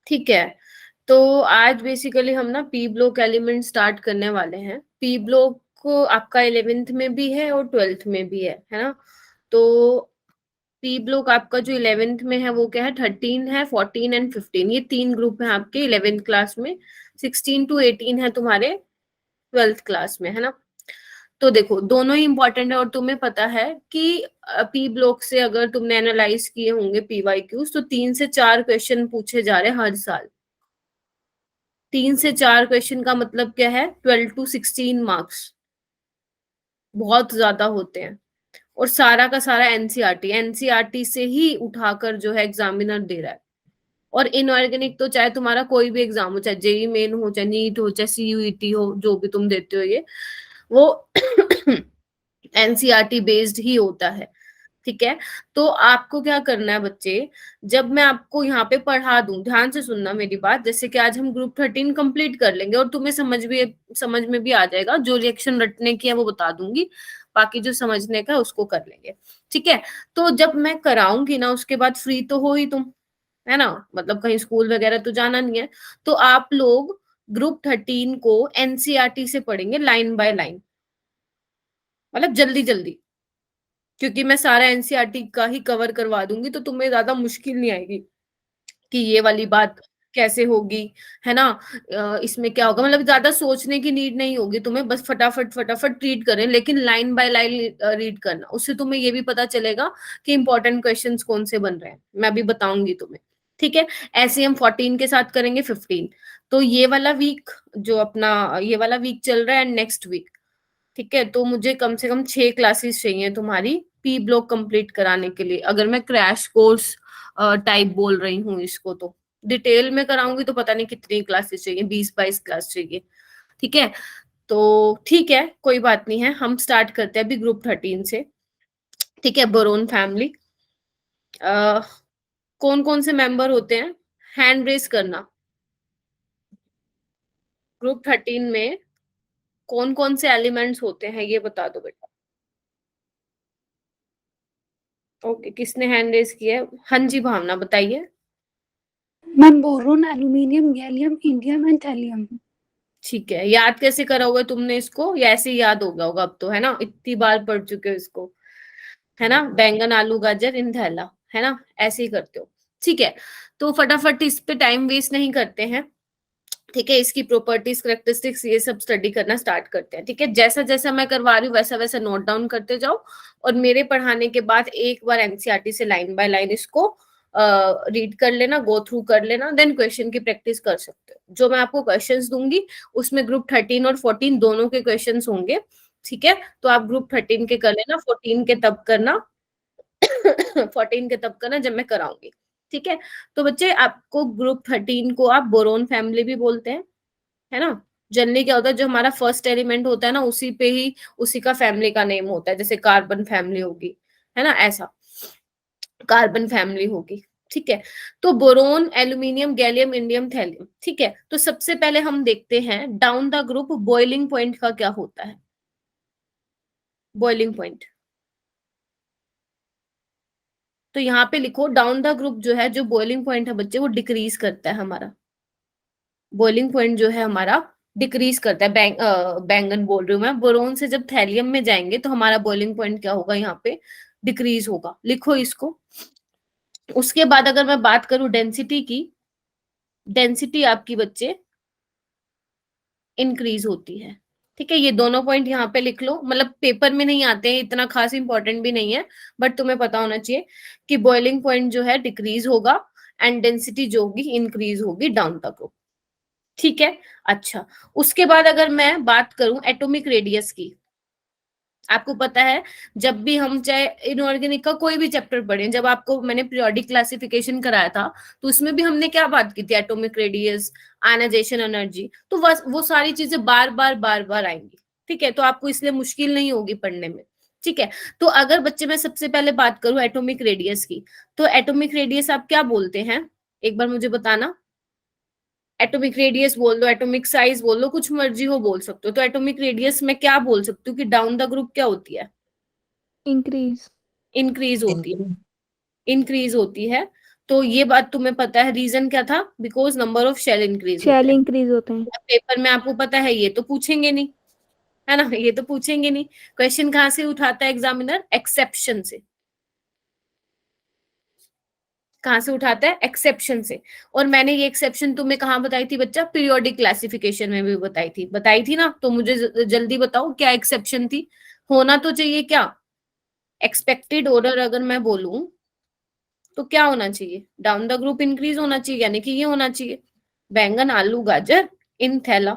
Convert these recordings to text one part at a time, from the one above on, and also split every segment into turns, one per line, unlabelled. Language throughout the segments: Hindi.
ठीक है, तो आज बेसिकली हम ना पी ब्लॉक एलिमेंट स्टार्ट करने वाले हैं। पी ब्लॉक को आपका 11th में भी है और 12th में भी है ना। तो पी ब्लॉक आपका जो 11th में है वो क्या है, 13 है, 14 एंड 15, ये 3 ग्रुप हैं आपके 11th क्लास में। 16 to 18 है तुम्हारे 12th क्लास में, है ना। तो देखो दोनों ही इंपॉर्टेंट है, और तुम्हें पता है कि पी ब्लॉक से अगर तुमने एनालाइज किए होंगे पीवाईक्यूज, तो 3 से 4 क्वेश्चन पूछे जा रहे हैं हर साल। 3 से 4 क्वेश्चन का मतलब क्या है, 12 to 16 मार्क्स, बहुत ज्यादा होते हैं। और सारा का सारा एनसीईआरटी, एनसीईआरटी से ही उठाकर जो है एग्जामिनर दे रहा है। और इनऑर्गेनिक तो चाहे तुम्हारा कोई भी एग्जाम हो, चाहे जेई मेन हो, चाहे नीट हो, चाहे सीयूईटी हो, जो भी तुम देते हो ये, वो एनसीईआरटी बेस्ड ही होता है। ठीक है, तो आपको क्या करना है बच्चे, जब मैं आपको यहाँ पे पढ़ा दूं, ध्यान से सुनना मेरी बात। जैसे कि आज हम ग्रुप 13 कंप्लीट कर लेंगे और तुम्हें समझ में भी आ जाएगा। जो रिएक्शन रटने की है वो बता दूंगी, बाकी जो समझने का है उसको कर लेंगे। ठीक है, तो जब मैं कराऊंगी ना, उसके बाद फ्री तो हो ही तुम, है ना, मतलब कहीं स्कूल वगैरह तो जाना नहीं है। तो आप लोग ग्रुप 13 को एनसीईआरटी से पढ़ेंगे लाइन बाय लाइन, मतलब जल्दी जल्दी, क्योंकि मैं सारा एनसीईआरटी का ही कवर करवा दूंगी, तो तुम्हें ज्यादा मुश्किल नहीं आएगी कि ये वाली बात कैसे होगी, है ना। इसमें क्या होगा, मतलब ज्यादा सोचने की नीड नहीं होगी तुम्हें, बस फटाफट फटाफट रीड करें, लेकिन लाइन बाय लाइन रीड करना। उससे तुम्हें ये भी पता चलेगा कि इंपॉर्टेंट क्वेश्चंस कौन से बन रहे हैं, मैं भी बताऊंगी तुम्हें। ठीक है, ऐसे हम 14 के साथ करेंगे 15। तो ये वाला वीक, जो अपना ये वाला वीक चल रहा है, एंड नेक्स्ट वीक, ठीक है, तो मुझे कम से कम 6 क्लासेस चाहिए तुम्हारी पी ब्लॉक कंप्लीट कराने के लिए। अगर मैं क्रैश कोर्स टाइप बोल रही हूँ इसको, तो डिटेल में कराऊंगी तो पता नहीं कितनी क्लासेस चाहिए, 20-22 क्लास चाहिए। ठीक है, तो ठीक है, कोई बात नहीं है, हम स्टार्ट करते हैं अभी ग्रुप 13 से। ठीक है, बोरोन फैमिली, कौन कौन से मेंबर होते हैं, हैंड रेस करना। ग्रुप 13 में कौन कौन से एलिमेंट्स होते हैं ये बता दो बेटा। ओके, किसने हैंड रेस किया है? हाँ जी भावना, बताइए।
Ma'am boron, aluminium, gallium, indium and thallium.
ठीक है, याद कैसे करा हुआ है तुमने इसको, या ऐसे ही याद हो गया होगा अब तो, है ना, इतनी बार पढ़ चुके हो इसको, है ना। बैंगन आलू गाजर इन थैला, है ना, ऐसे ही करते हो। ठीक है, तो फटाफट इस पे टाइम वेस्ट नहीं करते हैं। ठीक है, इसकी प्रॉपर्टीज, करेक्टरिस्टिक्स, ये सब स्टडी करना स्टार्ट करते हैं। ठीक है, जैसा जैसा मैं करवा रही हूँ वैसा वैसा नोट डाउन करते जाओ, और मेरे पढ़ाने के बाद एक बार एनसीईआरटी से लाइन बाय लाइन इसको रीड कर लेना, गो थ्रू कर लेना, देन क्वेश्चन की प्रैक्टिस कर सकते हो। जो मैं आपको क्वेश्चंस दूंगी उसमें ग्रुप 13 और 14 दोनों के क्वेश्चंस होंगे। ठीक है, तो आप ग्रुप 13 के कर लेना, 14 के तब करना। 14 के तब करना जब मैं कराऊंगी। ठीक है, तो बच्चे आपको ग्रुप 13 को आप बोरोन फैमिली भी बोलते हैं, है ना। जनरली क्या होता है, जो हमारा फर्स्ट एलिमेंट होता है ना, उसी पे ही उसी का फैमिली का नेम होता है, जैसे कार्बन फैमिली होगी, है ना, ऐसा कार्बन फैमिली होगी। ठीक है, तो boron, aluminium, gallium, indium, thallium. ठीक है, तो सबसे पहले हम देखते हैं down the group boiling point का क्या होता है। बॉइलिंग पॉइंट, तो यहाँ पे लिखो डाउन द ग्रुप जो है, जो बॉइलिंग पॉइंट है बच्चे, वो डिक्रीज करता है हमारा। बॉइलिंग पॉइंट जो है हमारा डिक्रीज करता है। बैंगन बोल रही हूँ मैं, बोरोन से जब थैलियम में जाएंगे तो हमारा बॉइलिंग पॉइंट क्या होगा, यहाँ पे डिक्रीज होगा, लिखो इसको। उसके बाद अगर मैं बात करूं डेंसिटी की, डेंसिटी आपकी बच्चे इंक्रीज होती है। ठीक है, ये दोनों पॉइंट यहाँ पे लिख लो, मतलब पेपर में नहीं आते हैं, इतना खास इंपॉर्टेंट भी नहीं है, बट तुम्हें पता होना चाहिए कि बॉइलिंग पॉइंट जो है डिक्रीज होगा, एंड डेंसिटी जो होगी इंक्रीज होगी डाउन तक हो। ठीक है, अच्छा, उसके बाद अगर मैं बात करूं एटॉमिक रेडियस की, आपको पता है जब भी हम चाहे इनऑर्गेनिक का कोई भी चैप्टर पढ़े, जब आपको मैंने पीरियोडिक क्लासिफिकेशन कराया था, तो उसमें भी हमने क्या बात की थी, एटॉमिक रेडियस, आयनाइजेशन एनर्जी, तो बस वो सारी चीजें बार बार आएंगी। ठीक है, तो आपको इसलिए मुश्किल नहीं होगी पढ़ने में। ठीक है, तो अगर बच्चे मैं सबसे पहले बात करूं एटॉमिक रेडियस की, तो एटॉमिक रेडियस आप क्या बोलते हैं, एक बार मुझे बताना। एटॉमिक रेडियस बोल दो, एटॉमिक साइज बोल दो, कुछ मर्जी हो बोल सकते हो। तो एटॉमिक रेडियस में क्या बोल सकती हूँ कि डाउन द ग्रुप क्या होती है,
इंक्रीज।
इंक्रीज होती है, इंक्रीज होती है। तो ये बात तुम्हें पता है, रीजन क्या था? Because number of shell increase होते
शेल
हैं।
इंक्रीज होते हैं।
अब पेपर में आपको पता है ये तो पूछेंगे नहीं, है ना, ये तो पूछेंगे नहीं। क्वेश्चन कहाँ से उठाता है एग्जामिनर? एक्सेप्शन से। कहाँ से उठाता है? एक्सेप्शन से। और मैंने ये एक्सेप्शन तुम्हें कहाँ बताई थी बच्चा? पीरियोडिक क्लासिफिकेशन में भी बताई थी ना। तो मुझे जल्दी बताओ क्या एक्सेप्शन थी? होना तो चाहिए क्या? एक्सपेक्टेड ऑर्डर अगर मैं बोलूं तो क्या होना चाहिए? डाउन द ग्रुप इंक्रीज होना चाहिए, यानी कि ये होना चाहिए बैंगन आलू गाजर इन थैला।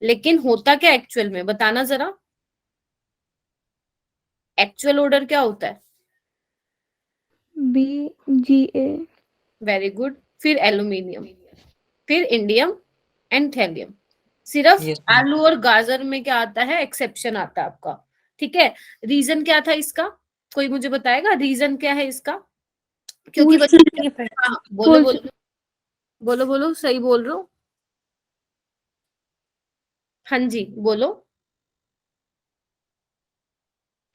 लेकिन होता क्या एक्चुअल में, बताना जरा। एक्चुअल ऑर्डर क्या होता है?
BGA।
Very good. फिर एल्यूमिनियम, फिर इंडियम एंड थैलियम। सिर्फ
यस मैम।
आलू और गाजर में क्या आता है? एक्सेप्शन आता है आपका। ठीक है, रीजन क्या था इसका? कोई मुझे बताएगा रीजन क्या है इसका? क्योंकि
Poor
बच्चे,
shielding effect.
हाँ बोलो बोलो बोलो बोलो, सही बोल रहे हो। हाँ जी बोलो।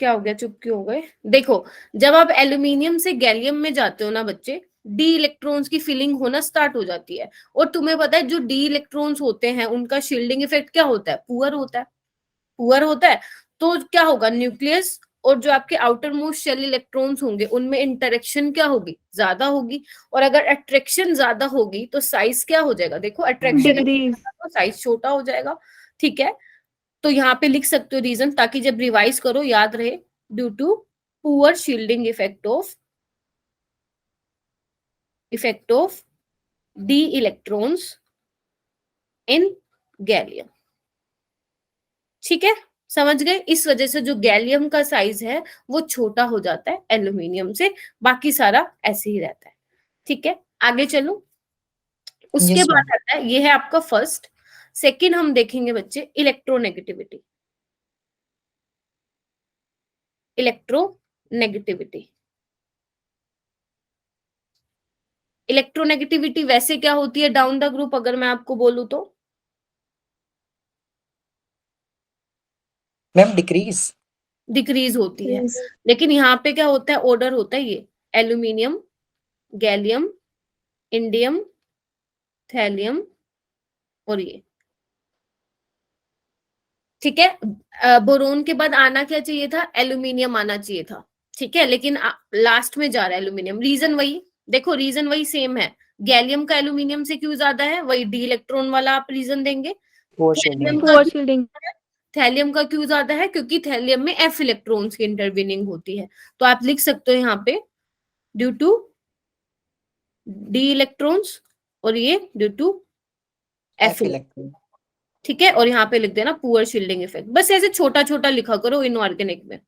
क्या हो गया, चुप क्यों हो गए? देखो, जब आप एल्यूमिनियम से गैलियम में जाते हो ना बच्चे, डी इलेक्ट्रॉन्स की फिलिंग होना स्टार्ट हो जाती है। और तुम्हें पता है जो डी इलेक्ट्रॉन्स होते हैं उनका शील्डिंग इफेक्ट क्या होता है? पुअर होता है। पुअर होता है। तो क्या होगा? न्यूक्लियस और जो आपके आउटर मोस्ट शेल इलेक्ट्रॉन्स होंगे उनमें इंटरेक्शन क्या होगी? ज्यादा होगी। और अगर अट्रैक्शन ज्यादा होगी तो साइज क्या हो जाएगा? देखो, अट्रैक्शन
डिक्रीज।
तो साइज छोटा हो जाएगा। ठीक है, तो यहाँ पे लिख सकते हो रीजन, ताकि जब रिवाइज करो याद रहे। Due to poor shielding effect of d electrons in gallium. ठीक है, समझ गए? इस वजह से जो गैलियम का साइज है वो छोटा हो जाता है एल्यूमिनियम से, बाकी सारा ऐसे ही रहता है। ठीक है, आगे चलो। उसके
यस मैम।
बाद आता है, ये है आपका फर्स्ट। सेकंड हम देखेंगे बच्चे इलेक्ट्रोनेगेटिविटी। इलेक्ट्रोनेगेटिविटी इलेक्ट्रोनेगेटिविटी वैसे क्या होती है डाउन द ग्रुप, अगर मैं आपको बोलूं तो?
Ma'am decrease.
डिक्रीज होती है। लेकिन यहाँ पे क्या होता है? ऑर्डर होता है ये, एल्यूमिनियम, गैलियम, इंडियम, थैलियम और ये। ठीक है, बोरोन के बाद आना क्या चाहिए था? एल्यूमिनियम आना चाहिए था। ठीक है, लेकिन लास्ट में जा रहा है एल्यूमिनियम। रीजन वही, देखो रीजन वही सेम है। गैलियम का एल्यूमिनियम से क्यों ज्यादा है? वही डी इलेक्ट्रॉन वाला आप रीजन देंगे।
Poor
thallium
shielding.
का
पुअर शील्डिंग।
थैलियम का क्यों ज्यादा है? क्योंकि थैलियम में एफ इलेक्ट्रॉन्स की इंटरविनिंग होती है। तो आप लिख सकते हो यहाँ पे ड्यू टू डी इलेक्ट्रॉन्स, और ये due to f.
F electron.
ठीक है, और यहाँ पे लिख देना पुअर शील्डिंग इफेक्ट। बस ऐसे छोटा छोटा लिखा करो इनऑर्गेनिक में।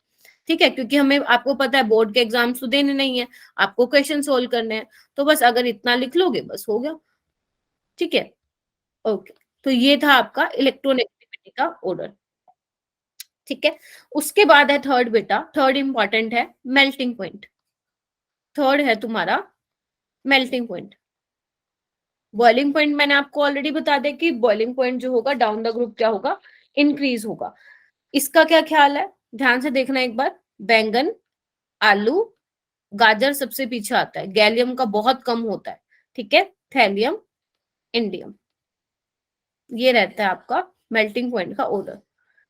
ठीक है, क्योंकि हमें, आपको पता है बोर्ड के एग्जाम्स तो देने नहीं है, आपको क्वेश्चन सोल्व करने हैं। तो बस अगर इतना लिख लोगे बस हो गया। ठीक है, ओके। तो ये था आपका इलेक्ट्रोनेगेटिविटी का ऑर्डर। ठीक है, उसके बाद है थर्ड बेटा। थर्ड इंपॉर्टेंट है, मेल्टिंग पॉइंट। थर्ड है तुम्हारा मेल्टिंग पॉइंट। बॉइलिंग पॉइंट मैंने आपको ऑलरेडी बता दिया कि बॉइलिंग पॉइंट जो होगा डाउन द ग्रुप क्या होगा? इंक्रीज होगा। इसका क्या ख्याल है? ध्यान से देखना एक बार। बैंगन आलू गाजर सबसे पीछे आता है, गैलियम का बहुत कम होता है। ठीक है, थैलियम इंडियम, ये रहता है आपका मेल्टिंग पॉइंट का ऑर्डर।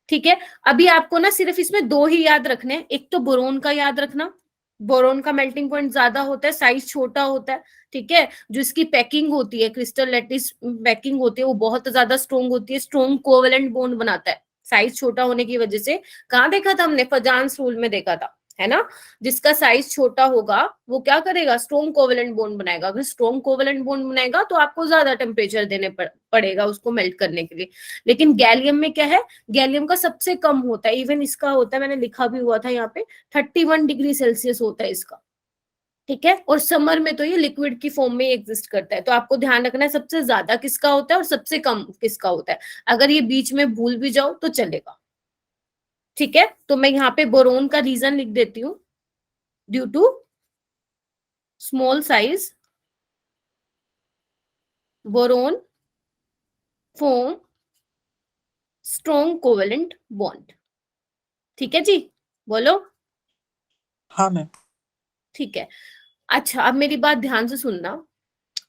ठीक है, अभी आपको ना सिर्फ इसमें दो ही याद रखने हैं। एक तो बोरोन का याद रखना, बोरोन का मेल्टिंग पॉइंट ज्यादा होता है, साइज छोटा होता है। ठीक है, जो इसकी पैकिंग होती है, क्रिस्टल लैटिस पैकिंग होती है, वो बहुत ज्यादा स्ट्रोंग होती है, स्ट्रोंग कोवेलेंट बॉन्ड बनाता है। साइज छोटा होने की वजह से, कहाँ देखा था हमने? फजांस रूल में देखा था, है ना। जिसका साइज छोटा होगा वो क्या करेगा? स्ट्रोंग कोवेलेंट बॉन्ड बनाएगा। अगर स्ट्रोंग कोवेलेंट बॉन्ड बनाएगा तो आपको ज्यादा टेम्परेचर देने पड़ेगा उसको मेल्ट करने के लिए। लेकिन गैलियम में क्या है? गैलियम का सबसे कम होता है, इवन इसका होता है, मैंने लिखा भी हुआ था यहाँ पे, 31 डिग्री सेल्सियस होता है इसका। ठीक है, और समर में तो ये लिक्विड की फॉर्म में एग्जिस्ट करता है। तो आपको ध्यान रखना है सबसे ज्यादा किसका होता है और सबसे कम किसका होता है। अगर ये बीच में भूल भी जाओ तो चलेगा। ठीक है, तो मैं यहाँ पे बोरोन का रीजन लिख देती हूँ, due to small size boron form strong covalent bond. ठीक है जी, बोलो।
हाँ मैम।
ठीक है, अच्छा, अब मेरी बात ध्यान से सुनना।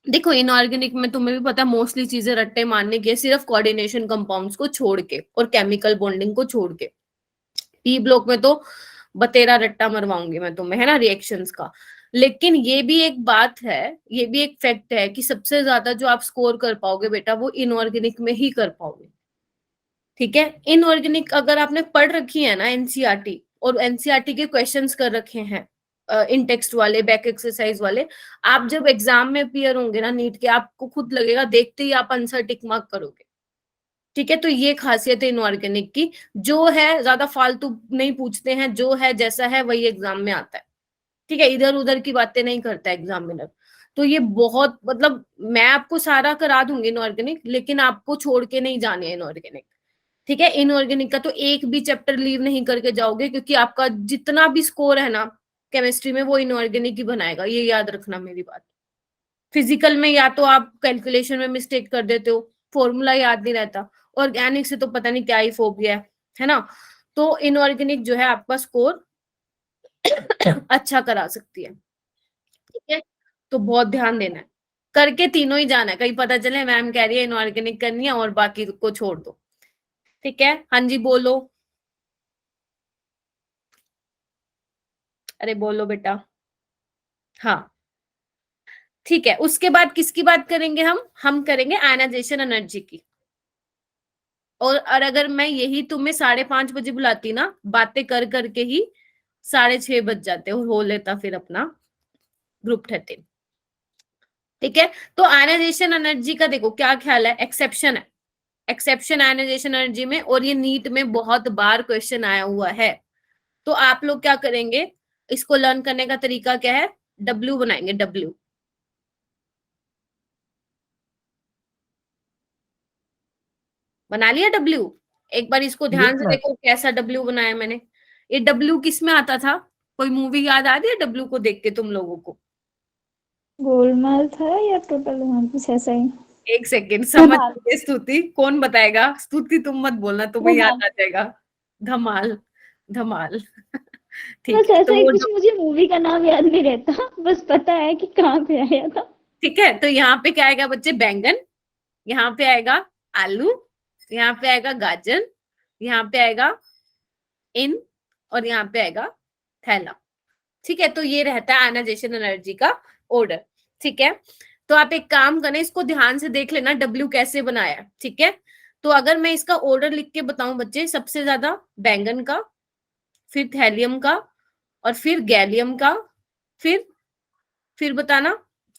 देखो, इनऑर्गेनिक में तुम्हें भी पता है मोस्टली चीजें रट्टे मारने की है, सिर्फ कोऑर्डिनेशन कंपाउंड्स को छोड़ के और केमिकल बॉन्डिंग को छोड़ के। पी ब्लॉक में तो बतेरा रट्टा मरवाऊंगी मैं तुम्हें, है ना, रिएक्शंस का। लेकिन ये भी एक बात है, ये भी एक फैक्ट है कि सबसे ज्यादा जो आप स्कोर कर पाओगे बेटा वो इनऑर्गेनिक में ही कर पाओगे। ठीक है, इनऑर्गेनिक अगर आपने पढ़ रखी है ना एनसीईआरटी, और एनसीईआरटी के क्वेश्चंस कर रखे हैं इन टेक्स्ट वाले, बैक एक्सरसाइज वाले, आप जब एग्जाम में अपीयर होंगे ना नीट के, आपको खुद लगेगा, देखते ही आप आंसर टिक मार्क करोगे। ठीक है, तो ये खासियत है इनऑर्गेनिक की, जो है ज्यादा फालतू नहीं पूछते हैं, जो है जैसा है वही एग्जाम में आता है। ठीक है, इधर उधर की बातें नहीं करता एग्जामिनर। तो ये बहुत, मतलब मैं आपको सारा करा दूंगी इनऑर्गेनिक, लेकिन आपको छोड़ के नहीं जाने इनऑर्गेनिक। ठीक है, इनऑर्गेनिक का तो एक भी चैप्टर लीव नहीं करके जाओगे, क्योंकि आपका जितना भी स्कोर है ना केमिस्ट्री में वो इनऑर्गेनिक ही बनाएगा, ये याद रखना मेरी बात। फिजिकल में या तो आप कैलकुलेशन में मिस्टेक कर देते हो, फॉर्मूला याद नहीं रहता, ऑर्गेनिक से तो पता नहीं क्या ही फोबिया है ना। तो इनऑर्गेनिक जो है आपका स्कोर अच्छा करा सकती है। ठीक है, तो बहुत ध्यान देना है, करके तीनों ही जाना है, कहीं पता चले मैम कह रही है इनऑर्गेनिक करनी है और बाकी को छोड़ दो। ठीक है, हाँ जी बोलो, अरे बोलो बेटा। हाँ, ठीक है, उसके बाद किसकी बात करेंगे हम करेंगे आयनाइजेशन एनर्जी की। और अगर मैं यही तुम्हें 5:30 बजे बुलाती ना, बातें कर करके ही 6:30 बज जाते और हो लेता फिर अपना ग्रुप 13। ठीक है, तो आयनाइजेशन एनर्जी का देखो क्या ख्याल है, एक्सेप्शन है, एक्सेप्शन आयनाइजेशन एनर्जी में, और ये नीट में बहुत बार क्वेश्चन आया हुआ है। तो आप लोग क्या करेंगे, इसको लर्न करने का तरीका क्या है, डब्ल्यू बनाएंगे, डब्ल्यू। बना लिया डब्ल्यू? एक बार इसको
यस
ध्यान से
मैम।
देखो कैसा डब्ल्यू बनाया मैंने। ये डब्ल्यू किस में आता था, कोई मूवी याद आ रही है डब्ल्यू को देख के तुम लोगों को?
गोलमाल था या टोटल धमाल, कुछ ऐसा ही।
एक सेकेंड, समझ
धमाल।
गए स्तुति, कौन बताएगा? स्तुति तुम मत बोलना, तुम्हें
धमाल।
याद आ जाएगा। धमाल, धमाल। ठीक
बस
है,
ऐसा
तो
ही
वो
कुछ, मुझे मूवी का नाम याद नहीं रहता, बस पता है कि कहाँ पे आया था।
ठीक है, तो यहाँ पे क्या आएगा बच्चे, बैंगन, यहाँ पे आएगा आलू, यहाँ पे आएगा गाजर, यहाँ पे आएगा इन, और यहाँ पे आएगा थैला। ठीक है, तो ये रहता है आयनाइजेशन एनर्जी का ऑर्डर। ठीक है, तो आप एक काम करें, इसको ध्यान से देख लेना डब्ल्यू कैसे बनाया है। ठीक है, तो अगर मैं इसका ऑर्डर लिख के बताऊं बच्चे, सबसे ज्यादा बैंगन का, फिर थैलियम का, और फिर गैलियम का, फिर फिर बताना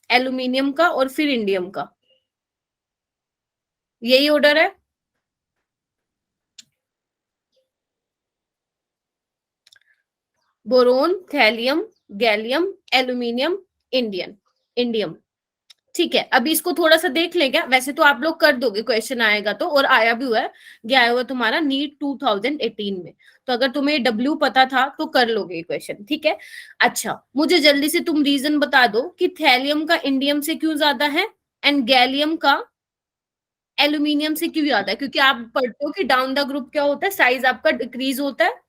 एल्यूमिनियम का, और फिर इंडियम का। यही ऑर्डर है। Boron, thallium, gallium, aluminium, indium. ठीक है, अभी इसको थोड़ा सा देख ले, क्या वैसे तो आप लोग कर दोगे, क्वेश्चन आएगा तो, और आया भी हुआ है, गया हुआ तुम्हारा नीट 2018 में। तो अगर तुम्हें डब्ल्यू पता था तो कर लोगे ये क्वेश्चन। ठीक है, अच्छा मुझे जल्दी से तुम रीजन बता दो कि थैलियम का इंडियम से क्यों ज्यादा है, एंड गैलियम का एल्यूमिनियम से क्यों ज्यादा है? क्योंकि आप पढ़ते हो कि डाउन द ग्रुप क्या होता है, साइज आपका डिक्रीज होता है,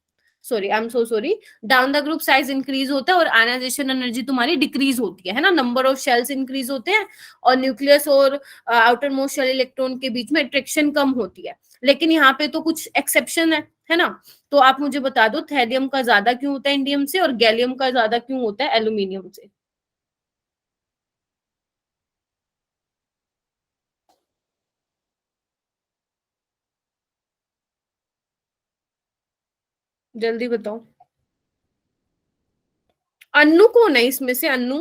sorry I am so sorry, down the group size increase होता है और आयनाइजेशन एनर्जी तुम्हारी डिक्रीज होती है ना, नंबर ऑफ शेल्स इंक्रीज होते हैं, और न्यूक्लियस और आउटर मोस्ट शेल इलेक्ट्रॉन के बीच में अट्रैक्शन कम होती है। लेकिन यहाँ पे तो कुछ एक्सेप्शन है ना। तो आप मुझे बता दो थैलियम का ज्यादा क्यों होता है इंडियम से, और गैलियम का ज्यादा क्यों होता है एल्यूमिनियम से? जल्दी बताओ। अन्नू कौन है इसमें से, अन्नू?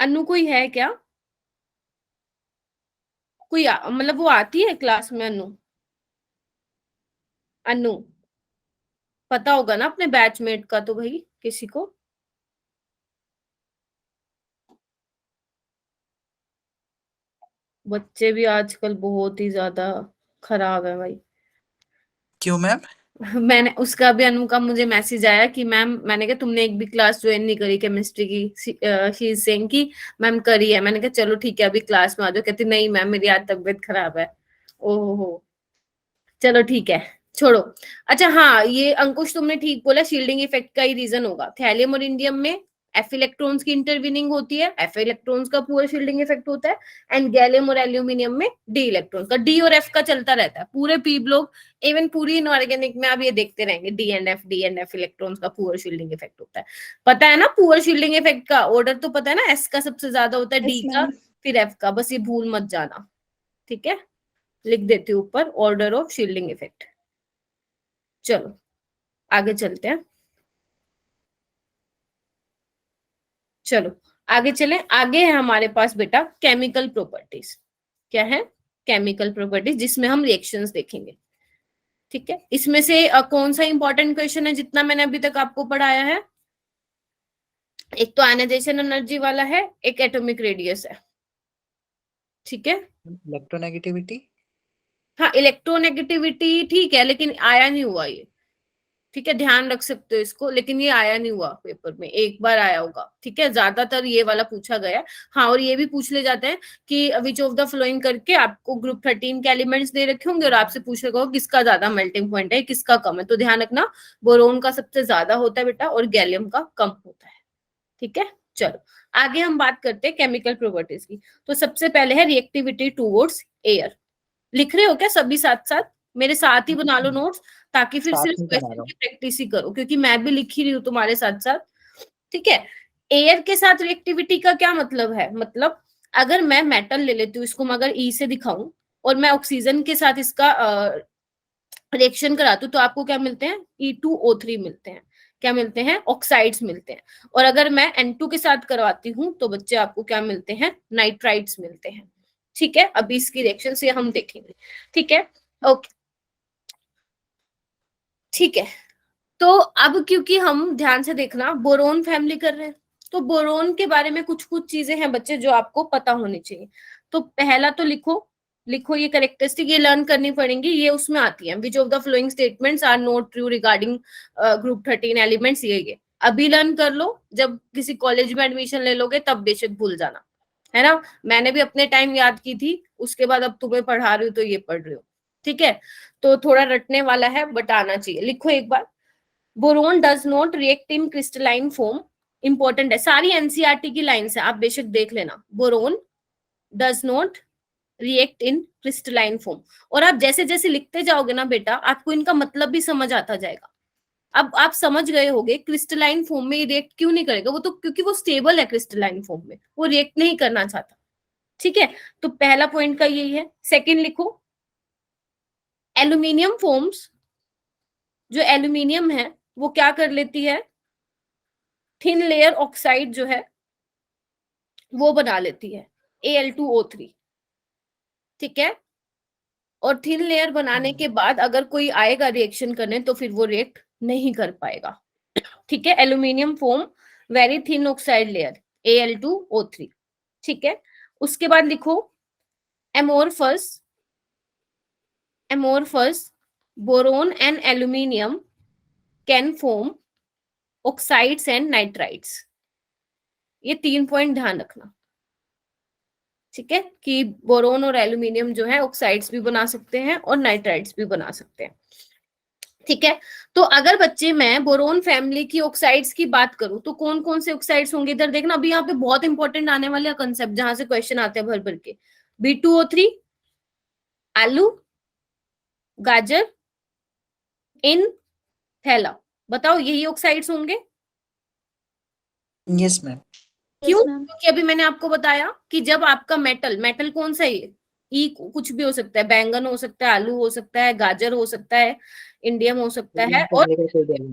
अन्नू कोई है क्या? कोई मतलब वो आती है क्लास में अन्नू? अन्नू पता होगा ना अपने बैचमेट का तो भाई, किसी को। बच्चे भी आजकल बहुत ही ज्यादा खराब है भाई।
क्यों मैम?
मैंने उसका भी, अनु का मुझे मैसेज आया कि मैम, मैंने कहा तुमने एक भी क्लास ज्वाइन नहीं करी केमिस्ट्री की, शी इज सेइंग कि मैम करी है। मैंने कहा चलो ठीक है अभी क्लास में आ जाओ, कहती नहीं मैम मेरी आज तबीयत खराब है। ओहो, चलो ठीक है, छोड़ो। अच्छा हाँ, ये अंकुश तुमने ठीक बोला, शील्डिंग इफेक्ट का ही रीजन होगा। थैलियम और इंडियम में एफ इलेक्ट्रॉन्स की इंटरवीनिंग होती है, एफ इलेक्ट्रॉन्स का पूरा शील्डिंग इफेक्ट होता है, एंड गैलियम और एल्यूमिनियम में डी इलेक्ट्रॉन का, डी और एफ का चलता रहता है पूरे पी ब्लॉक, इवन पूरी इनऑर्गेनिक में आप ये देखते रहेंगे, डी एंड एफ इलेक्ट्रॉन्स का पूरा शील्डिंग इफेक्ट होता है। पता है ना पूरा शील्डिंग इफेक्ट का ऑर्डर तो पता है ना, एस का सबसे ज्यादा होता है,
Yes,
डी का,
ma'am.
फिर एफ का, बस ये भूल मत जाना, ठीक है। लिख देती हूँ ऊपर ऑर्डर ऑफ शील्डिंग इफेक्ट। चलो आगे चलते हैं। चलो आगे चलें। आगे है हमारे पास बेटा केमिकल प्रॉपर्टीज। क्या है? केमिकल प्रॉपर्टीज, जिसमें हम रिएक्शंस देखेंगे, ठीक है। इसमें से कौन सा इंपॉर्टेंट क्वेश्चन है जितना मैंने अभी तक आपको पढ़ाया है? एक तो आयनाइजेशन एनर्जी वाला है, एक एटॉमिक रेडियस है, ठीक है।
इलेक्ट्रोनेगेटिविटी।
हाँ इलेक्ट्रोनेगेटिविटी ठीक है, लेकिन आया नहीं हुआ ये, ठीक है, ध्यान रख सकते हो इसको, लेकिन ये आया नहीं हुआ पेपर में, एक बार आया होगा, ठीक है। ज्यादातर ये वाला पूछा गया। हाँ और ये भी पूछ ले जाते हैं कि विच ऑफ द फ्लोइंग करके आपको ग्रुप 13 के एलिमेंट्स दे रखे होंगे और आपसे पूछेगा किसका ज्यादा मेल्टिंग पॉइंट है, किसका कम है, तो ध्यान रखना बोरोन का सबसे ज्यादा होता है बेटा और गैलियम का कम होता है, ठीक है। चलो आगे हम बात करते हैं केमिकल प्रॉपर्टीज की। तो सबसे पहले है रिएक्टिविटी टूवर्ड्स एयर। लिख रहे हो क्या सभी साथ साथ? मेरे साथ ही बना लो नोट्स, ताकि फिर
साथ
सिर्फ
में बना
क्वेश्चन
रहा
की प्रैक्टिस ही करो, क्योंकि मैं भी लिख ही रही हूँ तुम्हारे साथ साथ, ठीक है। एयर के साथ रिएक्टिविटी का क्या मतलब है? मतलब अगर मैं मेटल ले लेती हूँ, इसको मैं अगर ई से दिखाऊं और मैं ऑक्सीजन के साथ इसका रिएक्शन कराती हूँ, तो आपको क्या मिलते हैं? E2O3 मिलते हैं। क्या मिलते हैं? ऑक्साइड्स मिलते हैं। और अगर मैं N2 के साथ करवाती हूँ तो बच्चे आपको क्या मिलते हैं? नाइट्राइड्स मिलते हैं, ठीक है। अभी इसकी रिएक्शन से हम देखेंगे, ठीक है, ओके, ठीक है। तो अब क्योंकि हम ध्यान से देखना बोरोन फैमिली कर रहे हैं, तो बोरोन के बारे में कुछ कुछ चीजें हैं बच्चे जो आपको पता होनी चाहिए। तो पहला तो लिखो, लिखो ये करेक्टरिस्टिक, ये लर्न करनी पड़ेंगी, ये उसमें आती है। Which of the following statements are not true regarding group 13 elements, ये अभी लर्न कर लो, जब किसी कॉलेज में एडमिशन ले लोगे तब बेशक भूल जाना, है ना। मैंने भी अपने टाइम याद की थी, उसके बाद अब तुम्हें पढ़ा रही हूँ तो ये पढ़ रही हूँ, ठीक है। तो थोड़ा रटने वाला है बट आना चाहिए। लिखो एक बार, boron does not react in crystalline form. Important है, सारी एनसीईआरटी की लाइंस है, आप बेशक देख लेना। Boron does not react in crystalline form. और आप जैसे जैसे लिखते जाओगे ना बेटा, आपको इनका मतलब भी समझ आता जाएगा। अब आप समझ गए होगे क्रिस्टलाइन फॉर्म में रिएक्ट क्यों नहीं करेगा, वो तो क्योंकि वो स्टेबल है क्रिस्टलाइन फॉर्म में, वो रिएक्ट नहीं करना चाहता, ठीक है। तो पहला पॉइंट का यही है। सेकेंड लिखो, एल्यूमिनियम फॉर्म्स, जो एल्यूमिनियम है वो क्या कर लेती है? थिन लेयर ऑक्साइड जो है वो बना लेती है, Al2O3, ठीक है। और थिन लेयर बनाने के बाद अगर कोई आएगा रिएक्शन करने तो फिर वो रिएक्ट नहीं कर पाएगा, ठीक है। Aluminium form very thin oxide layer Al2O3, ठीक है। उसके बाद लिखो amorphous, amorphous boron and aluminium can form oxides and nitrides. ये 3 पॉइंट ध्यान रखना, ठीक है, कि बोरोन और एल्यूमिनियम जो है ऑक्साइड्स भी बना सकते हैं और नाइट्राइड्स भी बना सकते हैं, ठीक है। तो अगर बच्चे मैं बोरोन फैमिली की ऑक्साइड्स की बात करूं तो कौन कौन से ऑक्साइड्स होंगे? इधर देखना, अभी यहाँ पे बहुत इंपॉर्टेंट आने वाला कंसेप्ट जहां से क्वेश्चन आते हैं भर भर के। B2O3, आलू, गाजर, इन, थैला, बताओ यही ऑक्साइड्स होंगे?
Yes ma'am.
क्यों?
Yes, ma'am.
क्योंकि अभी मैंने आपको बताया कि जब आपका मेटल, मेटल कौन सा है ये? ई कुछ भी हो सकता है, बैंगन हो सकता है, आलू हो सकता है, गाजर हो सकता है, इंडियम हो सकता है और हो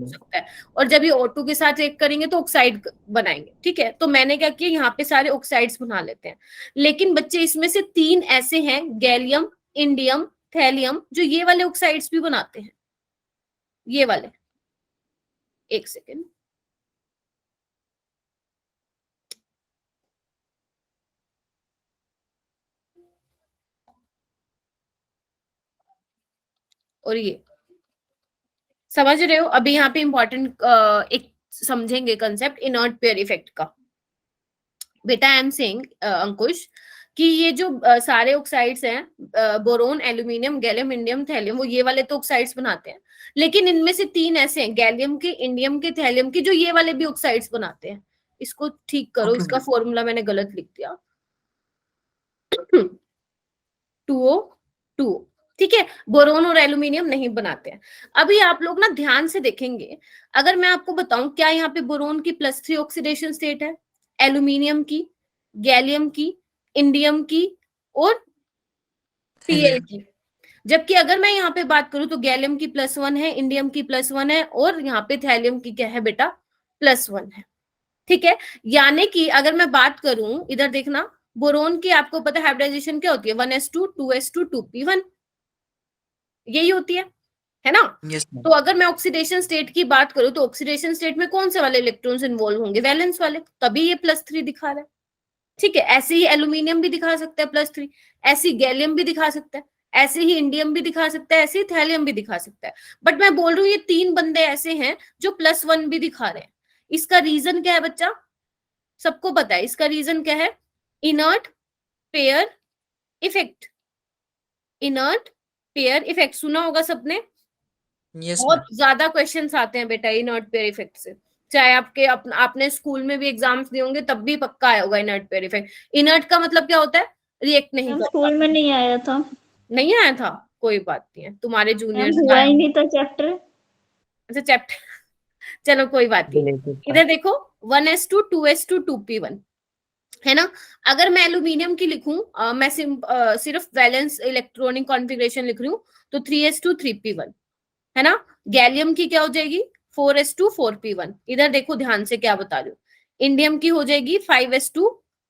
सकता है। और जब ये O2 के साथ रिएक्ट करेंगे तो ऑक्साइड बनाएंगे, ठीक है। तो मैंने क्या किया, यहाँ पे सारे ऑक्साइड्स बना लेते हैं। लेकिन बच्चे इसमें से 3 ऐसे हैं, गैलियम, इंडियम, थैलियम, जो ये वाले ऑक्साइड्स भी बनाते हैं, ये वाले। एक सेकेंड, और ये समझ रहे हो? अभी यहाँ पे इंपॉर्टेंट एक समझेंगे कंसेप्ट इनर्ट पेयर इफेक्ट का। बेटा आई एम सेइंग अंकुश कि ये जो सारे ऑक्साइड्स हैं, boron, aluminium, gallium, indium, thallium, वो ये वाले तो ऑक्साइड्स बनाते हैं, लेकिन इनमें से 3 ऐसे हैं, गैलियम के, इंडियम के, थैलियम के, जो ये वाले भी ऑक्साइड्स बनाते हैं। इसको ठीक करो,
ओके
इसका
मैम।
फॉर्मूला मैंने गलत लिख दिया। 2O2, ठीक है। बोरोन और एल्यूमिनियम नहीं बनाते हैं। अभी आप लोग ना ध्यान से देखेंगे, अगर मैं आपको बताऊं, क्या यहाँ पे बोरोन की +3 ऑक्सीडेशन स्टेट है, एल्यूमिनियम की, गैलियम की, इंडियम की और Pl
हेलियम।
की। जबकि अगर मैं यहाँ पे बात करूं तो गैलियम की +1 है, इंडियम की +1 है और यहाँ पे थैलियम की क्या है बेटा, +1 है। ठीक है, यानी कि अगर मैं बात करूं, इधर देखना, बोरोन की आपको पता है हाइब्रिडाइजेशन क्या होती है, 1s2 2s2 2p1, यही होती है ना।
Yes ma'am.
तो अगर मैं ऑक्सीडेशन स्टेट की बात करूं तो ऑक्सीडेशन स्टेट में कौन से वाले इलेक्ट्रॉन्स इन्वॉल्व होंगे, वैलेंस वाले, तभी ये +3 दिखा रहा है। ठीक है, ऐसे ही एल्यूमिनियम भी दिखा सकता है +3, ऐसी गैलियम भी दिखा सकता है, ऐसे ही इंडियम भी दिखा सकता है, ऐसे ही थैलियम भी दिखा सकता है। बट मैं बोल रही हूँ ये 3 बंदे ऐसे हैं जो +1 भी दिखा रहे हैं। इसका रीजन क्या है बच्चा, सबको पता है इसका रीजन क्या है, inert pair effect. Inert pair effect सुना होगा सबने,
यस मैम।
बहुत ज्यादा क्वेश्चंस आते हैं बेटा इनर्ट पेयर इफेक्ट से, चाहे आपने स्कूल में भी एग्जाम्स दिए होंगे तब भी पक्का आया होगा इनर्ट पेयर इफेक्ट। इनर्ट का मतलब क्या होता है, रिएक्ट नहीं
मैम
कर
स्कूल
पाता।
में नहीं आया था।
नहीं आया था, कोई बात नहीं है, तुम्हारे
मैम
जूनियर्स
हुआ
आए
ही
होंगे।
नहीं था चैप्टर।
अच्छा चैप्टर चलो कोई बात नहीं। इधर देखो 1s2 2s2 2p1 है ना। अगर मैं एल्यूमिनियम की लिखूं, मैं सिर्फ वैलेंस इलेक्ट्रॉनिक कॉन्फ़िगरेशन लिख रही हूँ, तो 3s2 3p1 है ना। गैलियम की क्या हो जाएगी, 4s2 4p1। इधर देखो ध्यान से क्या बता रही हूँ, इंडियम की हो जाएगी 5s2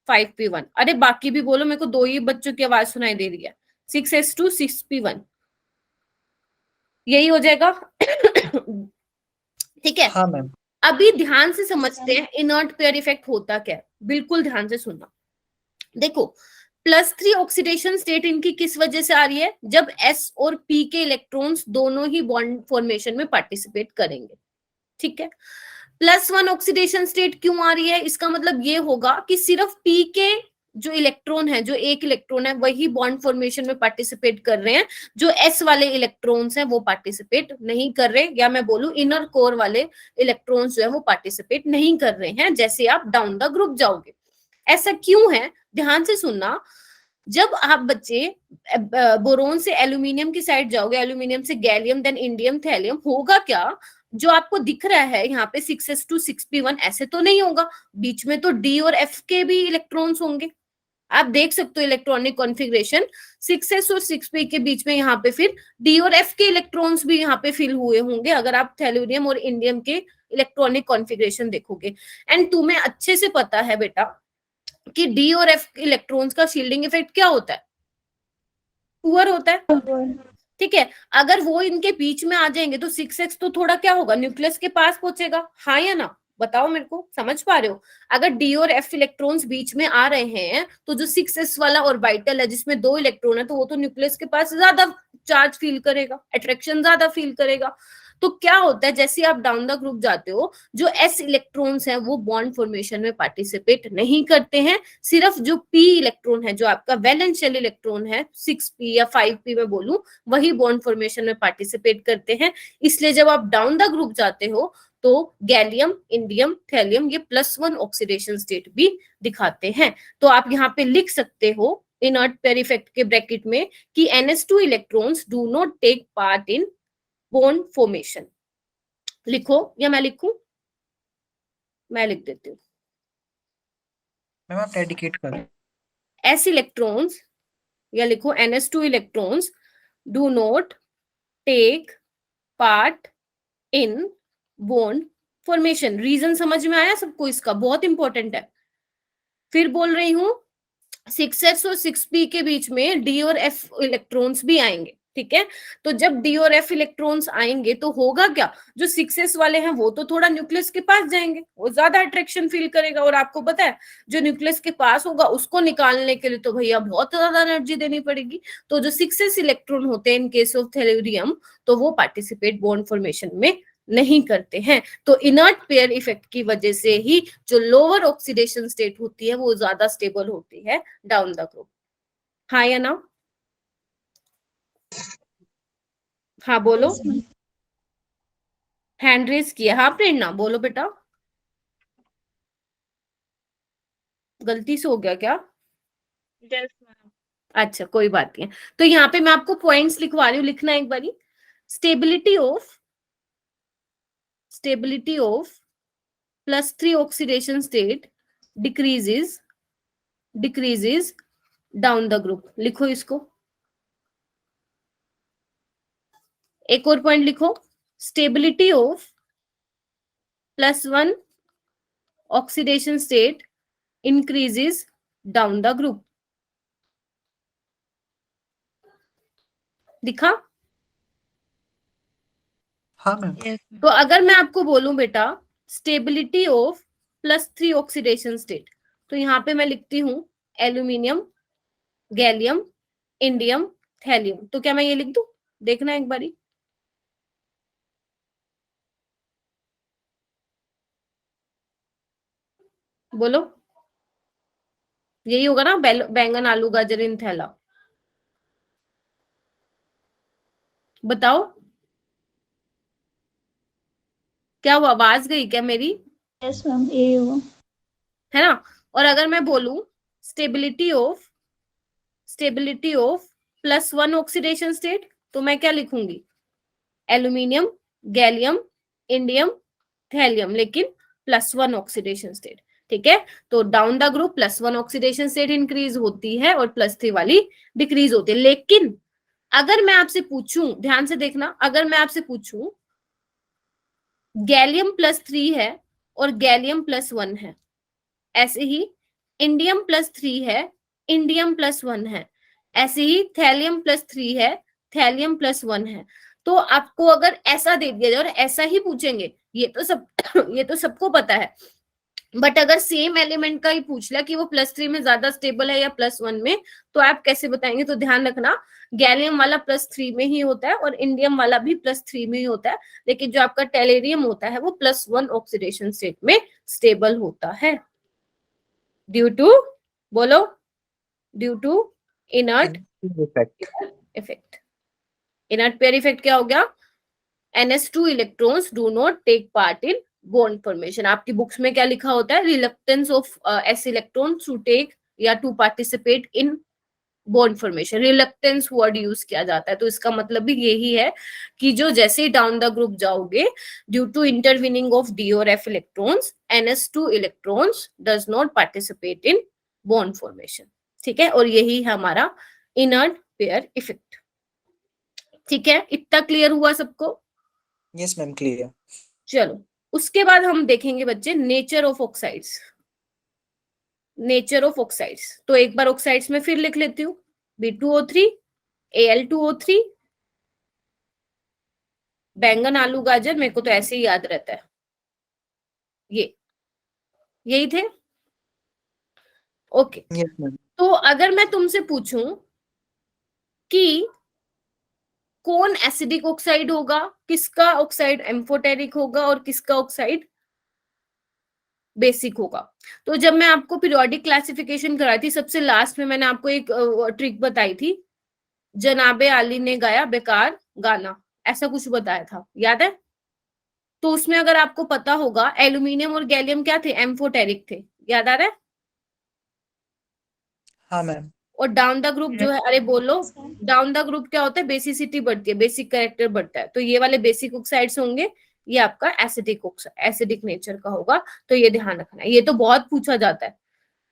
5p1। अरे बाकी भी बोलो, मेरे को 2 ही बच्चों की आवाज सुनाई दे रही है, 6s2 6p1, यही हो जाएगा। ठीक है,
हाँ मैम।
अभी ध्यान से समझते हैं इनर्ट पेयर इफेक्ट होता क्या है, बिल्कुल ध्यान से सुनना। देखो +3 ऑक्सीडेशन स्टेट इनकी किस वजह से आ रही है, जब S और P के इलेक्ट्रॉन्स दोनों ही बॉन्ड फॉर्मेशन में पार्टिसिपेट करेंगे। ठीक है, +1 ऑक्सीडेशन स्टेट क्यों आ रही है, इसका मतलब ये होगा कि सिर्फ P के जो इलेक्ट्रॉन है, जो एक इलेक्ट्रॉन है, वही बॉन्ड फॉर्मेशन में पार्टिसिपेट कर रहे हैं, जो S वाले इलेक्ट्रॉन्स हैं वो पार्टिसिपेट नहीं कर रहे, या मैं बोलूं इनर कोर वाले इलेक्ट्रॉन्स जो है वो पार्टिसिपेट नहीं कर रहे हैं जैसे आप डाउन द ग्रुप जाओगे। ऐसा क्यों है, ध्यान से सुनना। जब आप बच्चे बोरोन से एल्यूमिनियम की साइड जाओगे, एल्यूमिनियम से गैलियम, देन इंडियम, थैलियम, होगा क्या, जो आपको दिख रहा है यहाँ पे 6s2 6p1 ऐसे तो नहीं होगा, बीच में तो D और F के भी इलेक्ट्रॉन्स होंगे। आप देख सकते हो इलेक्ट्रॉनिक कॉन्फ़िगरेशन, 6s और 6p के बीच में यहाँ पे फिर D और F के इलेक्ट्रॉन्स भी यहाँ पे फिल हुए होंगे, अगर आप थैल्यूरियम और इंडियम के इलेक्ट्रॉनिक कॉन्फ़िगरेशन देखोगे। एंड तुम्हें अच्छे से पता है बेटा कि डी और एफ इलेक्ट्रॉन्स का शील्डिंग इफेक्ट क्या होता है, पुअर होता है। ठीक है, अगर वो इनके बीच में आ जाएंगे तो 6s तो थोड़ा क्या होगा, न्यूक्लियस के पास पहुंचेगा, हाँ या ना, बताओ मेरे को, समझ पा रहे हो। अगर डी और एफ इलेक्ट्रॉन्स बीच में आ रहे हैं तो जो 6s वाला ऑर्बिटल है जिसमें 2 इलेक्ट्रॉन है, तो वो तो न्यूक्लियस के पास ज्यादा चार्ज फील करेगा, अट्रैक्शन ज्यादा फील करेगा। तो क्या होता है, जैसे आप डाउन द ग्रुप जाते हो, जो s इलेक्ट्रॉन्स हैं वो बॉन्ड फॉर्मेशन में पार्टिसिपेट नहीं करते हैं, सिर्फ जो p इलेक्ट्रॉन है, जो आपका वैलेंस शेल इलेक्ट्रॉन है 6p या 5p में बोलूं, वही बॉन्ड फॉर्मेशन में पार्टिसिपेट करते हैं। इसलिए जब आप डाउन द ग्रुप जाते हो तो गैलियम, इंडियम, थैलियम ये +1 ऑक्सीडेशन स्टेट भी दिखाते हैं। तो आप यहाँ पे लिख सकते हो इनर्ट पेयर इफेक्ट के ब्रैकेट में कि NS2 electrons do not take part in bond formation. लिखो या मैं लिखूं, मैं लिख देती हूँ।
मैम आप डेडिकेट करें।
S इलेक्ट्रॉन्स, या लिखो NS2 electrons do not take part in bond formation. Reason समझ में आया सबको, इसका बहुत इंपॉर्टेंट है। फिर बोल रही हूं 6s और 6p के बीच में D और F इलेक्ट्रॉन्स भी आएंगे। ठीक है, तो जब D और F इलेक्ट्रॉन्स आएंगे तो होगा क्या, जो 6s वाले हैं वो तो थोड़ा न्यूक्लियस के पास जाएंगे, वो ज्यादा अट्रैक्शन फील करेगा, और आपको पता है जो न्यूक्लियस के पास होगा उसको निकालने के लिए तो भैया बहुत ज्यादा एनर्जी देनी पड़ेगी। तो जो 6s इलेक्ट्रॉन होते हैं इन केस ऑफ थैल्यूरियम, तो वो पार्टिसिपेट बॉन्ड फॉर्मेशन में नहीं करते हैं। तो इनर्ट पेयर इफेक्ट की वजह से ही जो लोअर ऑक्सीडेशन स्टेट होती है वो ज्यादा स्टेबल होती है डाउन द ग्रुप। हाँ या ना? हाँ बोलो।
Yes, ma'am.
हैंड रेज किया। हाँ प्रेरणा बोलो बेटा। गलती से हो गया क्या?
Yes ma'am.
अच्छा कोई बात नहीं है। तो यहाँ पे मैं आपको पॉइंट्स लिखवा रही हूँ, लिखना एक बारी। Stability of +3 oxidation state decreases down the group. लिखो इसको। एक और पॉइंट लिखो। Stability of +1 oxidation state increases down the group. दिखा?
हाँ मैम।
यस
तो अगर मैं आपको बोलूं बेटा स्टेबिलिटी ऑफ +3 ऑक्सीडेशन स्टेट, तो यहाँ पे मैं लिखती हूँ एल्यूमिनियम, गैलियम, इंडियम, थैलियम। तो क्या मैं ये लिख दूं? देखना एक बारी। बोलो। यही होगा ना, बैंगन आलू गाजर इन थैला। बताओ क्या वो आवाज गई क्या मेरी?
Yes, ma'am. यही हुआ।
है ना? और अगर मैं बोलूं स्टेबिलिटी ऑफ +1 ऑक्सीडेशन स्टेट, तो मैं क्या लिखूंगी? एल्यूमिनियम, गैलियम, इंडियम, थैलियम, लेकिन +1 ऑक्सीडेशन स्टेट। ठीक है? तो down the group +1 oxidation state increase होती है और +3 वाली डिक्रीज होती है। लेकिन अगर मैं आपसे पूछूं, ध्यान से देखना, अगर मैं आपसे पूछूं गैलियम +3 है और गैलियम +1 है, ऐसे ही इंडियम +3 है, इंडियम +1 है, ऐसे ही थैलियम +3 है, थैलियम +1 है। तो आपको अगर ऐसा दे दिया जाए और ऐसा ही पूछेंगे, ये तो सब ये तो सबको पता है, बट अगर सेम एलिमेंट का ही पूछ लिया कि वो +3 में ज्यादा स्टेबल है या +1 में, तो आप कैसे बताएंगे? तो ध्यान रखना, गैलियम वाला +3 में ही होता है और इंडियम वाला भी +3 में ही होता है, लेकिन जो आपका टेलेरियम होता है वो +1 ऑक्सीडेशन स्टेट में स्टेबल होता है। ड्यू टू, बोलो, due to inert
effect.
Effect. Inert pair effect क्या हो गया? NH2 electrons do not take part in bond formation. आपकी बुक्स में क्या लिखा होता है? Reluctance of S electrons to take या to participate in bond formation. Reluctance word use किया जाता है, तो इसका मतलब भी यही है कि जो जैसे ही डाउन द ग्रुप जाओगे, due to intervening of D और F electrons, NH2 electrons does not participate in bond formation. ठीक है? और यही है हमारा इनर्ट पेयर इफेक्ट। ठीक है? इतना क्लियर हुआ सबको?
Yes ma'am, clear.
चलो उसके बाद हम देखेंगे बच्चे nature of oxides. Nature of oxides, तो एक बार ऑक्साइड्स में फिर लिख लेती हूँ। B2O3, Al2O3, बैंगन आलू गाजर, मेरे को तो ऐसे ही याद रहता है, ये यही थे। ओके।
Yes ma'am.
तो अगर मैं तुमसे पूछूं कि कौन एसिडिक ऑक्साइड होगा, किसका ऑक्साइड एम्फोटेरिक होगा और किसका ऑक्साइड बेसिक होगा, तो जब मैं आपको पीरियोडिक क्लासिफिकेशन कराई थी, सबसे लास्ट में मैंने आपको एक ट्रिक बताई थी, जनाबे आली ने गाया बेकार गाना, ऐसा कुछ बताया था, याद है? तो उसमें अगर आपको पता होगा एल्यूमिनियम और गैलियम क्या थे? एम्फोटेरिक थे, याद आ रहा है?
हाँ मैम।
और डाउन द ग्रुप जो है, अरे बोलो, डाउन द ग्रुप क्या होता है? बेसिसिटी बढ़ती है, बेसिक कैरेक्टर बढ़ता है, तो ये वाले बेसिक ऑक्साइड्स होंगे, ये आपका एसिडिक नेचर का होगा, तो ये ध्यान रखना है। ये तो बहुत पूछा जाता है,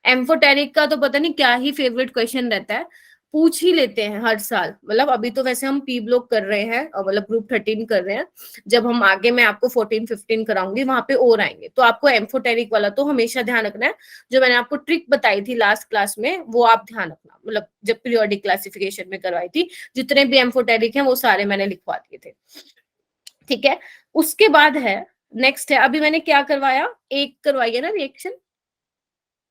एम्फोटेरिक का तो पता नहीं क्या ही फेवरेट क्वेश्चन रहता है, पूछ ही लेते हैं हर साल। मतलब अभी तो वैसे हम पी ब्लॉक कर रहे हैं, मतलब ग्रुप 13 कर रहे हैं, जब हम आगे मैं आपको 14-15 कराऊंगी वहां पे और आएंगे, तो आपको एम्फोटेरिक वाला तो हमेशा ध्यान रखना है। जो मैंने आपको ट्रिक बताई थी लास्ट क्लास में, वो आप ध्यान रखना, मतलब जब पीरियोडिक क्लासिफिकेशन में करवाई थी, जितने भी एम्फोटेरिक हैं वो सारे मैंने लिखवा दिए थे। ठीक है? उसके बाद है, नेक्स्ट है, अभी मैंने क्या करवाया? एक करवाई है ना reaction,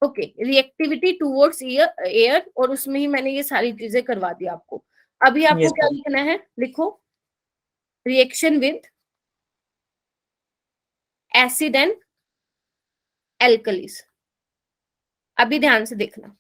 okay, reactivity towards air, और उसमें ही मैंने ये सारी चीजें करवा दी आपको। अभी आपको
यस
क्या
मैम।
लिखना है? लिखो reaction with acid and alkalis. अभी ध्यान से देखना,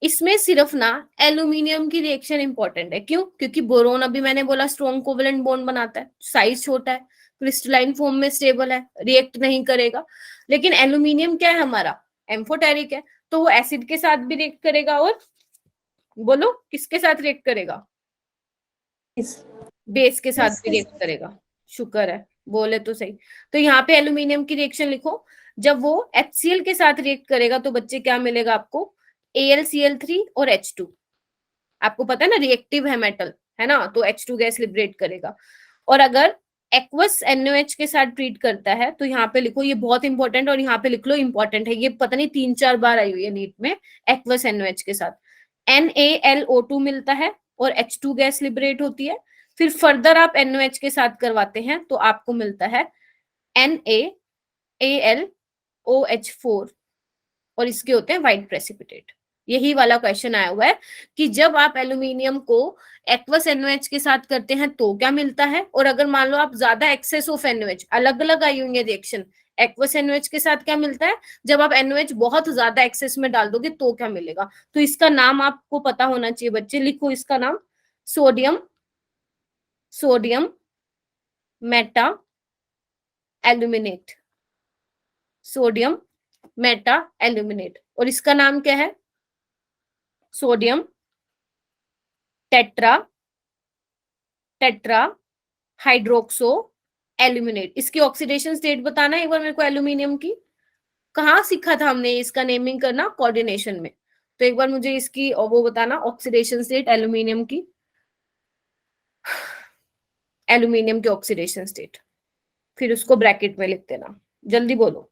इसमें सिर्फ ना एल्यूमिनियम की रिएक्शन इंपॉर्टेंट है। क्यों? क्योंकि बोरोन अभी मैंने बोला स्ट्रॉन्ग कोवेलेंट बॉन्ड बनाता है, साइज छोटा है, क्रिस्टलाइन फॉर्म में स्टेबल है, रिएक्ट नहीं करेगा। लेकिन एल्यूमिनियम क्या है हमारा? एम्फोटेरिक है, तो वो एसिड के साथ भी रिएक्ट करेगा और बोलो किसके साथ रिएक्ट करेगा? बेस के साथ भी रिएक्ट करेगा। शुक्र है, बोले तो सही। तो यहाँ पे एल्यूमिनियम की रिएक्शन लिखो। जब वो HCl के साथ रिएक्ट करेगा तो बच्चे क्या मिलेगा आपको? AlCl3 और H2। आपको पता है ना रिएक्टिव है मेटल, है ना, तो H2 गैस लिबरेट करेगा। और अगर एक्वस NaOH के साथ ट्रीट करता है तो यहाँ पे लिखो, ये बहुत इंपॉर्टेंट, और यहाँ पे लिख लो इंपॉर्टेंट है, ये पता नहीं 3-4 बार आई हुई है नीट में। एक्वस NaOH के साथ NaLO2 मिलता है और H2 गैस लिबरेट होती है। फिर फर्दर आप NaOH के साथ करवाते हैं तो आपको मिलता है NaAlOH4 और इसके होते हैं व्हाइट प्रेसिपिटेट। यही वाला क्वेश्चन आया हुआ है कि जब आप एल्यूमिनियम को एक्वस NaOH के साथ करते हैं तो क्या मिलता है, और अगर मान लो आप ज्यादा एक्सेस ऑफ NaOH, अलग अलग आई हुई है रिएक्शन, एक्वस NaOH के साथ क्या मिलता है, जब आप NaOH बहुत ज्यादा एक्सेस में डाल दोगे तो क्या मिलेगा। तो इसका नाम आपको पता होना चाहिए बच्चे, लिखो इसका नाम sodium Meta aluminate, sodium Meta aluminate. और इसका नाम क्या है? Sodium tetra hydroxo aluminate. इसकी ऑक्सीडेशन स्टेट बताना एक बार मेरे को एल्यूमिनियम की। कहाँ सीखा था हमने इसका नेमिंग करना? कोऑर्डिनेशन में। तो एक बार मुझे इसकी वो बताना ऑक्सीडेशन स्टेट एल्यूमिनियम की, एल्यूमिनियम की ऑक्सीडेशन स्टेट, फिर उसको ब्रैकेट में लिख देना, जल्दी बोलो।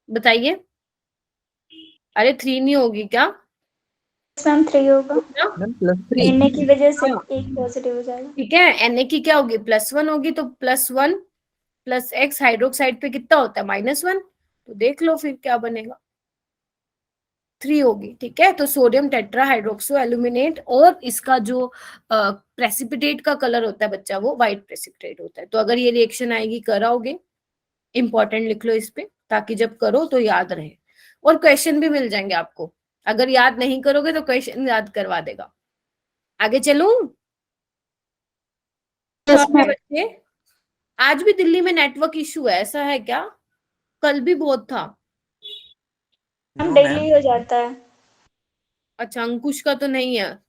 बताइए। अरे 3 नहीं होगी क्या?
मैम 3 होगा,
मैम +3।
Na की वजह से
हाँ।
एक पॉजिटिव हो जाएगा।
ठीक है, Na की क्या होगी? +1 होगी, तो +1 + X हाइड्रोक्साइड पे कितना होता है? -1। तो देख लो फिर क्या बनेगा, 3 होगी। ठीक है, तो सोडियम टेट्रा हाइड्रोक्सो एल्यूमिनेट, और इसका जो प्रेसिपिटेट का कलर होता है बच्चा, वो व्हाइट प्रेसिपिटेट होता है। तो अगर ये रिएक्शन आएगी कराओगे, इंपॉर्टेंट लिख लो इस पे, ताकि जब करो तो याद रहे, और क्वेश्चन भी मिल जाएंगे आपको। अगर याद नहीं करोगे तो क्वेश्चन याद करवा देगा। आगे चलूं? बच्चे, आज भी दिल्ली में नेटवर्क इशू है, ऐसा है क्या? कल भी बहुत था।
हम
नो
डेली
मैम।
हो जाता है।
अच्छा, अंकुश का तो नहीं है,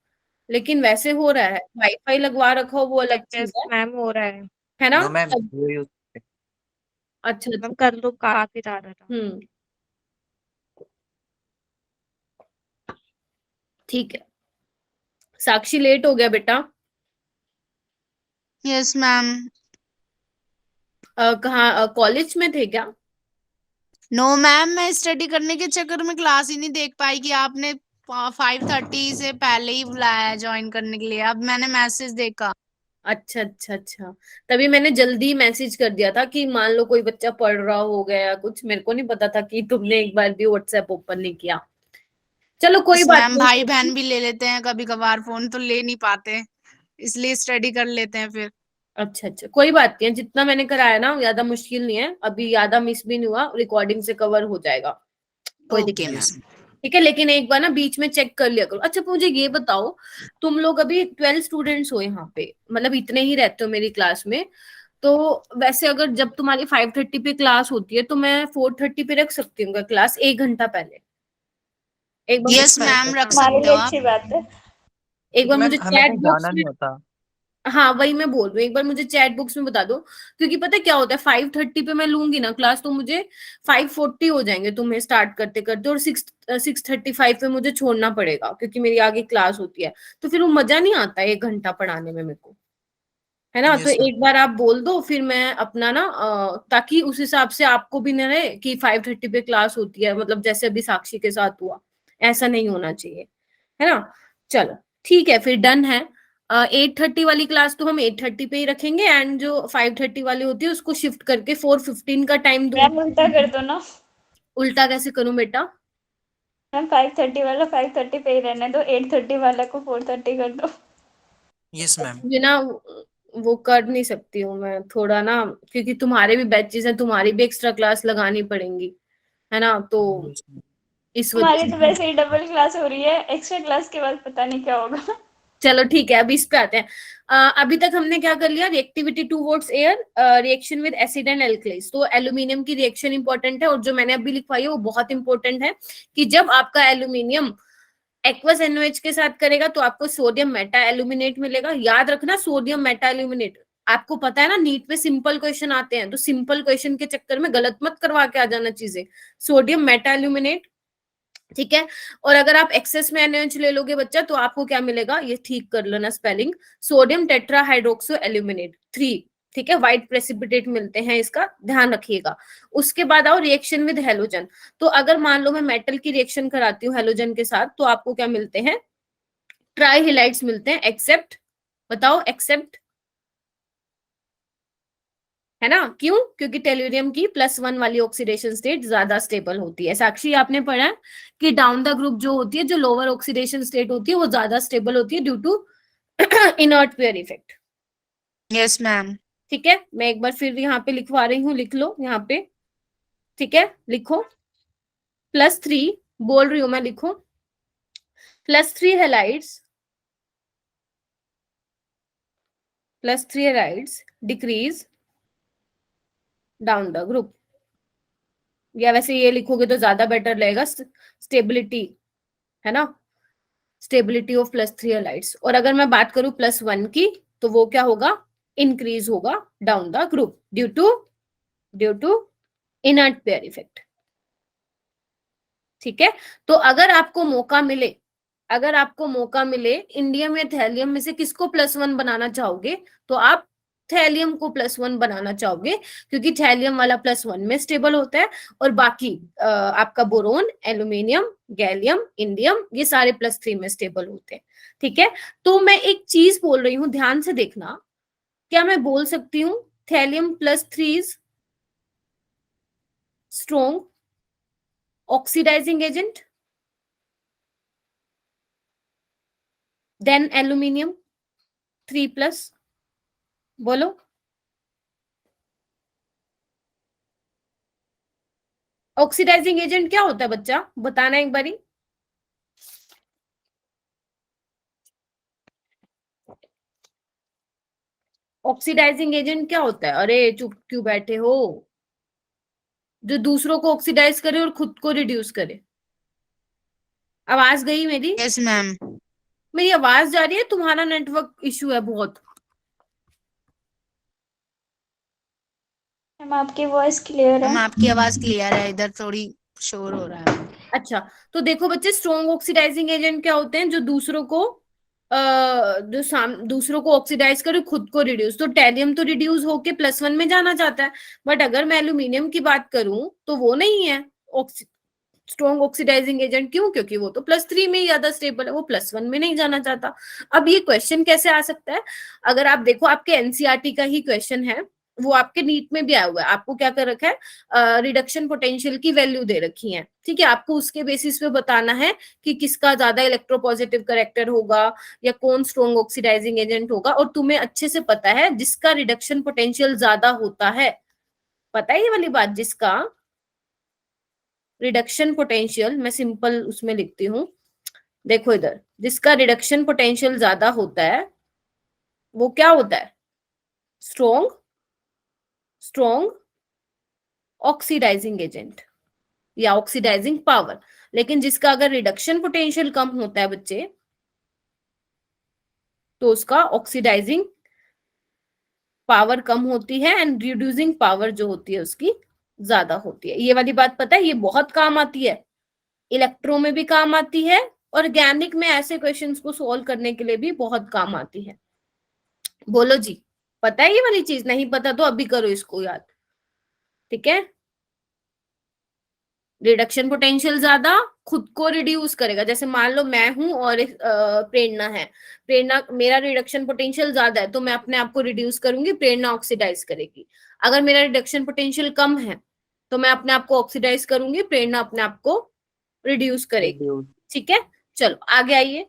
लेकिन वैसे हो रहा है। वाईफाई लगवा रखा हो वो अलग चीज
यस
है
मैम हो रहा है।
ना?
नो मैम,
अब-
वो यूज।
अच्छा अच्छा।
मैम कर लो, कहा के जा रहा था।
ठीक है, साक्षी लेट हो गया बेटा।
Yes ma'am.
कहाँ कॉलेज में थे क्या?
नो मैम, मैं स्टडी करने के चक्कर में क्लास ही नहीं देख पाई कि आपने 5:30 से पहले ही बुलाया है ज्वाइन करने के लिए। अब मैंने मैसेज देखा।
अच्छा अच्छा अच्छा, तभी मैंने जल्दी मैसेज कर दिया था कि मान लो कोई बच्चा पढ़ रहा हो गया कुछ, मेरे को नहीं पता था कि तुमने एक बार भी व्हाट्सएप ओपन नहीं किया। चलो कोई
यस
बात
मैम, भाई
नहीं।
बहन भी ले लेते हैं कभी कभार फोन, तो ले नहीं पाते, इसलिए स्टडी कर लेते हैं फिर।
अच्छा अच्छा, कोई बात नहीं है, जितना मैंने कराया ना ज्यादा मुश्किल नहीं है, अभी ज्यादा मिस भी नहीं हुआ, रिकॉर्डिंग से कवर हो जाएगा, कोई
ओके
दिक्कत नहीं।
मैम।
ठीक है, लेकिन एक बार ना बीच में चेक कर लिया करो। अच्छा मुझे ये बताओ, तुम लोग अभी 12 स्टूडेंट्स हो यहाँ पे, मतलब इतने ही रहते हो मेरी क्लास में, तो वैसे अगर जब तुम्हारी 5:30 पे क्लास होती है तो मैं 4:30 पे रख सकती हूँ क्लास, 1 घंटा पहले? एक बार
यस
मुझे
मैम, रख
हमारे
सकते हो
लिए
आप।
अच्छी बात है।
एक बार
मैम
मुझे
हमें
चैट
कहीं
बॉक्स
जाना
में,
नहीं होता।
हाँ वही मैं बोल रही हूँ, एक बार मुझे चैट बॉक्स में बता दो, क्योंकि पता है क्या होता है, 5:30 पे मैं लूंगी ना क्लास तो मुझे 5:40 हो जाएंगे तुम्हें स्टार्ट करते करते, और 6:35 पे मुझे छोड़ना पड़ेगा क्योंकि मेरी आगे क्लास होती है। तो फिर वो मजा नहीं आता 1 घंटा पढ़ाने में मेरे को, है ना? तो
यस मैम।
एक बार आप बोल दो, फिर मैं अपना ना ताकि उस हिसाब से आपको भी न रहे कि 5:30 पे क्लास होती है, मतलब जैसे अभी साक्षी के साथ हुआ, ऐसा नहीं होना चाहिए, है ना? चलो ठीक है, फिर डन है। 8:30 वाली क्लास तो हम 8:30 पे ही रखेंगे, एंड जो 5:30 वाली होती है उसको शिफ्ट करके 4:15 का टाइम
मैम उल्टा
दूंगी।
कर दो ना।
उल्टा कैसे करूं बेटा?
मैम 5:30 वाला 5:30 पे ही रहने दो, 8:30 वाला को 4:30 कर दो।
Yes ma'am.
मुझे ना वो कर नहीं सकती हूँ मैं थोड़ा ना, क्योंकि तुम्हारे भी बैचेस हैं, तुम्हारी भी एक्स्ट्रा क्लास लगानी पड़ेंगी, है ना, तो
Yes, ma'am.
इस वजह
हमारी तो
से।
वैसे ही डबल क्लास हो रही है, एक्स्ट्रा क्लास के बाद पता नहीं क्या होगा।
चलो ठीक है, अभी इस पे आते हैं। अभी तक हमने क्या कर लिया, reactivity towards air, reaction with acid and alkalis. तो एल्यूमिनियम की रिएक्शन इंपॉर्टेंट है, और जो मैंने अभी लिखवाई है वो बहुत इंपॉर्टेंट है कि जब आपका एल्यूमिनियम एक्वस NaOH के साथ करेगा तो आपको सोडियम मेटा एल्यूमिनेट मिलेगा। याद रखना, सोडियम मेटा एल्यूमिनेट। आपको पता है ना, नीट पे सिंपल क्वेश्चन आते हैं, तो सिंपल क्वेश्चन के चक्कर में गलत मत करवा के आ जाना चीजें। सोडियम मेटा एल्यूमिनेट, ठीक है। और अगर आप एक्सेस में NaOH ले लोगे बच्चा, तो आपको क्या मिलेगा, ये ठीक कर लेना spelling, sodium tetra hydroxo aluminate 3, ठीक है। व्हाइट प्रेसिपिटेट मिलते हैं, इसका ध्यान रखिएगा। उसके बाद आओ रिएक्शन विद हेलोजन। तो अगर मान लो मैं मेटल की रिएक्शन कराती हूँ हेलोजन के साथ, तो आपको क्या मिलते हैं, ट्राई हेलाइड्स मिलते हैं, एक्सेप्ट, बताओ एक्सेप्ट, है ना। क्यों, क्योंकि टेल्यूरियम की +1 वाली ऑक्सीडेशन स्टेट ज्यादा स्टेबल होती है। साक्षी आपने पढ़ा है कि डाउन द ग्रुप जो होती है, जो लोअर ऑक्सीडेशन स्टेट होती है, वो ज्यादा स्टेबल होती है due to inert pair effect.
Yes ma'am.
ठीक है, मैं एक बार फिर यहाँ पे लिखवा रही हूँ, लिख लो यहाँ पे, ठीक है, लिखो +3, बोल रही हूँ मैं, लिखो +3 halides, +3 halides decrease down the group, या वैसे ये लिखोगे तो ज्यादा बेटर रहेगा, स्टेबिलिटी, है ना, स्टेबिलिटी ऑफ +3 हेलाइड्स। और अगर मैं बात करूं +1 की, तो वो क्या होगा, इंक्रीज होगा down the group due to inert pair effect. ठीक है, तो अगर आपको मौका मिले इंडियम या थैलियम में से किसको +1 बनाना चाहोगे, तो आप थैलियम को +1 बनाना चाहोगे, क्योंकि थैलियम वाला +1 में स्टेबल होता है, और बाकी आपका बोरोन, एल्यूमिनियम, गैलियम, इंडियम, ये सारे +3 में स्टेबल होते हैं। ठीक है, तो मैं एक चीज बोल रही हूँ, ध्यान से देखना, क्या मैं बोल सकती हूँ thallium +3 strong oxidising agent than aluminium 3+, बोलो। ऑक्सीडाइजिंग एजेंट क्या होता है बच्चा, बताना एक बारी। ऑक्सीडाइजिंग एजेंट क्या होता है, अरे चुप क्यों बैठे हो, जो दूसरों को ऑक्सीडाइज करे और खुद को रिड्यूस करे। आवाज गई मेरी,
यस मैम।
मेरी आवाज जा रही है, तुम्हारा नेटवर्क इशू है बहुत।
मैम आपकी वॉइस क्लियर
मैम
है।
आपकी आवाज क्लियर है, इधर थोड़ी शोर हो रहा है।
अच्छा, तो देखो बच्चे, स्ट्रॉन्ग ऑक्सीडाइजिंग एजेंट क्या होते हैं, जो दूसरों को दूसरों को ऑक्सीडाइज करे, खुद को रिड्यूस। तो टेलियम तो रिड्यूस होके +1 में जाना चाहता है, बट अगर मैं एल्यूमिनियम की बात करूं तो वो नहीं है स्ट्रॉन्ग ऑक्सीडाइजिंग एजेंट। क्यों, क्योंकि वो तो +3 में ही ज्यादा स्टेबल है, वो +1 में नहीं जाना चाहता। अब ये क्वेश्चन कैसे आ सकता है, अगर आप देखो आपके एनसीईआरटी का ही क्वेश्चन है, वो आपके नीट में भी आया हुआ है। आपको क्या कर रखा है, रिडक्शन पोटेंशियल की वैल्यू दे रखी है, ठीक है। आपको उसके बेसिस पे बताना है कि किसका ज्यादा इलेक्ट्रोपॉजिटिव करेक्टर होगा, या कौन स्ट्रॉन्ग ऑक्सीडाइजिंग एजेंट होगा। और तुम्हें अच्छे से पता है जिसका रिडक्शन पोटेंशियल ज्यादा होता है, पता है ये वाली बात, जिसका रिडक्शन पोटेंशियल, मैं सिंपल उसमें लिखती हूँ, देखो इधर, जिसका रिडक्शन पोटेंशियल ज्यादा होता है वो क्या होता है, स्ट्रॉन्ग ऑक्सीडाइजिंग एजेंट या ऑक्सीडाइजिंग पावर। लेकिन जिसका अगर रिडक्शन पोटेंशियल कम होता है बच्चे, तो उसका ऑक्सीडाइजिंग पावर कम होती है, एंड रिड्यूसिंग पावर जो होती है उसकी ज्यादा होती है। ये वाली बात पता है, ये बहुत काम आती है, इलेक्ट्रो में भी काम आती है, ऑर्गेनिक में ऐसे क्वेश्चंस को सोल्व करने के लिए भी बहुत काम आती है। बोलो जी, पता है ये वाली चीज, नहीं पता तो अभी करो इसको याद, ठीक है। रिडक्शन पोटेंशियल ज्यादा, खुद को रिड्यूस करेगा। जैसे मान लो मैं हूं और प्रेरणा है, प्रेरणा, मेरा रिडक्शन पोटेंशियल ज्यादा है तो मैं अपने आप को रिड्यूस करूंगी, प्रेरणा ऑक्सीडाइज करेगी। अगर मेरा रिडक्शन पोटेंशियल कम है तो मैं अपने आप को ऑक्सीडाइज करूंगी, प्रेरणा अपने आप को रिड्यूस करेगी। ठीक है, चलो आगे आइए।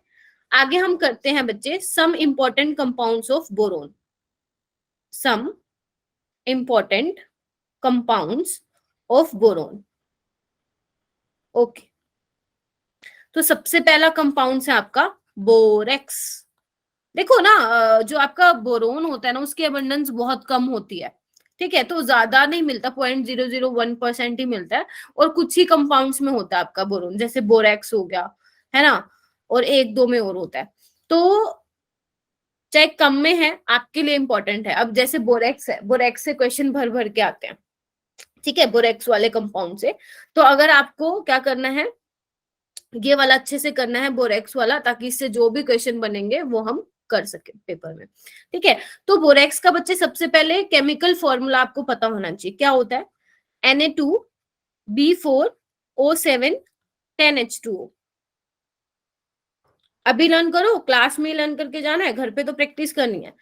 आगे हम करते हैं बच्चे some important compounds of boron. some important compounds of boron. Okay, तो सबसे पहला कंपाउंड है आपका बोरेक्स। देखो ना, जो आपका बोरोन होता है ना, उसकी अबंडेंस बहुत कम होती है, ठीक है, तो ज्यादा नहीं मिलता, 0.001% ही मिलता है, और कुछ ही कंपाउंड्स में होता है आपका बोरोन, जैसे बोरेक्स हो गया, है ना, और एक दो में और होता है, तो चाहे कम में है आपके लिए इंपॉर्टेंट है। अब जैसे बोरेक्स है, बोरेक्स से क्वेश्चन भर भर के आते हैं, ठीक है, बोरेक्स वाले कंपाउंड से। तो अगर आपको क्या करना है, ये वाला अच्छे से करना है, बोरेक्स वाला, ताकि इससे जो भी क्वेश्चन बनेंगे वो हम कर सके पेपर में, ठीक है। तो बोरेक्स का बच्चे सबसे पहले केमिकल फॉर्मूला आपको पता होना चाहिए, क्या होता है, Na2B4O7 10H2O। अभी लर्न करो, क्लास में लर्न करके जाना है, घर पे तो प्रैक्टिस करनी है।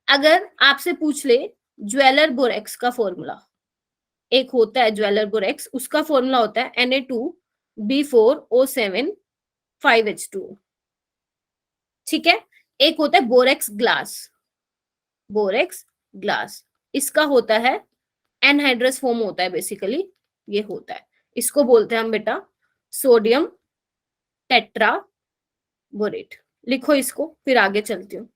अगर आपसे पूछ ले ज्वेलर बोरेक्स का फॉर्मूला, एक होता है ज्वेलर बोरेक्स, उसका फॉर्मूला होता है Na2B4O7 5H2O, ठीक है। एक होता है बोरेक्स ग्लास, बोरेक्स ग्लास, इसका होता है एनहाइड्रस फॉर्म होता है, बेसिकली ये होता है, इसको बोलते हैं हम बेटा सोडियम टेट्रा बोरेट। लिखो इसको, फिर आगे चलती हूँ,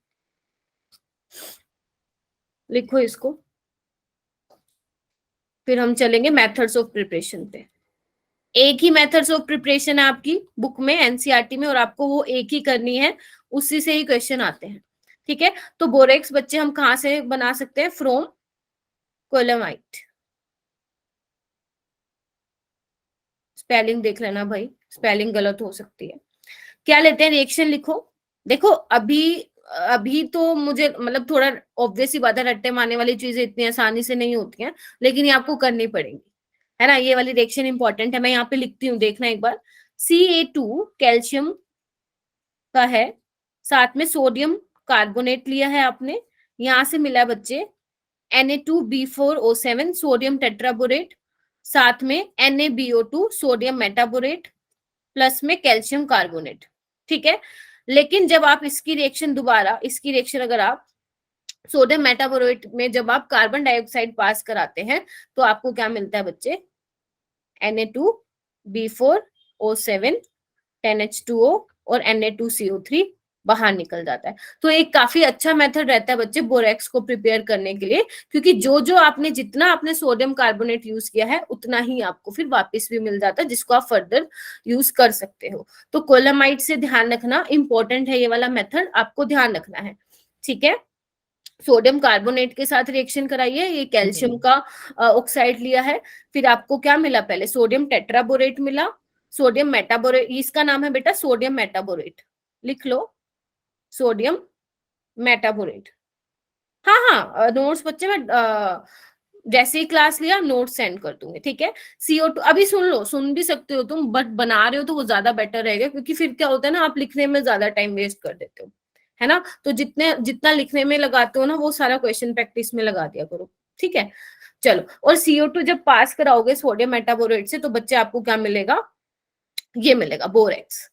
लिखो इसको, फिर हम चलेंगे मेथड्स ऑफ प्रिपरेशन पे। एक ही मेथड्स ऑफ प्रिपरेशन है आपकी बुक में, एनसीईआरटी में, और आपको वो एक ही करनी है, उसी से ही क्वेश्चन आते हैं, ठीक है। तो बोरेक्स बच्चे हम कहाँ से बना सकते हैं, फ्रॉम कोलेमाइट। स्पेलिंग देख लेना भाई, स्पेलिंग गलत हो सकती है। क्या लेते हैं, रिएक्शन लिखो। देखो अभी तो मुझे मतलब थोड़ा ऑब्वियस ही बात है, रट्टे मारने वाली चीजें इतनी आसानी से नहीं होती हैं, लेकिन ये आपको करनी पड़ेगी, है ना। ये वाली रिएक्शन इंपॉर्टेंट है, मैं यहाँ पे लिखती हूँ, देखना एक बार। Ca2 कैल्शियम का है, साथ में सोडियम कार्बोनेट लिया है आपने, यहां से मिला बच्चे Na2B4O7 सोडियम टेट्राबोरेट, साथ में NaBO2 सोडियम मेटाबोरेट, प्लस में कैल्शियम कार्बोनेट, ठीक है। लेकिन जब आप इसकी रिएक्शन दोबारा, इसकी रिएक्शन अगर आप सोडियम मेटाबोरेट में जब आप कार्बन डाइऑक्साइड पास कराते हैं, तो आपको क्या मिलता है बच्चे, Na2B4O7 10H2O और Na2CO3 बाहर निकल जाता है। तो एक काफी अच्छा मेथड रहता है बच्चे बोरेक्स को प्रिपेयर करने के लिए, क्योंकि जो आपने जितना आपने सोडियम कार्बोनेट यूज किया है उतना ही आपको फिर वापस भी मिल जाता है, जिसको आप फर्दर यूज कर सकते हो। तो कोलामाइड से ध्यान रखना इंपॉर्टेंट है, ये वाला मेथड आपको ध्यान रखना है, ठीक है। सोडियम कार्बोनेट के साथ रिएक्शन कराइए, ये कैल्शियम का ऑक्साइड लिया है, फिर आपको क्या मिला, पहले सोडियम टेट्राबोरेट मिला, सोडियम मेटाबोरेट, इसका नाम है बेटा सोडियम मेटाबोरेट, लिख लो सोडियम मेटाबोरेट। हाँ, नोट्स बच्चे मैं जैसे ही क्लास लिया नोट सेंड कर दूंगी, ठीक है। CO2 अभी सुन लो, सुन भी सकते हो तुम, बट बना रहे हो तो वो ज्यादा बेटर रहेगा, क्योंकि फिर क्या होता है ना, आप लिखने में ज्यादा टाइम वेस्ट कर देते हो, है ना। तो जितना लिखने में लगाते हो ना, वो सारा क्वेश्चन प्रैक्टिस में लगा दिया करो, ठीक है। चलो, और CO2 जब पास कराओगे सोडियम मेटाबोरेट से, तो बच्चे आपको क्या मिलेगा, ये मिलेगा बोरेक्स,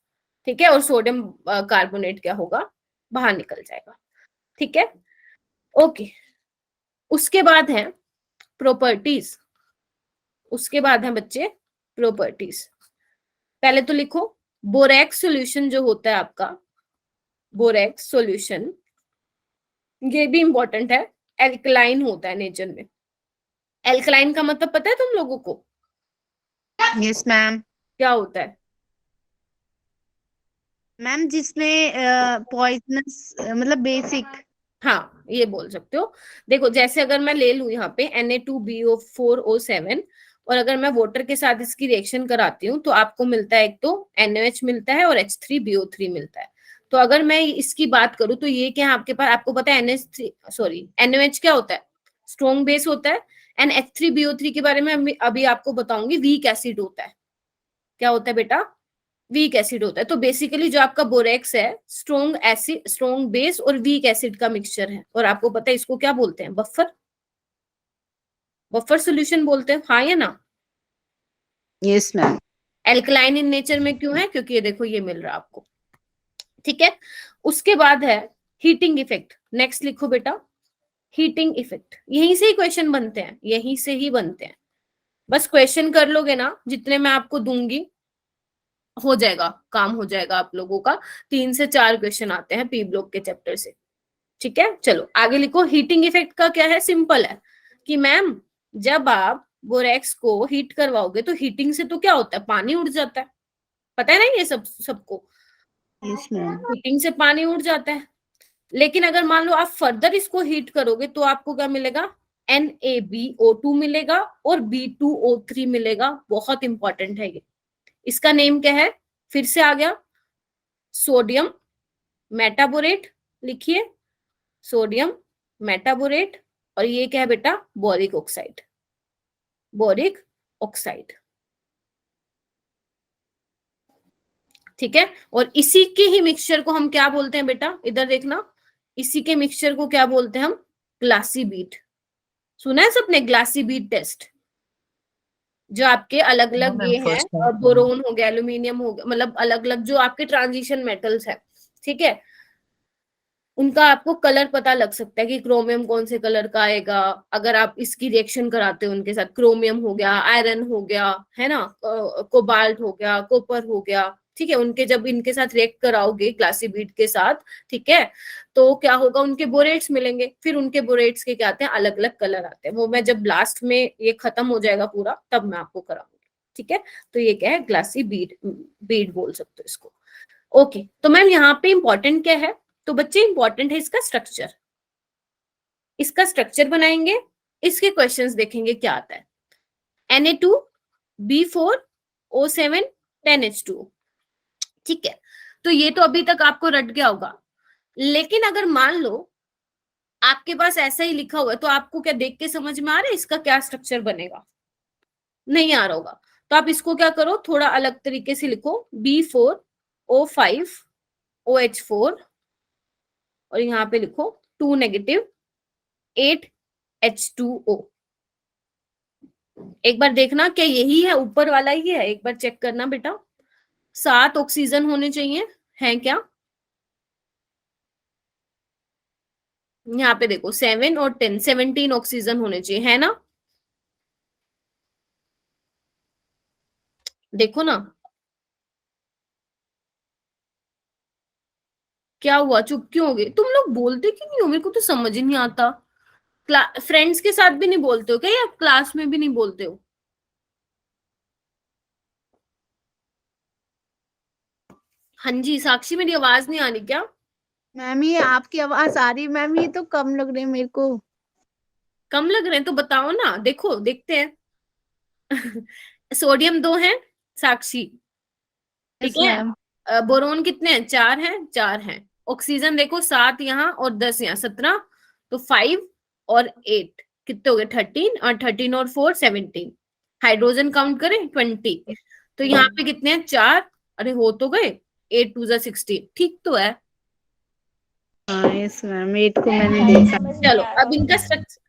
ठीक है, और सोडियम कार्बोनेट क्या होगा, बाहर निकल जाएगा, ठीक है। ओके, उसके बाद है प्रॉपर्टीज, उसके बाद है बच्चे प्रॉपर्टीज। पहले तो लिखो बोरेक्स सॉल्यूशन जो होता है आपका, बोरेक्स सॉल्यूशन, ये भी इंपॉर्टेंट है, एल्कलाइन होता है नेचर में। एल्कलाइन का मतलब पता है तुम लोगों को,
यस मैम।
क्या होता है
मैम जिसमें पॉइजनस मतलब बेसिक,
हाँ, ये बोल सकते हो। देखो जैसे अगर मैं ले लूं यहाँ पे Na2BO4O7, और अगर मैं वाटर के साथ इसकी रिएक्शन कराती हूँ, तो आपको मिलता है, एक तो NaOH मिलता है और H3BO3 मिलता है। तो अगर मैं इसकी बात करूँ, तो ये क्या है आपके पास, आपको पता है NaOH क्या होता है, स्ट्रॉन्ग बेस होता है, एंड H3BO3 के बारे में अभी आपको बताऊंगी, वीक एसिड होता है। क्या होता है बेटा, वीक एसिड होता है। तो बेसिकली जो आपका बोरेक्स है, स्ट्रॉन्ग एसिड, स्ट्रॉन्ग बेस और वीक एसिड का मिक्सचर है, और आपको पता है इसको क्या बोलते हैं, बफर, बफर सॉल्यूशन बोलते हैं, हाँ या ना।
Yes ma'am.
Alkaline in nature में क्यों है, क्योंकि ये देखो ये मिल रहा है आपको, ठीक है। उसके बाद है हीटिंग इफेक्ट, नेक्स्ट लिखो बेटा, हीटिंग इफेक्ट, यहीं से ही क्वेश्चन बनते हैं, यहीं से ही बनते हैं। बस क्वेश्चन कर लोगे ना, जितने मैं आपको दूंगी हो जाएगा, काम हो जाएगा आप लोगों का। 3 से 4 क्वेश्चन आते हैं पी ब्लॉक के चैप्टर से, ठीक है। चलो आगे लिखो। हीटिंग इफेक्ट का क्या है, सिंपल है कि मैम जब आप बोरेक्स को हीट करवाओगे तो हीटिंग से तो क्या होता है, पानी उड़ जाता है, पता है ना ये सबको।
Yes ma'am.
हीटिंग से पानी उड़ जाता है। लेकिन अगर मान लो आप फर्दर इसको हीट करोगे तो आपको क्या मिलेगा, NaBO2 मिलेगा और B2O3 मिलेगा। बहुत इंपॉर्टेंट है ये। इसका नेम क्या है, फिर से आ गया, सोडियम मेटाबोरेट। लिखिए सोडियम मेटाबोरेट, और ये क्या है बेटा, बोरिक ऑक्साइड, बोरिक ऑक्साइड, ठीक है। और इसी के ही मिक्सचर को हम क्या बोलते हैं बेटा, इधर देखना, इसी के मिक्सचर को क्या बोलते हैं हम, ग्लासी बीट। सुना है सबने ग्लासी बीट टेस्ट, जो आपके अलग
हाँ
अलग
मैम,
ये हैं,
फर्स्ट टाइम।
बोरोन हो गया, एल्यूमिनियम हो गया, मतलब अलग अलग जो आपके ट्रांजिशन मेटल्स है, ठीक है, उनका आपको कलर पता लग सकता है कि क्रोमियम कौन से कलर का आएगा। अगर आप इसकी रिएक्शन कराते हो उनके साथ, क्रोमियम हो गया, आयरन हो गया, है ना, कोबाल्ट हो गया, कॉपर हो गया, ठीक है, उनके जब इनके साथ रिएक्ट कराओगे ग्लासी बीट के साथ, ठीक है, तो क्या होगा, उनके बोरेट्स मिलेंगे। फिर उनके बोरेट्स के क्या आते हैं, अलग अलग कलर आते हैं। वो मैं जब लास्ट में ये खत्म हो जाएगा पूरा तब मैं आपको कराऊंगी, ठीक है। तो ये क्या है, ग्लासी बीट, बीट बोल सकते हो इसको। ओके, तो मैम यहाँ पे इंपॉर्टेंट क्या है, तो बच्चे इंपॉर्टेंट है इसका स्ट्रक्चर। इसका स्ट्रक्चर बनाएंगे, इसके क्वेश्चंस देखेंगे क्या आता है। Na2B4O7 10H2O, ठीक है। तो ये तो अभी तक आपको रट गया होगा। लेकिन अगर मान लो आपके पास ऐसा ही लिखा हुआ है, तो आपको क्या देख के समझ में आ रहा है इसका क्या स्ट्रक्चर बनेगा, नहीं आ रहा होगा। तो आप इसको क्या करो, थोड़ा अलग तरीके से लिखो, B4O5OH4, और यहाँ पे लिखो 2 नेगेटिव 8H2O। एक बार देखना क्या यही है, ऊपर वाला ही है, एक बार चेक करना बेटा। 7 ऑक्सीजन होने चाहिए, है क्या, यहाँ पे देखो 7 और 10, 17 ऑक्सीजन होने चाहिए, है ना। देखो ना क्या हुआ, चुप क्यों हो गए तुम लोग, बोलते क्यों नहीं हो, मेरे को तो समझ ही नहीं आता। फ्रेंड्स के साथ भी नहीं बोलते हो क्या, या क्लास में भी नहीं बोलते हो। हाँ जी साक्षी, मेरी आवाज नहीं आ रही क्या।
मैम ये आपकी आवाज आ रही है मैम, ये तो कम लग रही है मेरे को।
कम लग रहे हैं तो बताओ ना, देखो देखते हैं। सोडियम 2 है साक्षी, ठीक
यस
है।
मैम।
बोरोन कितने हैं, 4 हैं, 4 हैं। ऑक्सीजन देखो 7 यहाँ और 10 यहाँ, 17, तो 5 और 8 कितने हो गए, 13, और 13 और 4 17। हाइड्रोजन काउंट करें 20, तो यहाँ पे कितने हैं, 4, अरे हो तो गए, 8 2 16, ठीक तो है।
हाँ यस मैम, 8 को मैंने देखा।
चलो अब इनका स्ट्रक्चर,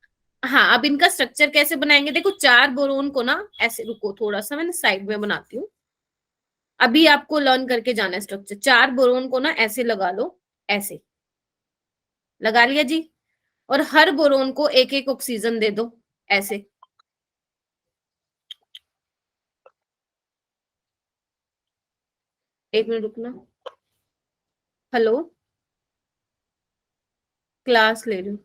हाँ अब इनका स्ट्रक्चर कैसे बनाएंगे, देखो 4 बोरोन को ना ऐसे, रुको थोड़ा सा मैंने साइड में बनाती हूँ, अभी आपको लर्न करके जाना है स्ट्रक्चर। 4 बोरोन को ना ऐसे लगा लो, ऐसे लगा लिया जी, और हर बोरोन को एक एक ऑक्सीजन दे दो, ऐसे। एक मिनट रुकना, हेलो, क्लास ले रही हूँ,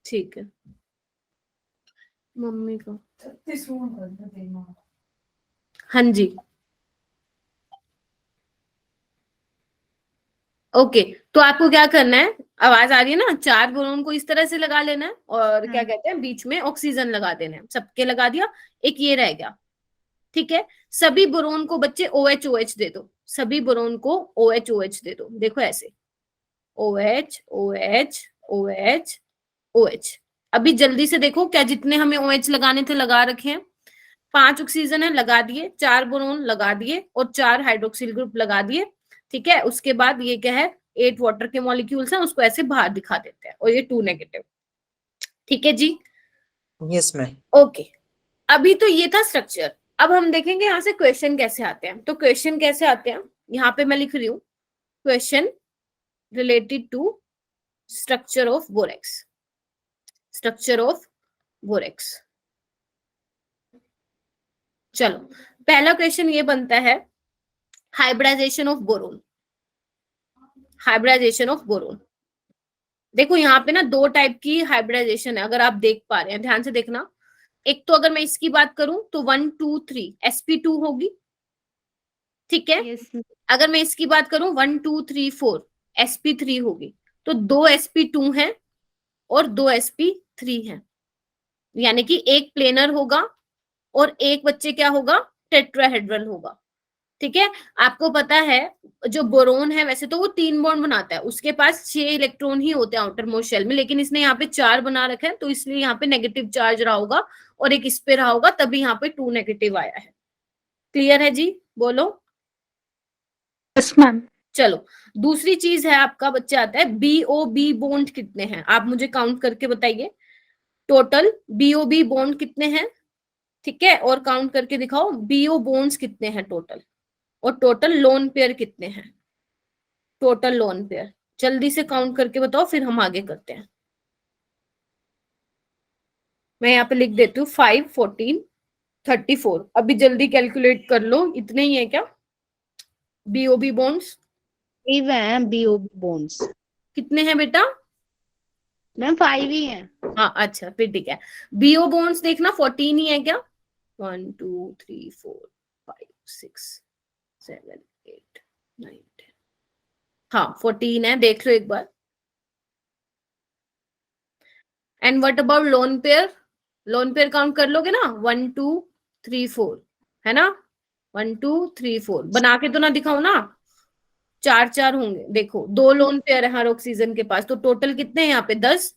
ठीक है। मम्मी का, हाँ जी, ओके। तो आपको क्या करना है, आवाज आ रही है ना, 4 बोरोन को इस तरह से लगा लेना है, और क्या कहते हैं बीच में ऑक्सीजन लगा देना है। सबके लगा दिया, एक ये रह गया, ठीक है। सभी बोरोन को बच्चे OH OH दे दो, सभी बोरोन को OH OH दे दो, देखो ऐसे OH OH OH OH। अभी जल्दी से देखो क्या जितने हमें OH लगाने थे लगा रखे हैं। 5 ऑक्सीजन है लगा दिए, 4 बोरोन लगा दिए, और 4 हाइड्रोक्सिल ग्रुप लगा दिए, ठीक है। उसके बाद ये क्या है, 8 वाटर के मॉलिक्यूल्स हैं, उसको ऐसे बाहर दिखा देते हैं, और ये 2 नेगेटिव, ठीक है जी।
Yes ma'am.
ओके, अभी तो ये था स्ट्रक्चर। अब हम देखेंगे यहाँ से क्वेश्चन कैसे आते हैं। तो क्वेश्चन कैसे आते हैं, यहाँ पे मैं लिख रही हूँ, question related to structure of borax, structure of borax. चलो पहला क्वेश्चन ये बनता है hybridisation of boron, hybridisation of boron. देखो यहाँ पे ना दो टाइप की हाइब्रिडाइजेशन है, अगर आप देख पा रहे हैं ध्यान से देखना। एक तो अगर मैं इसकी बात करूं तो 1 2 3 sp2 होगी, ठीक है।
यस
अगर मैं इसकी बात करूं 1 2 3 4 sp3 होगी। तो 2 sp2 हैं और 2 sp3 हैं, यानी कि एक प्लेनर होगा और एक बच्चे क्या होगा, टेट्राहेड्रल होगा, ठीक है। आपको पता है जो बोरोन है वैसे तो वो 3 बॉन्ड बनाता है, उसके पास 6 इलेक्ट्रॉन ही होते हैं आउटर मोस्ट शेल में, लेकिन इसने यहाँ पे 4 बना रखे हैं, तो इसलिए यहाँ पे नेगेटिव चार्ज रहा होगा और एक इस पे रहा होगा, तभी यहाँ पे 2 नेगेटिव आया है। क्लियर है जी, बोलो।
Yes ma'am.
चलो दूसरी चीज है आपका बच्चा आता है BOB बॉन्ड कितने हैं, आप मुझे काउंट करके बताइए टोटल BOB बॉन्ड कितने हैं, ठीक है। और काउंट करके दिखाओ BO बॉन्ड्स कितने हैं टोटल, और टोटल लोन पेयर कितने हैं, टोटल लोन पेयर जल्दी से काउंट करके बताओ, फिर हम आगे करते हैं। मैं यहाँ पे लिख देती हूँ 5 14 34, अभी जल्दी कैलकुलेट कर लो, इतने ही है क्या BOB बॉन्ड्स,
BOB bonds
कितने हैं बेटा?
मैम 5 ही है।
हाँ अच्छा फिर ठीक है। BO बॉन्ड्स देखना 14 ही है क्या, 1 2 3 4 5 6 7 8 9 10, हाँ 14 है, देख लो एक बार। And what about lone pair, lone pair count कर लोगे ना 1 2 3 4 है ना, 1 2 3 4 बना के तो ना दिखाओ ना, 4 4 होंगे, देखो 2 लोन पेयर है हर ऑक्सीजन के पास, तो टोटल कितने हैं यहाँ पे 10,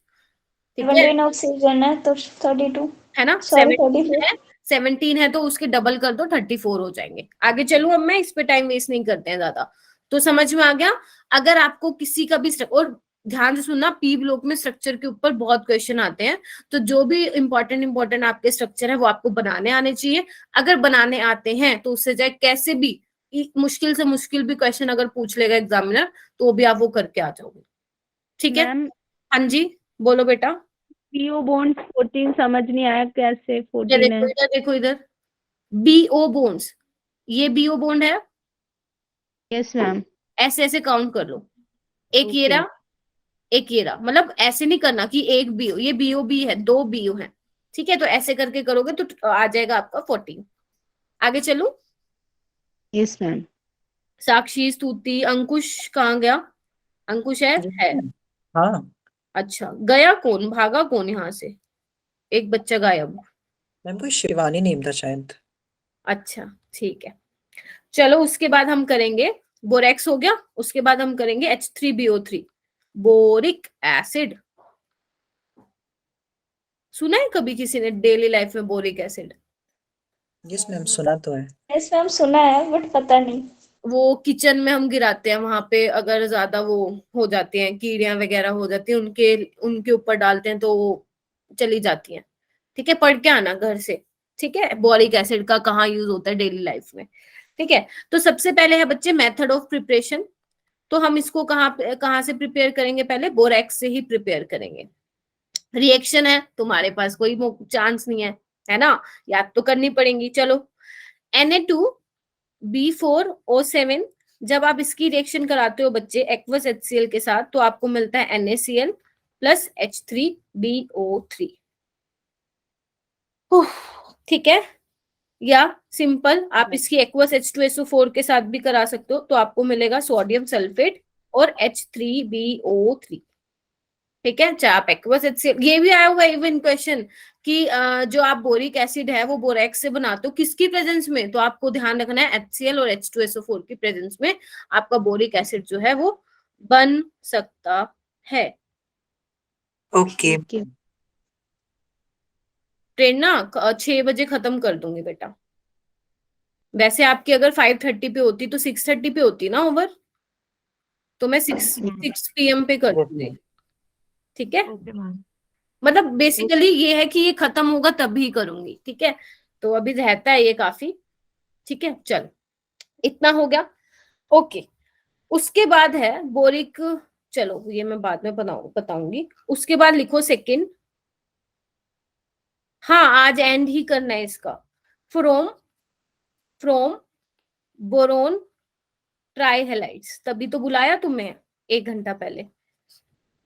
ठीक है।
17 ऑक्सीजन है तो 32
है ना,
सॉरी
17
34
है, 17 है तो उसके डबल कर दो 34 हो जाएंगे। आगे चलूं अब मैं, इस पे टाइम वेस्ट नहीं करते हैं ज्यादा, तो समझ में आ गया। अगर आपको किसी का भी और ध्यान से सुनना, पी ब्लॉक में स्ट्रक्चर के ऊपर बहुत क्वेश्चन आते हैं, तो जो भी इंपॉर्टेंट आपके स्ट्रक्चर है वो आपको बनाने आने चाहिए। अगर बनाने आते हैं तो उससे चाहे कैसे भी मुश्किल से मुश्किल भी क्वेश्चन अगर पूछ लेगा एग्जामिनर, तो भी आप वो करके आ जाओगे, ठीक है।
मैम
हाँ जी बोलो बेटा।
पीओ बॉन्ड 14 समझ नहीं आया कैसे
ये
14
देखो
है।
इधर, देखो इधर, BO बोन्स, ये BO बॉन्ड है,
यस मैम।
ऐसे ऐसे काउंट कर लो, एक ये
Okay.
रहा, एक ये रहा, मतलब ऐसे नहीं करना कि एक BO, ये BOB है, 2 BO है, ठीक है। तो ऐसे करके करोगे तो आ जाएगा आपका 14। आगे चलो,
यस मैम।
साक्षी, स्तुति, अंकुश कहाँ गया, अंकुश है।
हाँ
अच्छा गया कौन, भागा कौन यहाँ से, एक बच्चा गायब।
मैम, कोई शिवानी नेम था शायद।
अच्छा ठीक है, चलो उसके बाद हम करेंगे बोरेक्स हो गया, उसके बाद हम करेंगे H3BO3 बोरिक एसिड। सुना है कभी किसी ने डेली लाइफ में बोरिक एसिड?
यस मैम, सुना तो है।
यस मैम सुना है बट पता नहीं।
वो किचन में हम गिराते हैं, वहां पे अगर ज्यादा वो हो जाती हैं, कीड़ियां वगैरह हो जाती हैं, उनके उनके ऊपर डालते हैं तो वो चली जाती हैं, ठीक है। पढ़ के आना घर से, ठीक है, बोरिक एसिड का कहाँ यूज होता है डेली लाइफ में, ठीक है। तो सबसे पहले है बच्चे मेथड ऑफ प्रिपरेशन, तो हम इसको कहाँ से प्रिपेयर करेंगे, पहले बोरेक्स से ही प्रिपेयर करेंगे। रिएक्शन है, तुम्हारे पास कोई चांस नहीं है ना, याद तो करनी पड़ेगी। चलो Na2B4O7, जब आप इसकी रिएक्शन कराते हो बच्चे एक्वस HCl के साथ, तो आपको मिलता है NaCl प्लस H3BO3, ठीक है। या सिंपल आप इसकी एक्वस H2SO4 के साथ भी करा सकते हो, तो आपको मिलेगा सोडियम सल्फेट और H3BO3, ठीक है। चाहे आप एक्वस HCl, ये भी आया होगा इवन क्वेश्चन कि जो आप बोरिक एसिड है वो बोरेक्स से बनाते हो, किसकी प्रेजेंस में, तो आपको ध्यान रखना है HCl और H2SO4 की प्रेजेंस में आपका बोरिक एसिड जो है वो बन सकता है।
ओके।
ट्रेन ना 6 बजे खत्म कर दूंगी बेटा, वैसे आपकी अगर 5:30 पे होती तो 6:30 पे होती ना ओवर, तो मैं 6 PM पे कर दूंगी, ठीक है।
Okay ma'am.
मतलब बेसिकली ये है कि ये खत्म होगा तभी करूंगी, ठीक है। तो अभी रहता है ये काफी, ठीक है। चलो इतना हो गया, ओके। उसके बाद है बोरिक, चलो ये मैं बाद में बताऊंगी। उसके बाद लिखो सेकंड, हाँ आज एंड ही करना है इसका। फ्रॉम बोरोन ट्राइहेलाइट्स, तभी तो बुलाया तुम्हें 1 घंटा पहले।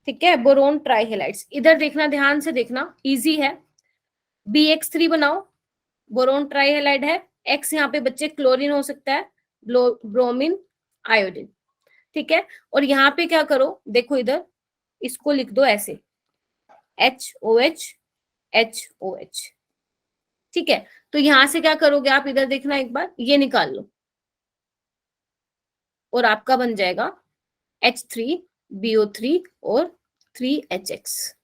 ठीक है, बोरोन ट्राइहेलाइट्स। इधर देखना, ध्यान से देखना, इजी है। BX3 बनाओ, बोरोन ट्राइहेलाइड है। X यहाँ पे बच्चे क्लोरीन हो सकता है, ब्रोमीन, आयोडीन। ठीक है, और यहाँ पे क्या करो, देखो इधर इसको लिख दो ऐसे, HOH HOH। ठीक है, तो यहां से क्या करोगे आप, इधर देखना एक बार, ये निकाल लो और आपका बन जाएगा H3BO3 और 3HX।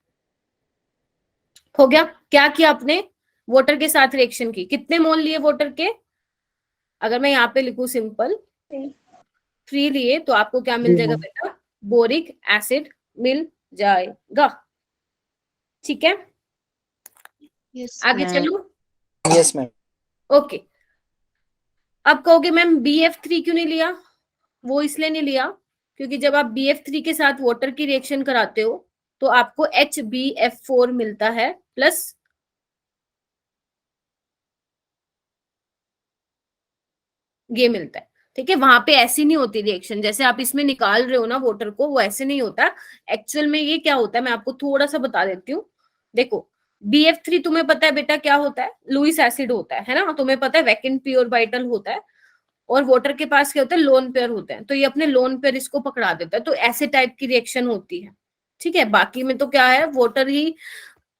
हो गया। क्या किया आपने, वाटर के साथ रिएक्शन की। कितने मोल लिए वाटर के, अगर मैं यहाँ पे लिखूं सिंपल 3 लिए तो आपको क्या मिल जाएगा बेटा, बोरिक एसिड मिल जाएगा। ठीक है,
Yes,
आगे
ma'am.
चलो।
Yes ma'am.
ओके, अब कहोगे मैम BF3 क्यों नहीं लिया, वो इसलिए नहीं लिया क्योंकि जब आप BF3 के साथ वाटर की रिएक्शन कराते हो तो आपको HBF4 मिलता है प्लस ये मिलता है। ठीक है, वहां पे ऐसी नहीं होती रिएक्शन जैसे आप इसमें निकाल रहे हो ना वाटर को, वो ऐसे नहीं होता। एक्चुअल में ये क्या होता है, मैं आपको थोड़ा सा बता देती हूँ। देखो BF3 तुम्हें पता है बेटा क्या होता है, लुइस एसिड होता है ना, तुम्हें पता है वैकेंट पी ऑर्बिटल होता है, और वाटर के पास क्या होता है, लोन पेयर होते हैं, तो ये अपने लोन पेयर इसको पकड़ा देता है, तो ऐसे टाइप की रिएक्शन होती है। ठीक है, बाकी में तो क्या है, वाटर ही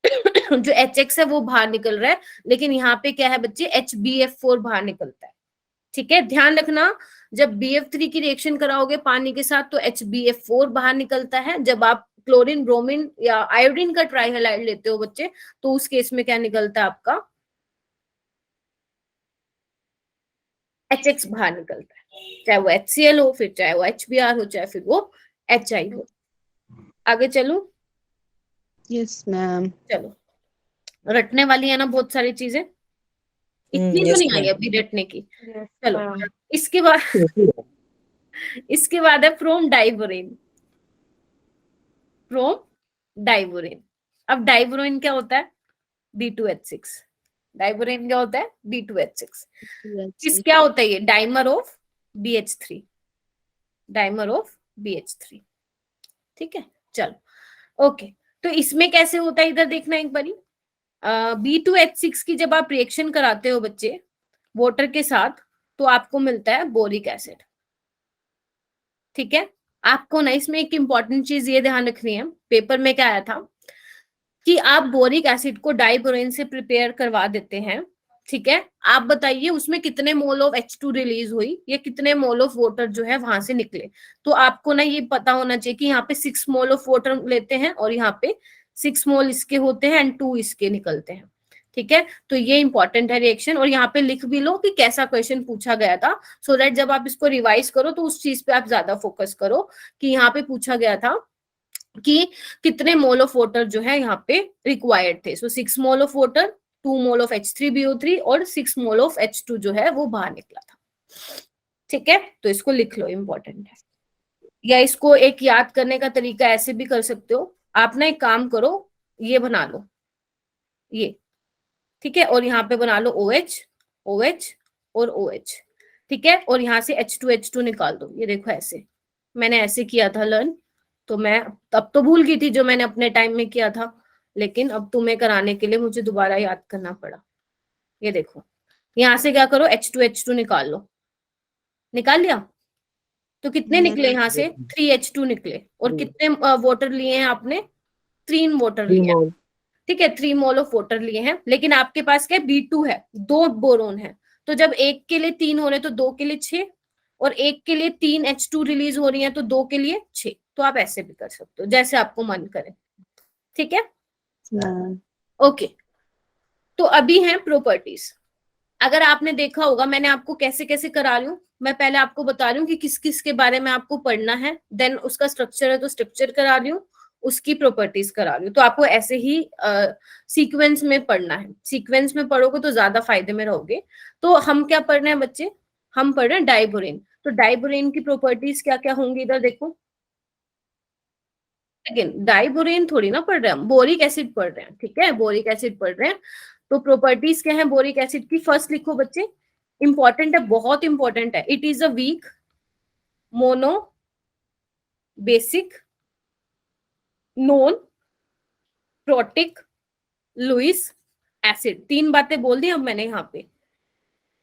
जो HX है वो बाहर निकल रहा है, लेकिन यहाँ पे क्या है बच्चे, HBF4 बाहर निकलता है। ठीक है, ध्यान रखना, जब BF3 की रिएक्शन कराओगे पानी के साथ तो HBF4 बाहर निकलता है। जब आप क्लोरीन, ब्रोमीन या आयोडीन का ट्राइहेलाइड लेते हो बच्चे, तो उस केस में क्या निकलता है आपका, HX बाहर निकलता है, चाहे वो HCl हो, फिर चाहे वो HBr हो, चाहे फिर वो HI हो। आगे चलो।
Yes, ma'am.
चलो, रटने वाली है ना बहुत सारी चीजें, इतनी तो
यस
नहीं आई
मैम।
अभी रटने की। चलो, इसके बाद इसके बाद है फ्रोम डाइवोरेन। अब डाइवोरेन क्या होता है, B2H6। डाइवोरेन क्या होता है, B2H6।
Yes.
क्या होता है ये, डाइमर ऑफ BH3। ठीक है, चलो ओके। तो इसमें कैसे होता है, इधर देखना एक बारी। B2H6 की जब आप रिएक्शन कराते हो बच्चे वाटर के साथ तो आपको मिलता है बोरिक एसिड। ठीक है, आपको ना इसमें एक इंपॉर्टेंट चीज ये ध्यान रखनी है, पेपर में क्या आया था कि आप बोरिक एसिड को डाइबोरेन से प्रिपेयर करवा देते हैं। ठीक है, आप बताइए उसमें कितने मोल ऑफ H2 रिलीज हुई या कितने मोल ऑफ वाटर जो है वहां से निकले। तो आपको ना ये पता होना चाहिए कि यहाँ पे 6 मोल ऑफ वाटर लेते हैं और यहाँ पे 6 मोल इसके होते हैं एंड 2 इसके निकलते हैं। ठीक है, तो ये इंपॉर्टेंट है रिएक्शन, और यहाँ पे लिख भी लो कि कैसा क्वेश्चन पूछा गया था, सो दैट जब आप इसको रिवाइज करो तो उस चीज पे आप ज्यादा फोकस करो कि यहाँ पे पूछा गया था कि कितने मोल ऑफ वाटर जो है यहाँ पे रिक्वायर्ड थे। सो 6 mole of water, 2 mole of H3BO3 और 6 मोल ऑफ H2 जो है वो बाहर निकला था। ठीक है, तो इसको लिख लो, इंपॉर्टेंट है। या इसको एक याद करने का तरीका ऐसे भी कर सकते हो आप ना, एक काम करो, ये बना लो ये। ठीक है, और यहाँ पे बना लो OH OH और OH। ठीक है, और यहाँ से H2 निकाल दो। ये देखो ऐसे मैंने ऐसे किया था लर्न, तो मैं अब तो भूल गई थी जो मैंने अपने टाइम में किया था, लेकिन अब तुम्हें कराने के लिए मुझे दोबारा याद करना पड़ा। ये देखो, यहाँ से क्या करो, H2 निकाल लो। निकाल लिया, तो कितने निकले यहाँ से, 3H2 निकले। और कितने वाटर लिए हैं आपने, 3 वाटर लिए हैं। ठीक है, 3 मोल ऑफ वाटर लिए हैं, लेकिन आपके पास क्या B2 है, 2 बोरोन है, तो जब एक के लिए 3 हो रहे तो 2 के लिए 6, और एक के लिए 3 H2 रिलीज हो रही है तो 2 के लिए 6। तो आप ऐसे भी कर सकते हो जैसे आपको मन करे। ठीक है, ओके। तो अभी है प्रॉपर्टीज। अगर आपने देखा होगा मैंने आपको कैसे कैसे करा रही हूँ, मैं पहले आपको बता रही हूँ कि किस किस के बारे में आपको पढ़ना है, देन उसका स्ट्रक्चर है तो स्ट्रक्चर करा रही हूँ, उसकी प्रॉपर्टीज करा रही हूँ। तो आपको ऐसे ही सीक्वेंस में पढ़ना है, सीक्वेंस में पढ़ोगे तो ज्यादा फायदे में रहोगे। तो हम क्या पढ़ रहे हैं बच्चे, हम पढ़ रहे हैं डाइबोरेन। तो डाइबोरेन की प्रॉपर्टीज क्या क्या होंगी, इधर देखो। सेकेंड, डाइबोरेन थोड़ी ना पढ़ रहे हैं, बोरिक एसिड पढ़ रहे हैं, ठीक है, बोरिक एसिड पढ़ रहे हैं। तो प्रॉपर्टीज क्या है बोरिक एसिड की, फर्स्ट लिखो बच्चे, इंपॉर्टेंट है, बहुत इंपॉर्टेंट है। It is a weak mono basic non protic Lewis acid. तीन बातें बोल दी अब मैंने यहाँ पे,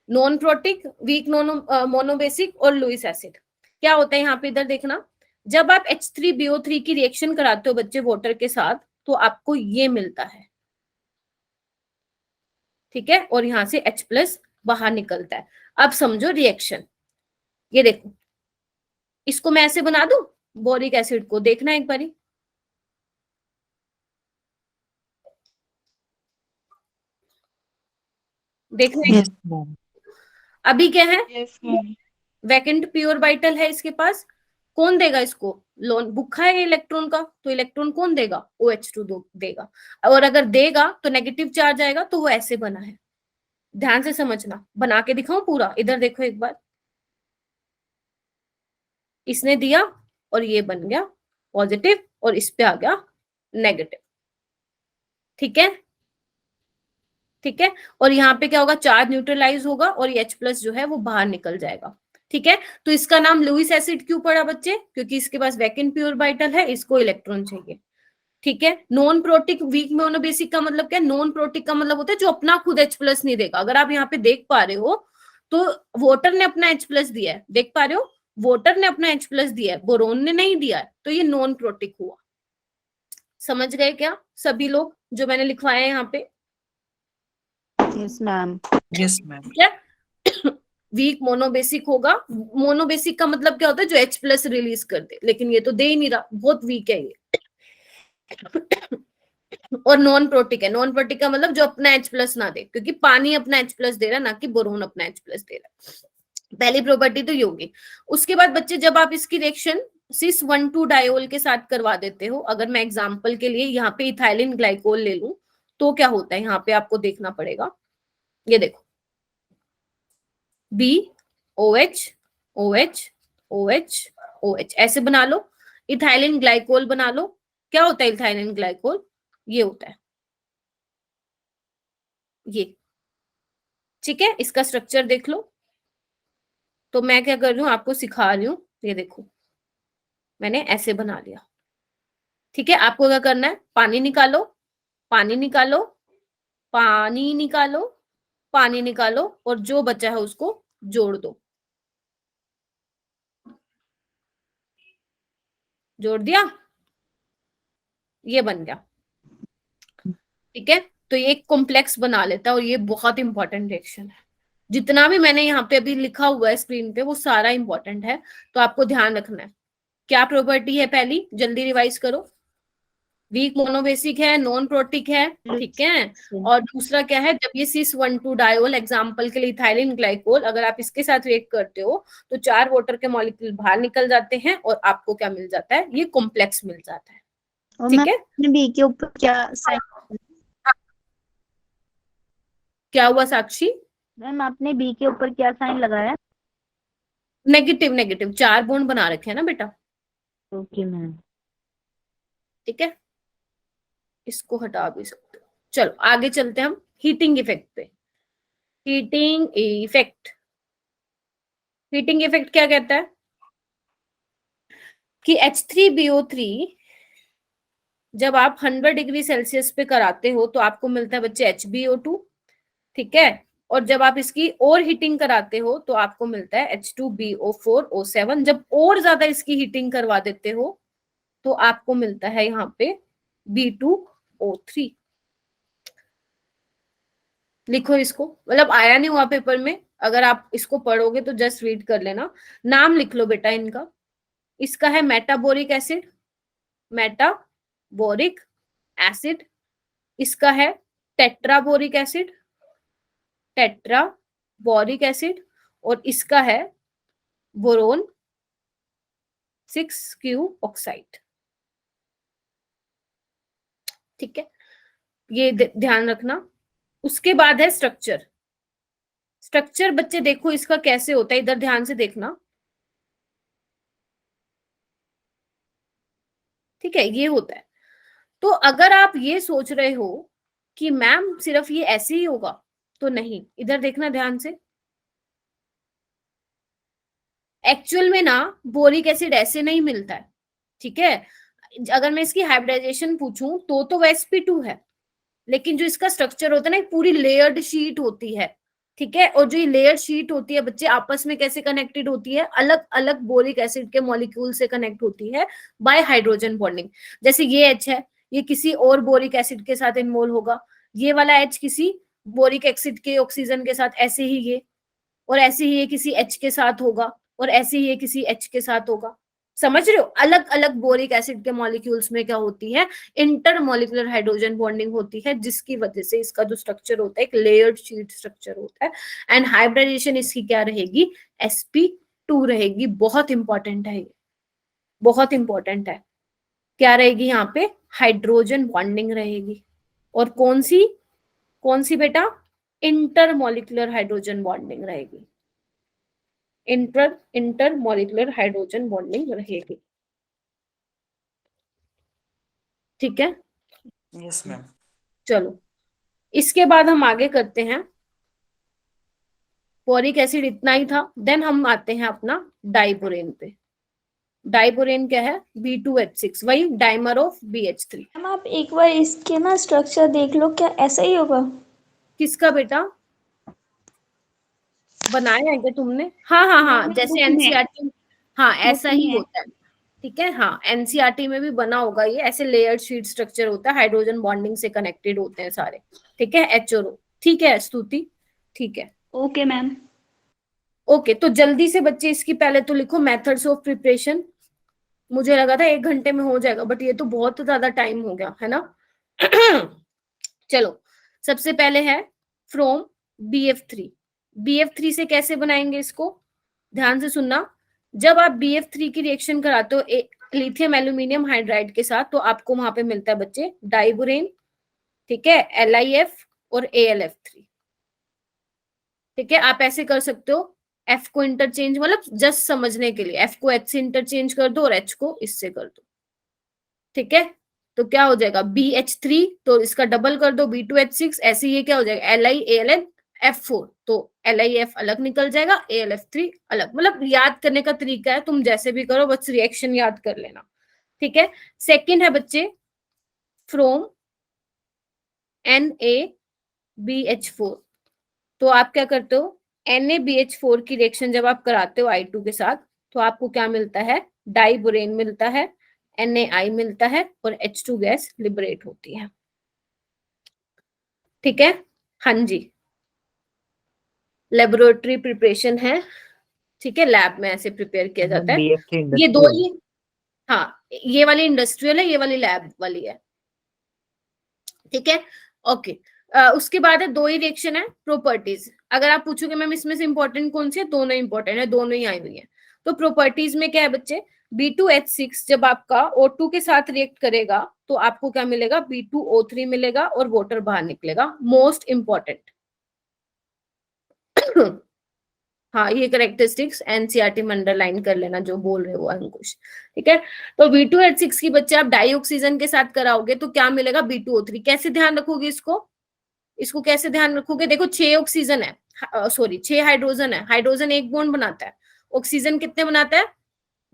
नॉन प्रोटिक, वीक मोनोबेसिक और लुइस एसिड। क्या होता है यहाँ पे, इधर देखना, जब आप H3BO3 की रिएक्शन कराते हो बच्चे वाटर के साथ, तो आपको ये मिलता है, ठीक है, और यहां से H+ बाहर निकलता है। अब समझो रिएक्शन, ये देखो, इसको मैं ऐसे बना दूं, बोरिक एसिड को, देखना एक बारी, देखना।
Yes ma'am.
अभी क्या है,
Yes, ma'am.
Vacant pure vital है इसके पास, कौन देगा इसको, लोन, भूखा है इलेक्ट्रॉन का, तो इलेक्ट्रॉन कौन देगा, OH2 देगा, और अगर देगा तो नेगेटिव चार्ज आएगा, तो वो ऐसे बना है। ध्यान से समझना, बना के दिखाऊं पूरा, इधर देखो एक बार, इसने दिया और ये बन गया पॉजिटिव, और इस पे आ गया नेगेटिव, ठीक है, ठीक है। और यहाँ पे क्या होगा, चार्ज न्यूट्रलाइज होगा और ये H+ जो है वो बाहर निकल जाएगा, ठीक है। तो इसका नाम लुइस एसिड क्यों पड़ा बच्चे, क्योंकि इसके पास वैकेंट प्योर वाइटल है, इसको इलेक्ट्रॉन चाहिए, ठीक है। नॉन प्रोटिक वीक मोनोबेसिक का मतलब क्या है, नॉन प्रोटिक का मतलब होता है जो अपना खुद H+ नहीं देगा। अगर आप यहाँ पे देख पा रहे हो तो वाटर ने अपना H+ दिया है, देख पा रहे हो, वाटर ने अपना H+ दिया है, बोरोन ने नहीं दिया है, तो ये नॉन प्रोटिक हुआ। समझ गए क्या सभी लोग जो मैंने लिखवाया है यहाँ पे,
Yes, ma'am.
Yes ma'am.
क्या वीक मोनोबेसिक होगा, मोनोबेसिक का मतलब क्या होता है, जो H+ रिलीज कर दे, लेकिन ये तो दे ही नहीं रहा, बहुत वीक है ये। और नॉन प्रोटिक है, नॉन प्रोटिक का मतलब जो अपना H+ ना दे, क्योंकि पानी अपना H+ दे रहा है, ना कि बोरोन अपना H+ दे रहा है। पहली प्रॉपर्टी तो ये होगी। उसके बाद बच्चे जब आप इसकी रिएक्शन cis 1,2 डायोल के साथ करवा देते हो, अगर मैं एग्जांपल के लिए यहाँ पे इथाइलिन ग्लाइकोल ले लूं, तो क्या होता है, यहाँ पे आपको देखना पड़ेगा, ये देखो, BOH OH OH OH ऐसे बना लो, इथाइलिन ग्लाइकोल बना लो। क्या होता है इथाइलिन ग्लाइकोल, ये होता है ये, ठीक है। इसका स्ट्रक्चर देख लो। तो मैं क्या कर रही हूँ, आपको सिखा रही हूँ, ये देखो, मैंने ऐसे बना लिया, ठीक है। आपको क्या करना है, पानी निकालो, पानी निकालो, पानी निकालो, पानी निकालो, और जो बचा है उसको जोड़ दो, जोड़ दिया, ये बन गया, ठीक है। तो ये एक कॉम्प्लेक्स बना लेता है, और ये बहुत इंपॉर्टेंट रिएक्शन है। जितना भी मैंने यहाँ पे अभी लिखा हुआ है स्क्रीन पे, वो सारा इंपॉर्टेंट है, तो आपको ध्यान रखना है। क्या प्रॉपर्टी है पहली, जल्दी रिवाइज करो, वीक मोनोबेसिक है, नॉन प्रोटिक है, ठीक है। और दूसरा क्या है, जब ये cis 1,2 डायोल, एग्जांपल के लिए इथाइलिन ग्लाइकोल, अगर आप इसके साथ रिएक्ट करते हो तो 4 वाटर के मॉलिक्यूल बाहर निकल जाते हैं, और आपको क्या मिल जाता है, ये कॉम्प्लेक्स मिल जाता है,
और
ठीक
मैम
है।
आपने बी के ऊपर क्या साइन,
क्या हुआ साक्षी,
मैम आपने बी के ऊपर क्या साइन लगाया?
नेगेटिव, नेगेटिव 4 बॉन्ड बना रखे हैं ना बेटा,
ओके मैम।
ठीक है, इसको हटा भी सकते हो। चलो आगे चलते हैं हम हीटिंग इफेक्ट पे। हीटिंग इफेक्ट, हीटिंग इफेक्ट क्या कहता है कि H3BO3 जब आप 100 डिग्री सेल्सियस पे कराते हो तो आपको मिलता है बच्चे HbO2, ठीक है। और जब आप इसकी और हीटिंग कराते हो तो आपको मिलता है H2BO4O7। जब और ज्यादा इसकी हीटिंग करवा देते हो तो आपको मिलता है यहाँ पे B2O3। लिखो इसको, मतलब आया नहीं हुआ पेपर में, अगर आप इसको पढ़ोगे तो जस्ट रीड कर लेना। नाम लिख लो बेटा इनका, इसका है मेटाबोरिक एसिड, मेटाबोरिक एसिड, इसका है टेट्राबोरिक एसिड, टेट्राबोरिक एसिड, और इसका है बोरोन 6Q ऑक्साइड, ठीक है, ये ध्यान रखना। उसके बाद है स्ट्रक्चर। स्ट्रक्चर बच्चे देखो इसका कैसे होता है, इधर ध्यान से देखना, ठीक है, ये होता है। तो अगर आप ये सोच रहे हो कि मैम सिर्फ ये ऐसे ही होगा, तो नहीं, इधर देखना ध्यान से। एक्चुअल में ना बोरिक एसिड ऐसे नहीं मिलता है, ठीक है। अगर मैं इसकी हाइब्रिडाइजेशन पूछूं तो वो sp2 है, लेकिन जो इसका स्ट्रक्चर होता है ना, एक पूरी लेयर्ड शीट होती है, ठीक है। और जो ये लेयर शीट होती है बच्चे, आपस में कैसे कनेक्टेड होती है, अलग अलग बोरिक एसिड के मॉलिक्यूल से कनेक्ट होती है बाय हाइड्रोजन बॉन्डिंग। जैसे ये H है, ये किसी और बोरिक एसिड के साथ इन्वॉल्व होगा, ये वाला H किसी बोरिक एसिड के ऑक्सीजन के साथ, ऐसे ही ये, और ऐसे ही ये किसी H के साथ होगा, और ऐसे ही ये किसी H के साथ होगा। समझ रहे हो, अलग अलग बोरिक एसिड के मॉलिक्यूल्स में क्या होती है, इंटरमॉलिक्यूलर हाइड्रोजन बॉन्डिंग होती है, जिसकी वजह से इसका जो स्ट्रक्चर होता है एक लेयर्ड शीट स्ट्रक्चर होता है। एंड हाइब्रिडाइजेशन इसकी क्या रहेगी, sp2 रहेगी। बहुत इंपॉर्टेंट है ये, बहुत इंपॉर्टेंट है। क्या रहेगी यहाँ पे, हाइड्रोजन बॉन्डिंग रहेगी। और कौन सी बेटा, इंटरमॉलिक्यूलर हाइड्रोजन बॉन्डिंग रहेगी, इंटरमॉलिक्यूलर हाइड्रोजन बॉन्डिंग रहेगी, ठीक है।
Yes ma'am.
चलो, इसके बाद हम आगे करते हैं। बोरिक एसिड इतना ही था, देन हम आते हैं अपना डाइबोरेन पे। डाइबोरेन क्या है, B2H6, वही डाइमर ऑफ BH3।
मैम आप एक बार इसके ना स्ट्रक्चर देख लो, क्या ऐसा ही होगा?
किसका बेटा, बनाया है क्या तुमने? हाँ हाँ हाँ,
मैंने
जैसे
बुक में,
एनसीईआरटी, हाँ ऐसा
बुक
ही
में है।
होता है, ठीक है। हाँ, एनसीईआरटी में भी बना होगा ये, ऐसे लेयर्ड शीट स्ट्रक्चर होता है, हाइड्रोजन बॉन्डिंग से कनेक्टेड होते हैं सारे, ठीक है, H और O। ठीक है स्तुति, ठीक है।
Okay ma'am.
ओके, तो जल्दी से बच्चे इसकी पहले तो लिखो मेथड्स ऑफ प्रिपरेशन। मुझे लगा था 1 घंटे में हो जाएगा, बट ये तो बहुत ज्यादा टाइम हो गया है ना। चलो, सबसे पहले है फ्रॉम BF3। BF3 से कैसे बनाएंगे इसको, ध्यान से सुनना। जब आप BF3 की रिएक्शन कराते हो लिथियम एल्यूमिनियम हाइड्राइड के साथ, तो आपको वहां पे मिलता है बच्चे डाइबोरेन, ठीक है, LiF और AlF3, ठीक है। आप ऐसे कर सकते हो, F को इंटरचेंज, मतलब जस्ट समझने के लिए, F को H से इंटरचेंज कर दो और H को इससे कर दो, ठीक है। तो क्या हो जाएगा BH3, तो इसका डबल कर दो B2H6, ऐसे ये क्या हो जाएगा LiAlNF4, तो LiF अलग निकल जाएगा, AlF3 अलग। मतलब याद करने का तरीका है, तुम जैसे भी करो, बस रिएक्शन याद कर लेना, ठीक है। सेकंड है बच्चे फ्रॉम NaBH4। तो आप क्या करते हो, NaBH4 की रिएक्शन जब आप कराते हो I2 के साथ, तो आपको क्या मिलता है, डाइबोरेन मिलता है, NaI मिलता है, और H2 गैस लिबरेट होती है, ठीक है। हाँ जी, लेबोरेटरी प्रिपरेशन है, ठीक है, लैब में ऐसे प्रिपेयर किया जाता है।
BF3
ये दो
इंडस्ट्रियल।
ही, हाँ, ये वाली इंडस्ट्रियल है, ये वाली लैब वाली है, ठीक है। ओके, उसके बाद है दो ही रिएक्शन है प्रॉपर्टीज। अगर आप पूछोगे मैम इसमें से इंपॉर्टेंट कौन सी है, दोनों इंपॉर्टेंट है, दोनों ही आई हुई है। तो प्रॉपर्टीज में क्या है बच्चे, B2H6 जब आपका O2 के साथ रिएक्ट करेगा, तो आपको क्या मिलेगा, B2O3 मिलेगा और वाटर बाहर निकलेगा, मोस्ट इंपॉर्टेंट। हाँ, ये करेक्टरिस्टिक्स एनसीईआरटी में अंडरलाइन कर लेना जो बोल रहे हो अंकुश, ठीक है। तो B2H6 की बच्चे आप डाइऑक्सीजन के साथ कराओगे तो क्या मिलेगा, B2O3। कैसे ध्यान रखोगे इसको कैसे ध्यान रखोगे, देखो 6 ऑक्सीजन है, सॉरी 6 हाइड्रोजन है, हाइड्रोजन एक बॉन्ड बनाता है, ऑक्सीजन कितने बनाता है,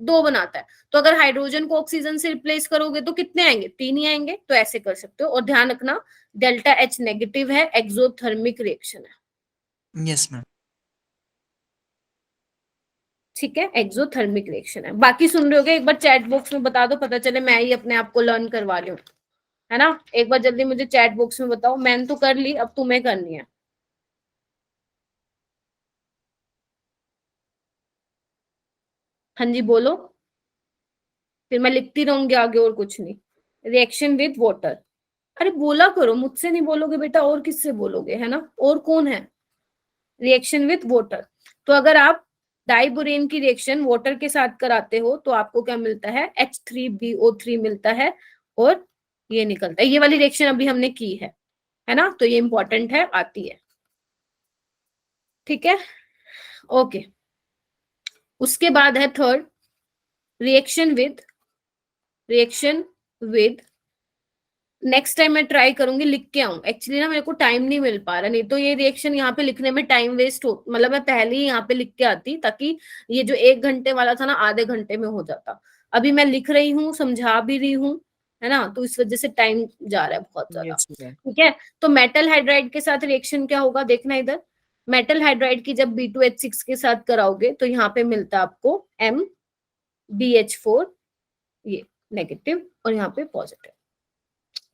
2 बनाता है। तो अगर हाइड्रोजन को ऑक्सीजन से रिप्लेस करोगे तो कितने आएंगे, 3 ही आएंगे। तो ऐसे कर सकते हो, और ध्यान रखना डेल्टा H नेगेटिव है, एक्सोथर्मिक रिएक्शन है,
यस मैम।
ठीक है, एक्सोथर्मिक रिएक्शन है। बाकी सुन रहे होगे, एक बार चैट बॉक्स में बता दो, पता चले मैं ही अपने आप को लर्न करवा रही हूँ, है ना। एक बार जल्दी मुझे चैट बॉक्स में बताओ, मैंने तो कर ली, अब तुम्हें करनी है। हाँ जी बोलो, फिर मैं लिखती रहूंगी आगे, और कुछ नहीं। रिएक्शन विद वाटर, अरे बोला करो, मुझसे नहीं बोलोगे बेटा, और किससे बोलोगे, है ना, और कौन है। रिएक्शन विद वाटर, तो अगर आप डाइबोरेन की रिएक्शन वाटर के साथ कराते हो तो आपको क्या मिलता है, H3BO3 मिलता है, और ये निकलता है। ये वाली रिएक्शन अभी हमने की है ना, तो ये इंपॉर्टेंट है, आती है, ठीक है। ओके, उसके बाद है third, reaction with, next time मैं ट्राई करूंगी लिख के आऊं, एक्चुअली ना मेरे को टाइम नहीं मिल पा रहा, नहीं तो ये रिएक्शन यहाँ पे लिखने में टाइम वेस्ट हो, मतलब मैं पहले ही यहाँ पे लिख के आती ताकि ये जो 1 घंटे वाला था ना आधे घंटे में हो जाता। अभी मैं लिख रही हूँ, समझा भी रही हूँ, है ना, तो इस वजह से टाइम जा रहा है बहुत ज्यादा।
Yes, ma'am.
ठीक है, तो मेटल हाइड्राइड के साथ रिएक्शन क्या होगा देखना इधर, मेटल हाइड्राइड की जब B2H6 के साथ कराओगे तो यहाँ पे मिलता है आपको MBH4, ये नेगेटिव और यहाँ पे पॉजिटिव।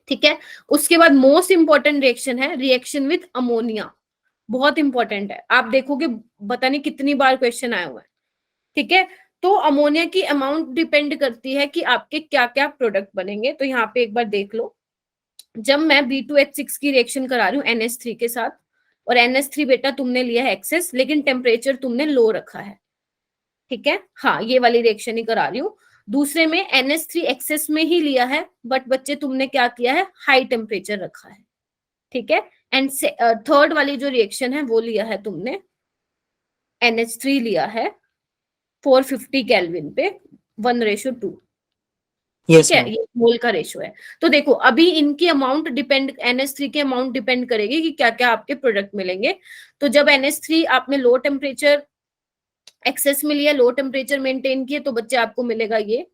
ठीक है, उसके बाद मोस्ट इंपॉर्टेंट रिएक्शन है रिएक्शन विथ अमोनिया, बहुत इंपॉर्टेंट है, आप देखोगे पता नहीं कितनी बार क्वेश्चन आए हुए हैं। ठीक है, तो अमोनिया की अमाउंट डिपेंड करती है कि आपके क्या क्या प्रोडक्ट बनेंगे। तो यहाँ पे एक बार देख लो, जब मैं B2H6 की रिएक्शन करा रही हूँ NH3 के साथ, और NH3 बेटा तुमने लिया है एक्सेस, लेकिन टेम्परेचर तुमने लो रखा है। ठीक है, हाँ ये वाली रिएक्शन ही करा रही हूँ। दूसरे में NH3 एक्सेस में ही लिया है, बट बच्चे तुमने क्या किया है, हाई टेम्परेचर रखा है। ठीक है, एंड थर्ड वाली जो रिएक्शन है वो लिया है तुमने, NH3 लिया है 450 केल्विन पे 1:2।
Yes,
ठीक है,
ma'am.
ये मोल का रेशो है। तो देखो अभी इनकी अमाउंट डिपेंड, NH3 की अमाउंट डिपेंड करेगी कि क्या क्या आपके प्रोडक्ट मिलेंगे। तो जब NH3 आपने लो टेम्परेचर एक्सेस में लिया, लो टेम्परेचर मेंटेन किए, तो बच्चे आपको मिलेगा ये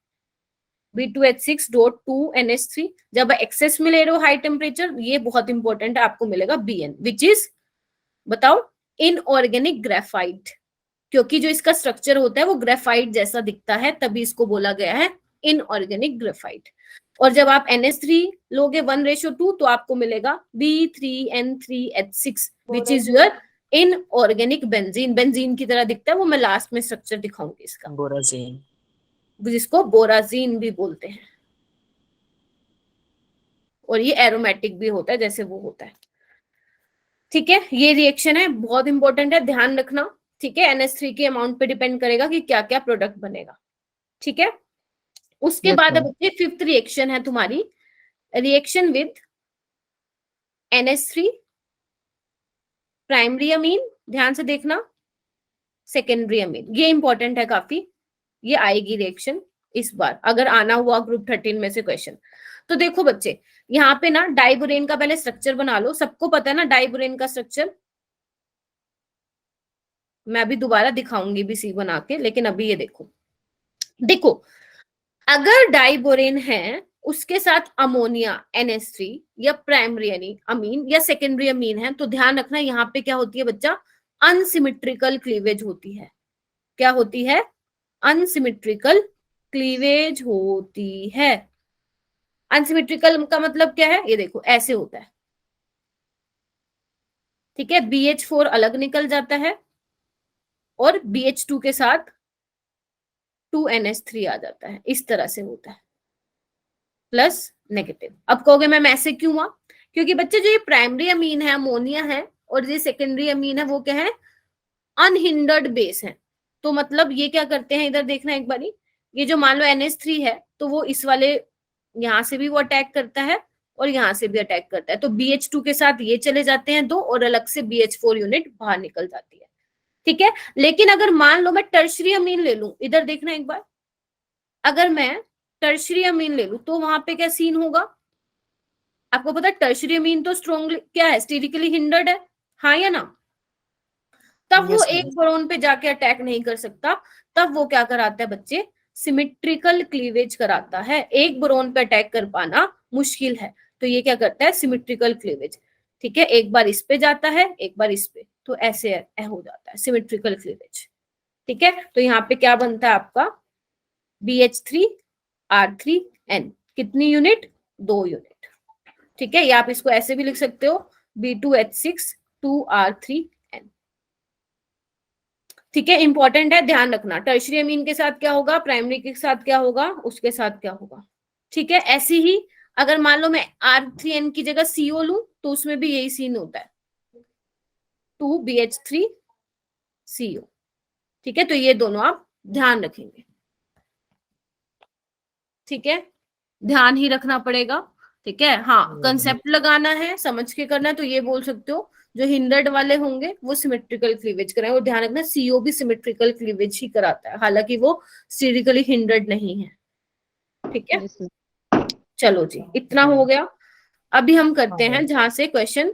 B2H6.2NH3। जब एक्सेस में ले रहे हो हाई टेम्परेचर, ये बहुत इंपॉर्टेंट है, आपको मिलेगा BN, विच इज बताओ इनऑर्गेनिक ग्रेफाइट, क्योंकि जो इसका स्ट्रक्चर होता है वो ग्रेफाइट जैसा दिखता है, तभी इसको बोला गया है इनऑर्गेनिक ग्रेफाइट। और जब आप NH3 लोगे 1:2 तो आपको मिलेगा B3N3H6 which is your inorganic benzene, benzene की तरह दिखता है वो, मैं लास्ट में स्ट्रक्चर दिखाऊंगी इसका,
Borazine.
जिसको बोराजीन भी बोलते हैं, और ये एरोमेटिक भी होता है जैसे वो होता है। ठीक है, ये रिएक्शन है, बहुत इंपॉर्टेंट है, ध्यान रखना। ठीक है, NH3 की अमाउंट पे डिपेंड करेगा कि क्या क्या प्रोडक्ट बनेगा। ठीक है, उसके
Yes,
बाद
ma'am.
अब फिफ्थ रिएक्शन है तुम्हारी reaction with NH3 primary amine, ध्यान से देखना, सेकेंडरी अमीन, ये इंपॉर्टेंट है काफी, ये आएगी रिएक्शन इस बार अगर आना हुआ ग्रुप 13 में से क्वेश्चन। तो देखो बच्चे यहाँ पे ना डाइबोरेन का पहले स्ट्रक्चर बना लो, सबको पता है ना डाइबोरेन का स्ट्रक्चर, मैं अभी दोबारा दिखाऊंगी भी सी बना के, लेकिन अभी ये देखो, देखो अगर डाइबोरेन है उसके साथ अमोनिया NH3 या प्राइमरी अमीन या सेकेंडरी अमीन है, तो ध्यान रखना यहाँ पे क्या होती है बच्चा, अनसिमेट्रिकल क्लीवेज होती है। क्या होती है, अनसिमेट्रिकल क्लीवेज होती है। अनसिमेट्रिकल का मतलब क्या है, ये देखो ऐसे होता है। ठीक है, BH4 अलग निकल जाता है और BH2 के साथ 2NH3 आ जाता है, इस तरह से होता है, प्लस नेगेटिव। अब कहोगे मैम ऐसे क्यों हुआ, क्योंकि बच्चे जो ये प्राइमरी अमीन है अमोनिया है, और ये सेकेंडरी अमीन है वो क्या है, अनहिंडर्ड बेस है। तो मतलब ये क्या करते हैं, इधर देखना एक बारी, ये जो मान लो NH3 है तो वो इस वाले यहां से भी वो अटैक करता है और यहाँ से भी अटैक करता है, तो BH2 के साथ ये चले जाते हैं दो, और अलग से BH4 यूनिट बाहर निकल जाती है। ठीक है, लेकिन अगर मान लो मैं टर्शरी अमीन ले लूं, इधर देखना एक बार, अगर मैं टर्शरी अमीन ले लूं तो वहां पे क्या सीन होगा, आपको पता है टर्शरी अमीन तो स्ट्रॉन्गली क्या है, स्टेरिकली हिंडर्ड है, हाँ या ना, तब वो
Yes, ma'am.
एक बोरोन पे जाके अटैक नहीं कर सकता, तब वो क्या कराता है बच्चे, सिमेट्रिकल क्लीवेज कराता है। एक बोरोन पे अटैक कर पाना मुश्किल है, तो ये क्या करता है, सिमेट्रिकल क्लीवेज। ठीक है, एक बार इस पे जाता है एक बार इस पे, तो ऐसे हो जाता है सिमेट्रिकल क्लीवेज। ठीक है, तो यहाँ पे क्या बनता है आपका BH3R3N, कितनी यूनिट, 2 यूनिट। ठीक है, या आप इसको ऐसे भी लिख सकते हो B2H6 2R3N। ठीक है, इंपॉर्टेंट है, ध्यान रखना, टर्शरी अमीन के साथ क्या होगा, प्राइमरी के साथ क्या होगा, उसके साथ क्या होगा। ठीक है, ऐसी ही अगर मान लो मैं R3N की जगह CO लूं तो उसमें भी यही सीन होता है, 2BH3CO। ठीक है, तो ये दोनों आप ध्यान रखेंगे। ठीक है, ध्यान ही रखना पड़ेगा। ठीक है, हाँ कंसेप्ट लगाना है, समझ के करना है, तो ये बोल सकते हो जो हिंडर्ड वाले होंगे वो सिमेट्रिकल क्लीवेज कराएं, और ध्यान रखना CO भी सिमेट्रिकल क्लीवेज ही कराता है, हालांकि वो स्टेरिकली हिंडर्ड नहीं है। ठीक है,
Yes, ma'am.
चलो जी, इतना हो गया। अभी हम करते
हाँ,
हैं जहां से क्वेश्चन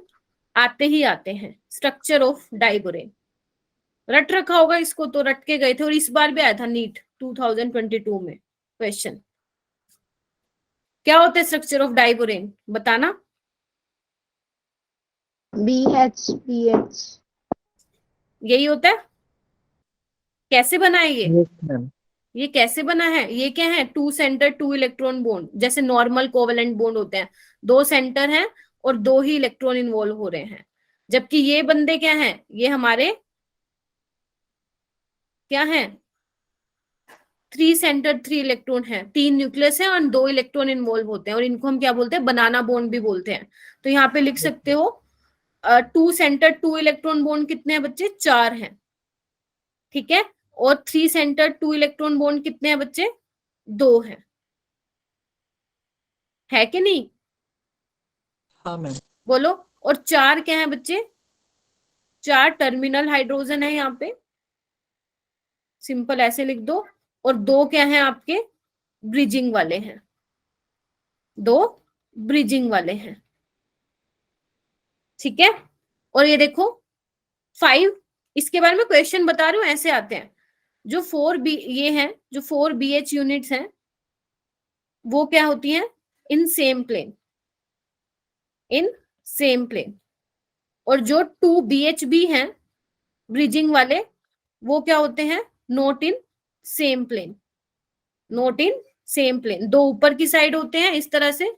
आते ही आते हैं, स्ट्रक्चर ऑफ डाइबोरेन। रट रखा होगा इसको, तो रट के गए थे, और इस बार भी आया था नीट 2022 में क्वेश्चन। क्या होता है स्ट्रक्चर ऑफ डाइबोरेन, बताना।
BH
यही होता है। कैसे बना है ये?
Yes ma'am.
ये कैसे बना है? ये क्या है? Two centre two electron bond, जैसे नॉर्मल कोवेलेंट बॉन्ड होते हैं, दो सेंटर हैं और दो ही इलेक्ट्रॉन इन्वॉल्व हो रहे हैं। जबकि ये बंदे क्या हैं? ये हमारे क्या हैं? थ्री सेंटर थ्री इलेक्ट्रॉन है, तीन न्यूक्लियस है और दो इलेक्ट्रॉन इन्वॉल्व होते हैं, और इनको हम क्या बोलते हैं? बनाना बॉन्ड भी बोलते हैं। तो यहाँ पे लिख सकते हो two centre two electron bond कितने हैं बच्चे? 4 हैं, ठीक है। और three centre two electron bond कितने हैं बच्चे? 2 हैं, है कि नहीं?
हाँ मैम।
बोलो। और 4 क्या है बच्चे? 4 टर्मिनल हाइड्रोजन है यहाँ पे, सिंपल ऐसे लिख दो। और 2 क्या है आपके? ब्रिजिंग वाले हैं, 2 ब्रिजिंग वाले हैं, ठीक है। और ये देखो 5, इसके बारे में क्वेश्चन बता रही हूँ, ऐसे आते हैं। जो 4 ये हैं, जो 4 BH यूनिट्स हैं, वो क्या होती हैं? In same plane, in same plane. और जो 2 BHB हैं ब्रिजिंग वाले, वो क्या होते हैं? Not in same plane, not in same plane. 2 ऊपर की साइड होते हैं इस तरह से,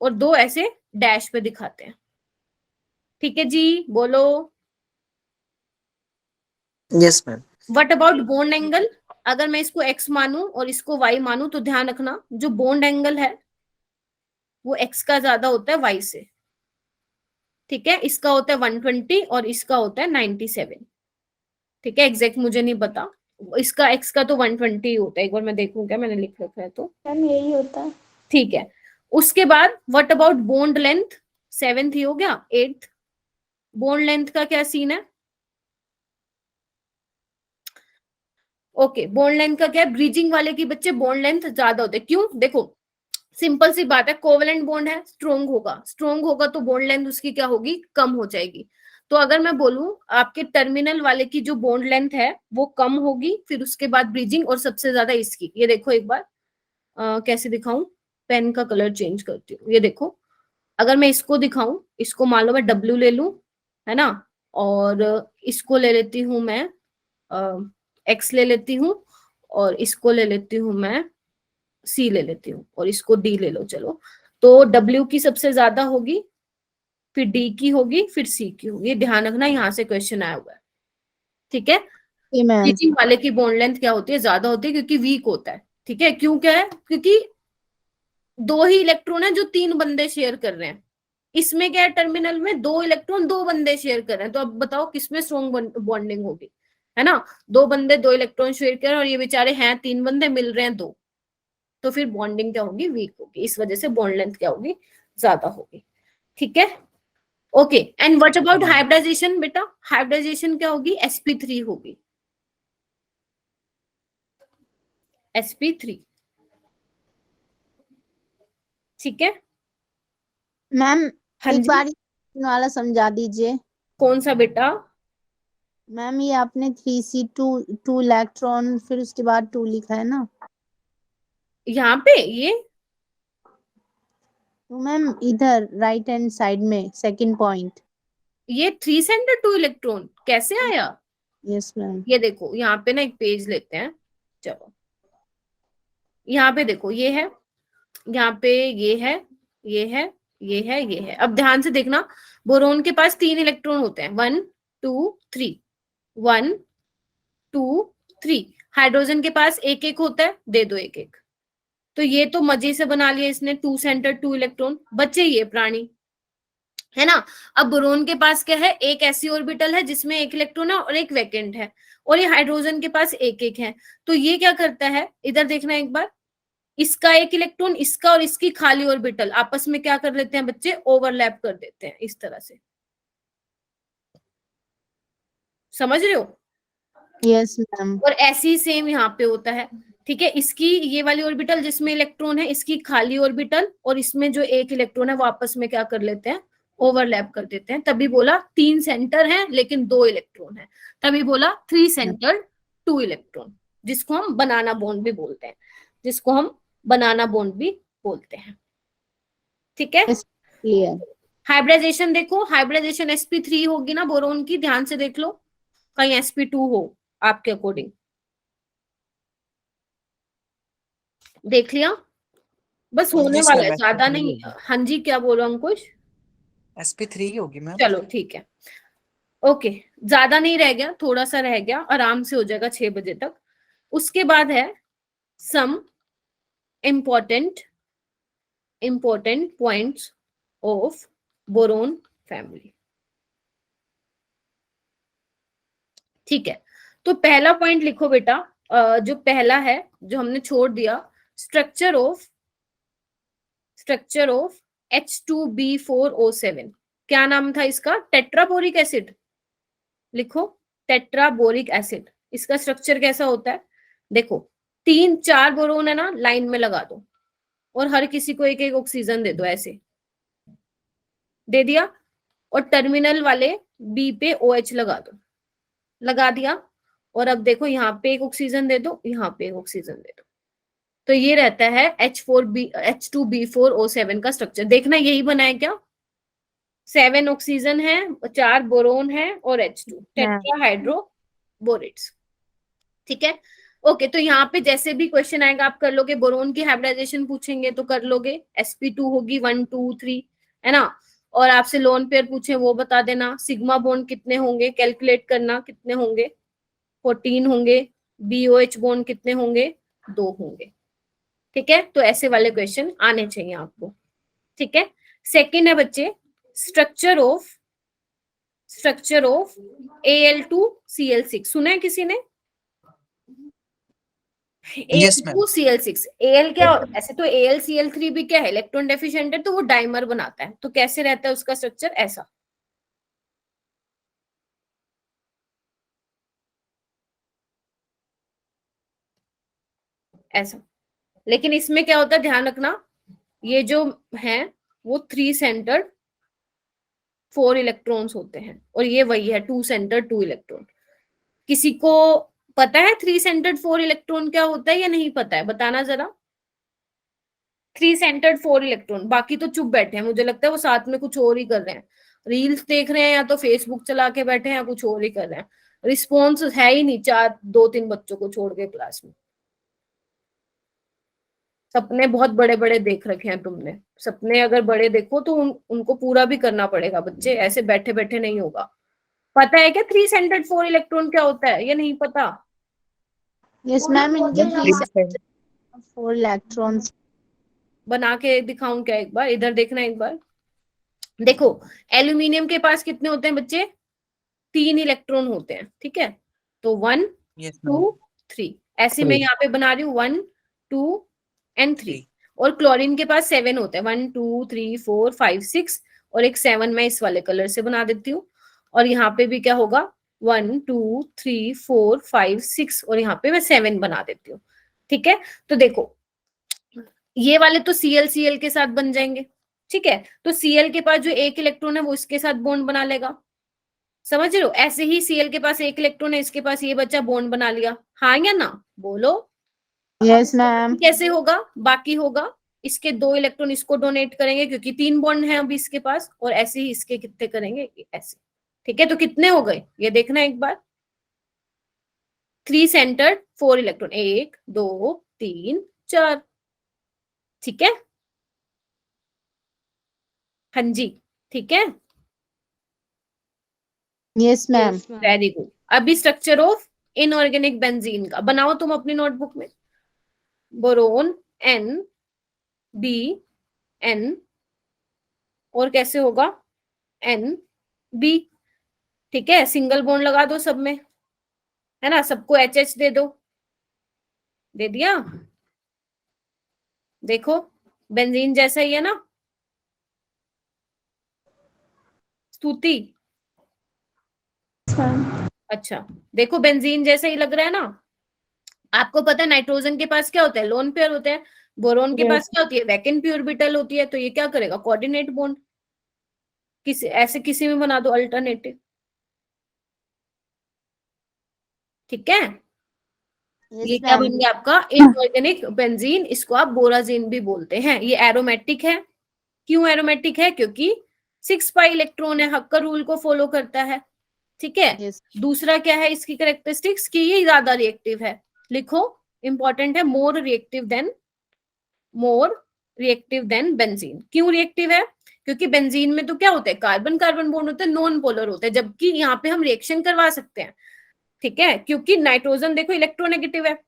और 2 ऐसे डैश पे दिखाते हैं, ठीक है जी, बोलो।
Yes ma'am.
What about bond angle? अगर मैं इसको x मानूं और इसको y मानूं, तो ध्यान रखना जो बॉन्ड एंगल है वो x का ज्यादा होता है y से, ठीक है। इसका होता है 120 और इसका होता है 97, ठीक है। एग्जैक्ट मुझे नहीं पता, इसका x का तो 120 होता है। एक बार मैं देखूं, क्या मैंने लिख रखा है तो,
मैम यही होता है।
ठीक है। उसके बाद what about bond length? 7th ही हो गया। 8th बॉन्ड लेंथ का क्या सीन है? ओके, बॉन्ड लेंथ का क्या है? ब्रिजिंग वाले की बच्चे बॉन्ड लेंथ ज्यादा होते हैं। क्यों? देखो सिंपल सी बात है, कोवेलेंट बॉन्ड है, स्ट्रोंग होगा, स्ट्रोंग होगा तो बॉन्ड लेंथ उसकी क्या होगी? कम हो जाएगी। तो अगर मैं बोलूं आपके टर्मिनल वाले की जो बॉन्ड लेंथ है वो कम होगी, फिर उसके बाद ब्रिजिंग, और सबसे ज्यादा इसकी। ये देखो एक बार कैसे दिखाऊं, पेन का कलर चेंज करती हूँ। ये देखो, अगर मैं इसको दिखाऊं, इसको मान लो मैं W ले लूं, है ना, और इसको ले लेती हूँ मैं X ले लेती हूँ, और इसको ले लेती हूँ मैं C ले लेती हूँ, और इसको D ले लो, चलो। तो W की सबसे ज्यादा होगी, फिर D की होगी, फिर C की होगी। ध्यान रखना, यहाँ से क्वेश्चन आया हुआ है, ठीक है।
मैम
ब्रीचिंग वाले की बॉन्ड लेंथ क्या होती है? ज्यादा होती है, क्योंकि वीक होता है, ठीक है। क्यों? क्या है? क्योंकि 2 ही इलेक्ट्रॉन है जो 3 बंदे शेयर कर रहे हैं। इसमें क्या है? टर्मिनल में 2 इलेक्ट्रॉन 2 बंदे शेयर कर रहे हैं, तो अब बताओ किसमें स्ट्रॉन्ग बॉन्डिंग होगी, है ना। 2 बंदे 2 इलेक्ट्रॉन शेयर कर रहे हैं, और ये बेचारे हैं 3 बंदे, मिल रहे हैं 2, तो फिर बॉन्डिंग क्या होगी? वीक होगी। इस वजह से बॉन्ड लेंथ क्या होगी? ज्यादा होगी, ठीक है। Okay, and what about hybridisation? बेटा हाइब्रिडाइजेशन क्या होगी? sp3 होगी, sp3, ठीक है।
मैम
हाँ
एक
जी,
बार वाला समझा दीजिए।
कौन सा बेटा?
मैम ये आपने 3C2 इलेक्ट्रॉन फिर उसके बाद 2 लिखा है ना,
यहाँ पे ये
तो मैम इधर राइट हैंड साइड में सेकंड पॉइंट।
3 सेंटर 2 इलेक्ट्रॉन कैसे आया?
Yes ma'am.
ये देखो यहाँ पे ना एक पेज लेते हैं, चलो। यहाँ पे देखो, ये है, यहाँ पे ये है, ये है, ये है, ये है। अब ध्यान से देखना, बोरोन के पास 3 इलेक्ट्रॉन होते हैं, 1 2 3, 1 2 3। हाइड्रोजन के पास एक एक होता है, दे दो एक एक। तो ये तो मजे से बना लिया इसने, 2 सेंटर 2 इलेक्ट्रॉन। बचे ये प्राणी, है ना। अब बोरोन के पास क्या है? एक ऐसी ऑर्बिटल है जिसमें एक इलेक्ट्रॉन है और एक वैकेंट है, और ये हाइड्रोजन के पास एक एक है। तो ये क्या करता है? इधर देखना एक बार, इसका एक इलेक्ट्रॉन, इसका और इसकी खाली ऑर्बिटल आपस में क्या कर लेते हैं बच्चे? ओवरलैप कर देते हैं इस तरह से, समझ रहे हो।
Yes ma'am.
और ऐसे ही सेम यहाँ पे होता है, ठीक है, इसकी ये वाली ऑर्बिटल जिसमें इलेक्ट्रॉन है, इसकी खाली ऑर्बिटल और इसमें जो एक इलेक्ट्रॉन है वो आपस में क्या कर लेते हैं, ओवरलैप कर देते हैं। तभी बोला 3 सेंटर हैं लेकिन 2 इलेक्ट्रॉन है, तभी बोला 3 सेंटर 2 इलेक्ट्रॉन, जिसको हम बनाना बॉन्ड भी बोलते हैं, जिसको हम बनाना बॉन्ड भी बोलते हैं। ठीक है,
क्लियर।
हाइब्रिडाइजेशन देखो, हाइब्रिडाइजेशन sp3 होगी ना बोरोन की, ध्यान से देख लो कहीं sp2 हो आपके अकॉर्डिंग, देख लिया, बस होने
Yes,
वाला
ma'am,
है, ज्यादा
SP3
नहीं।
होगी।
हाँ जी, क्या बोल रहा हूँ अंकुश?
SP3 ही होगी मैम।
चलो ठीक है, ओके, ज्यादा नहीं रह गया, थोड़ा सा रह गया, आराम से हो जाएगा 6 बजे तक। उसके बाद है some important points of boron family. ठीक है, तो पहला पॉइंट लिखो बेटा, जो पहला है जो हमने छोड़ दिया, स्ट्रक्चर ऑफ H2B4O7, क्या नाम था इसका? टेट्राबोरिक एसिड। लिखो टेट्राबोरिक एसिड, इसका स्ट्रक्चर कैसा होता है? देखो 3-4 बोरोन है ना, लाइन में लगा दो और हर किसी को एक एक ऑक्सीजन दे दो, ऐसे दे दिया, और टर्मिनल वाले बी पे OH लगा दो, लगा दिया, और अब देखो यहाँ पे एक ऑक्सीजन दे दो, यहाँ पे एक ऑक्सीजन दे दो, तो ये रहता है H2B4O7 का स्ट्रक्चर। देखना यही बना है क्या? 7 ऑक्सीजन है, 4 बोरोन है और H2, टेट्राहाइड्रोबोरेट्स। ठीक है, ओके, तो यहाँ पे जैसे भी क्वेश्चन आएगा आप कर लोगे, बोरोन की हाइब्रिडाइजेशन पूछेंगे तो कर लोगे, sp2 होगी 1 2 3, है ना, और आपसे लोन पेयर पूछे वो बता देना, सिग्मा बॉन्ड कितने होंगे कैलकुलेट करना, कितने होंगे, 14 होंगे, BOH बॉन्ड कितने होंगे, 2 होंगे। ठीक है, तो ऐसे वाले क्वेश्चन आने चाहिए आपको। ठीक है, सेकंड है बच्चे, स्ट्रक्चर ऑफ Al2Cl6, सुना है किसी ने?
Yes, ma'am.
Al2Cl6, Al क्या, ऐसे तो AlCl3 भी क्या है, इलेक्ट्रॉन डेफिशिएंट है, तो वो डाइमर बनाता है, तो कैसे रहता है उसका स्ट्रक्चर? ऐसा, ऐसा। लेकिन इसमें क्या होता है, ध्यान रखना, ये जो है वो 3 सेंटर्ड 4 इलेक्ट्रॉन्स होते हैं, और ये वही है 2 सेंटर्ड 2 इलेक्ट्रॉन। किसी को पता है 3 सेंटर्ड 4 इलेक्ट्रॉन क्या होता है या नहीं पता है? बताना जरा। 3 सेंटर्ड 4 इलेक्ट्रॉन, बाकी तो चुप बैठे हैं, मुझे लगता है वो साथ में कुछ और ही कर रहे हैं, रील्स देख रहे हैं या तो फेसबुक चला के बैठे हैं या कुछ और ही कर रहे हैं, रिस्पॉन्स है ही नहीं, 2-3 बच्चों को छोड़ के क्लास में। सपने बहुत बड़े बड़े देख रखे हैं तुमने, सपने अगर बड़े देखो तो उनको पूरा भी करना पड़ेगा बच्चे, ऐसे बैठे बैठे नहीं होगा। पता है क्या 3 सेंटर्ड 4 इलेक्ट्रॉन क्या होता है, या नहीं पता?
यस मैम, इनके
Yes, ma'am.
4 इलेक्ट्रॉन्स।
बना के दिखाऊं क्या? एक बार इधर देखना, एक बार देखो, एल्यूमिनियम के पास कितने होते हैं बच्चे? 3 इलेक्ट्रॉन होते हैं। ठीक है, तो 1
Yes,
2
ma'am.
3, ऐसे मैं यहाँ पे बना रही हूँ 1 2 and 3। और क्लोरीन के पास 7 होते हैं, 1 2 3 4 5 6, और एक 7 मैं इस वाले कलर से बना देती हूँ, और यहाँ पे भी क्या होगा 1 2 3 4 5 6, और यहाँ पे मैं 7 बना देती हूँ। ठीक है, तो देखो ये वाले तो Cl के साथ बन जाएंगे। ठीक है, तो Cl के पास जो एक इलेक्ट्रॉन है वो इसके साथ बॉन्ड बना लेगा, समझ रहे हो? ऐसे ही Cl के पास एक इलेक्ट्रॉन है, इसके पास ये बच्चा बॉन्ड बना लिया, हाँ या ना बोलो?
Yes ma'am.
कैसे होगा? बाकी होगा इसके 2 इलेक्ट्रॉन इसको डोनेट करेंगे क्योंकि 3 बॉन्ड है अभी इसके पास, और ऐसे ही इसके कितने करेंगे, ऐसे। ठीक है, तो कितने हो गए ये देखना एक बार, 3 सेंटर्ड 4 इलेक्ट्रॉन, 1 2 3 4। ठीक है, हाँ जी, ठीक है,
यस मैम।
Very good. अभी स्ट्रक्चर ऑफ इनऑर्गेनिक बेंजीन का बनाओ तुम अपनी नोटबुक में, बोरोन N B N, और कैसे होगा N B। ठीक है, सिंगल बॉन्ड लगा दो सब में, है ना, सबको HH दे दो, दे दिया, देखो बेंजीन जैसा ही है ना स्तुति? अच्छा, देखो बेंजीन जैसा ही लग रहा है ना, आपको पता है नाइट्रोजन के पास क्या होता है, लोन पेयर होते हैं, बोरोन के पास क्या होती है, वैकेंट पी ऑर्बिटल होती है, तो ये क्या करेगा, कोऑर्डिनेट बॉन्ड, किसी ऐसे किसी में बना दो अल्टरनेटिव, ठीक है। ये क्या बन गया आपका इनऑर्गेनिक बेंजीन, इसको आप बोराजीन भी बोलते हैं। ये एरोमेटिक है, क्यों एरोमेटिक है, क्योंकि 6 पाई इलेक्ट्रॉन है, हक्कर रूल को फॉलो करता है, ठीक है।
Yes.
दूसरा क्या है इसकी कैरेक्टरिस्टिक्स कि ये ज्यादा रिएक्टिव है, लिखो इंपॉर्टेंट है, मोर रिएक्टिव देन बेंजीन। क्यों रिएक्टिव है, क्योंकि बेंजीन में तो क्या होता है, कार्बन कार्बन बॉन्ड होता है, नॉन पोलर होता है, जबकि यहाँ पे हम रिएक्शन करवा सकते हैं, ठीक है, क्योंकि नाइट्रोजन देखो इलेक्ट्रोनेगेटिव है,